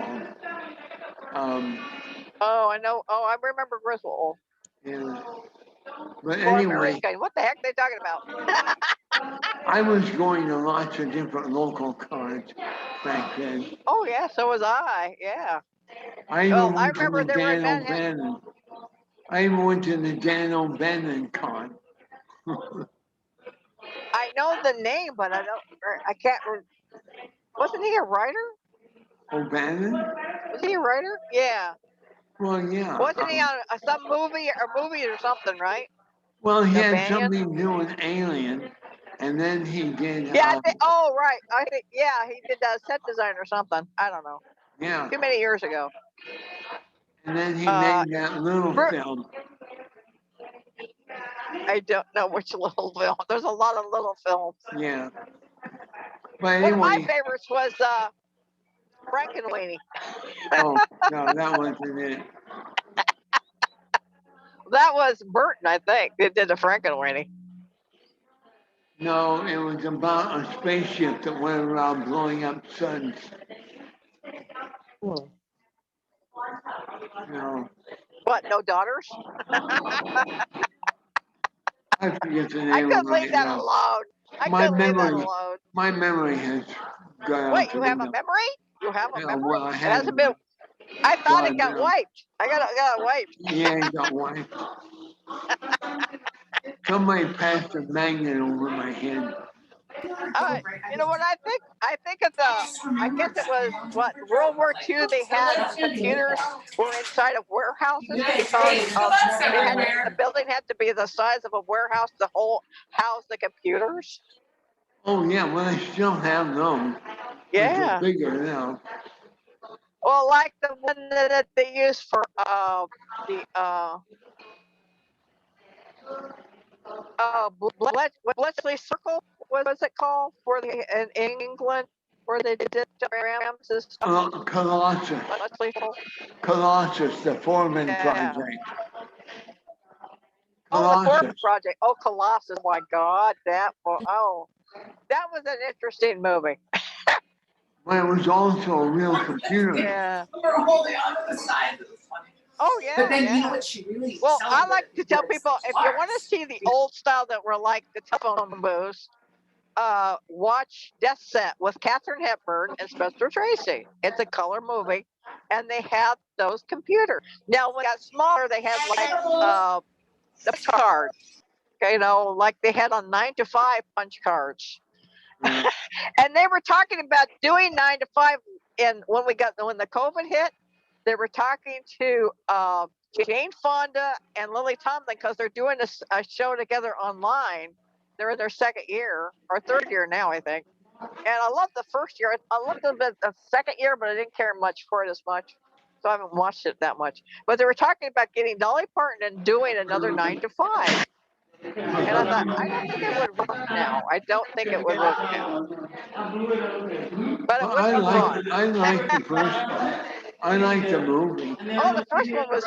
E: I know. Oh, I remember Griswold.
A: Yeah. But anyway,
E: what the heck are they talking about?
A: I was going to lots of different local cons back then.
E: Oh yeah, so was I. Yeah.
A: I remember the Dan O'Bannon. I even went to the Dan O'Bannon con.
E: I know the name, but I can't. Wasn't he a writer?
A: O'Bannon?
E: Was he a writer? Yeah.
A: Well, yeah.
E: Wasn't he on some movie or something, right?
A: Well, he had
E: O'Banion?
A: something to do with Alien, and then he did.
E: Yeah. Oh, right. I think. Yeah, he did set design or something. I don't know.
A: Yeah.
E: Too many years ago.
A: And then he made that little film.
E: I don't know which little film. There's a lot of little films.
A: Yeah. But
E: One
A: anyway.
E: of my favorites was Frankenweenie.
A: Oh, no, that wasn't it.
E: That was Burton, I think. That did the Frankenweenie.
A: No, it was about a spaceship that went around blowing up suns. No.
E: What? No daughters?
A: I forget the name.
E: I couldn't
A: right
E: leave that
A: now.
E: alone.
A: My memory has gone.
E: Wait, you have a memory? You have a memory?
A: Well,
E: It hasn't been. I thought it got wiped. I got it wiped.
A: Yeah, it got wiped. Somebody passed a magnet over my head.
E: You know what I think? I think it's I guess it was what World War II. They had computers were inside of warehouses because the building had to be the size of a warehouse to house the computers.
A: Oh yeah, well they still have those.
E: Yeah.
A: They're bigger now.
E: Well, like the one that they use for the Bletchley Circle. What was it called? For the in England, where they did diagrams and stuff.
A: Colossus. Colossus, the Foreman project.
E: Colossus. Oh, the Foreman project. Oh, Colossus. Oh, my God, that was an interesting movie.
A: But it was also a real computer.
E: Yeah.
G: We're holding on to the side. It was funny.
E: Oh yeah.
G: But then you know what she really.
E: Well, I like to tell people if you want to see the old style that were like the telephone booths, watch Death Set with Katharine Hepburn and Spencer Tracy. It's a color movie, and they have those computers. Now when it got smaller, they had like the cards. You know, like they had on 9 to 5 punch cards. And they were talking about doing 9 to 5. And when the COVID hit, they were talking to Jane Fonda and Lily Tomlin because they're doing a show together online. They're in their second year or third year now, I think. And I loved the first year. I loved the second year, but I didn't care much for it as much. So I haven't watched it that much. But they were talking about getting Dolly Parton and doing another 9 to 5. And I thought, I don't think it would work now. I don't think it would work now. But it would be fun.
A: I like the first one. I like the movie.
E: Oh, the first one was.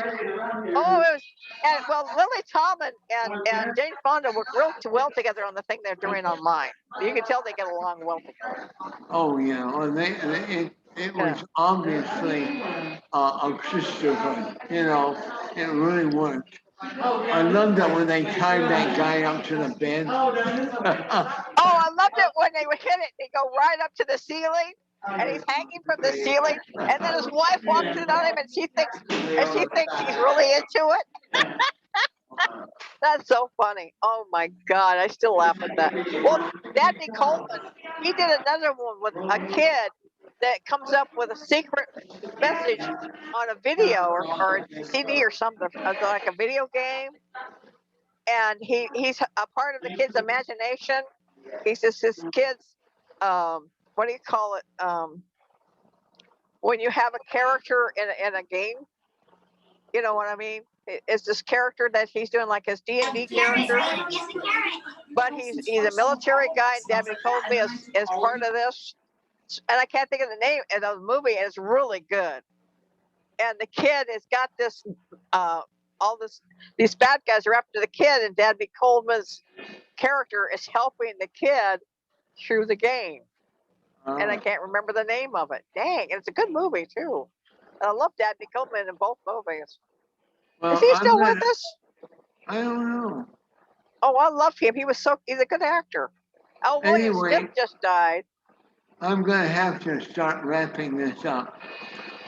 E: Lily Tomlin and Jane Fonda work real well together on the thing they're doing online. You can tell they get along well together.
A: Oh yeah, well, it was obviously a sisterhood. You know, it really worked. I loved it when they tied that guy up to the bed.
E: I loved it when they would hit it. They go right up to the ceiling, and he's hanging from the ceiling, and then his wife walks in on him, and she thinks he's really into it. That's so funny. Oh my God, I still laugh at that. Well, Dabney Coleman, he did another one with a kid that comes up with a secret message on a video or a CD or something, like a video game. And he's a part of the kid's imagination. He's just this kid's, what do you call it? When you have a character in a game, you know what I mean? It's this character that he's doing like his D&D character. But he's a military guy, and Dabney Coleman is part of this. And I can't think of the name of the movie, and it's really good. And the kid has got this, these bad guys are after the kid, and Dabney Coleman's character is helping the kid through the game. And I can't remember the name of it. Dang, and it's a good movie too. And I love Dabney Coleman in both movies.
A: Well,
E: is he still with us?
A: I don't know.
E: Oh, I love him. He's a good actor. Al Williams Smith just died.
A: I'm gonna have to start wrapping this up.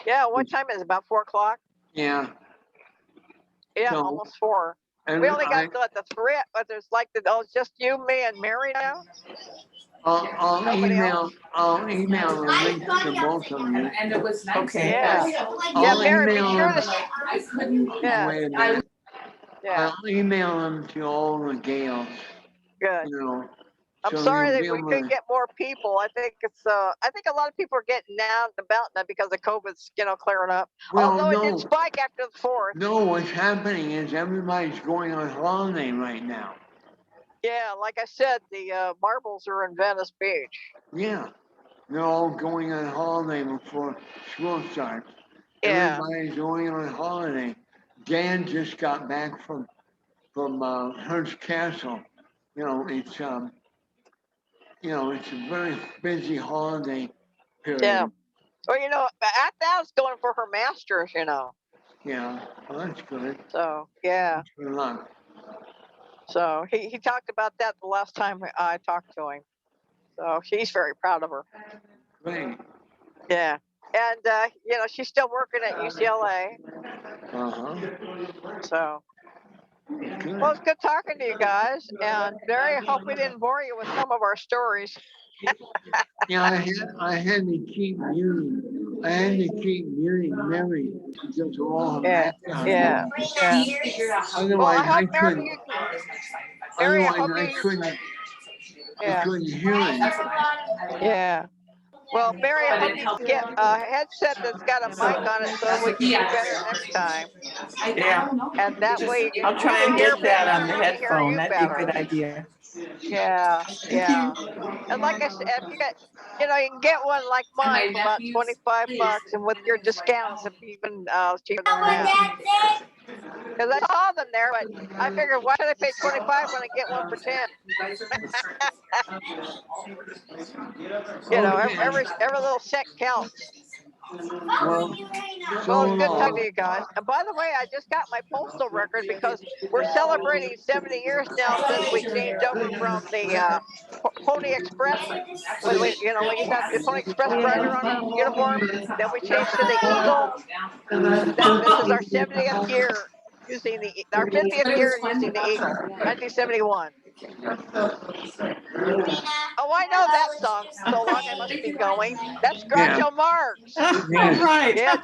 E: Yeah, what time is it? About 4 o'clock?
A: Yeah.
E: Yeah,
A: So,
E: almost 4. We only got the three, but there's like it's just you, me, and Mary now.
A: I'll email the link to both of you.
G: And it was nice.
B: Okay.
E: Yeah.
A: I'll
E: Mary, be
A: email
E: sure
A: them.
E: to.
G: I couldn't.
E: Yeah.
A: Wait a minute.
E: Yeah.
A: I'll email them to all the gals.
E: Good.
A: You know.
E: I'm
A: so
E: sorry
A: you'll
E: that
A: be
E: we
A: able
E: couldn't
A: to-
E: get more people. I think a lot of people are getting out and about now because of COVID's, clearing up.
A: Well,
E: Although it
A: no.
E: did spike after the 4th.
A: No, what's happening is everybody's going on holiday right now.
E: Yeah, like I said, the marbles are in Venice Beach.
A: Yeah. They're all going on holiday before school starts.
E: Yeah.
A: Everybody's going on holiday. Dan just got back from Hearst Castle. It's it's a very busy holiday period.
E: Yeah. Well, Athna's going for her master's,
A: Yeah, well, that's good.
E: So, yeah.
A: Good luck.
E: So he talked about that the last time I talked to him. So he's very proud of her.
A: Great.
E: Yeah. And, she's still working at UCLA. So,
A: Good.
E: well, it's good talking to you guys. And Barry, I hope we didn't bore you with some of our stories.
A: Yeah, I had to keep muting. Mary because of all her background.
E: Yeah.
A: Otherwise,
E: Well, I
A: I
E: hope Mary,
A: couldn't.
E: Mary, I
A: Otherwise,
E: hope
A: I
E: you.
A: couldn't. I
E: Yeah.
A: couldn't hear it.
E: Yeah. Well, Mary, I hope you can get a headset that's got a mic on it so we can do better next time.
B: Yeah.
E: And that way you
B: I'll try
E: can
B: and
E: hear
B: get that
E: me,
B: on the
E: we can hear
B: headphone.
E: you
B: That'd be a
E: better.
B: good idea.
E: Yeah, yeah. And like I said, if you get, you can get one like mine for about $25, and with your discounts, it's even cheaper than that. Because I saw them there, but I figured, why should I pay 25 when I get one for 10? Every little cent counts.
A: Well,
E: Well, it's good talking to you guys. And by the way, I just got my postal record because we're celebrating 70 years now since we changed over from the Pony Express. When we used to have the Pony Express driver on our uniform. Then we changed to the Eagle. This is our 70th year using our 50th year using the Eagle, 1971. Oh, I know that song. So long I must be going. That's Groucho Marx.
B: Right.
E: Yeah,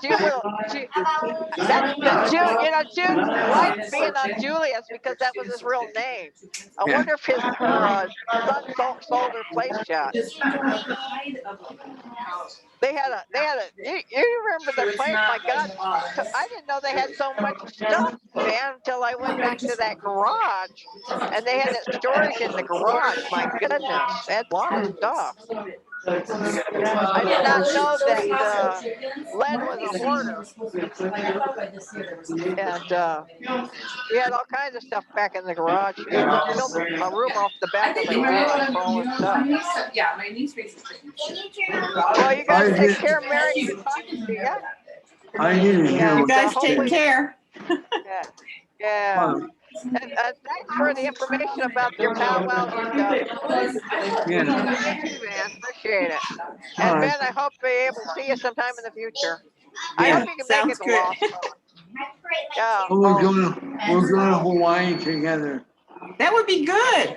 E: June liked being on Julius because that was his real name. I wonder if her son sold her place shot. They had a. You remember the place? My God, I didn't know they had so much stuff, man, until I went back to that garage, and they had that storage in the garage. My goodness, they had a lot of stuff. I did not know that Len was a hoarder, and he had all kinds of stuff back in the garage. He built a room off the back of the garage for all his stuff.
G: Yeah, my niece faces.
E: Well, you guys take care, Mary. Good talking to you.
A: I didn't hear.
B: You guys take
E: hopefully-
B: care.
E: Yeah. And thanks for the information about your powwows and stuff.
A: Yeah.
E: Thank you, man. Appreciate it. And Ben, I hope to be able to see you sometime in the future. I hope you can make
B: Sounds
E: it to
B: good.
E: Lost. Yeah.
A: Well, we're going to Hawaii together.
B: That would be good.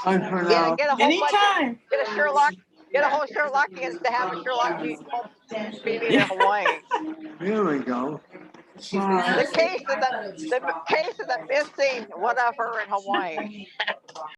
A: Bye for
E: Yeah,
A: now.
E: get a whole
B: Anytime.
E: Get a whole Sherlock to have a Sherlock meeting in Hawaii.
A: Here we go.
E: The case of the missing whatever in Hawaii.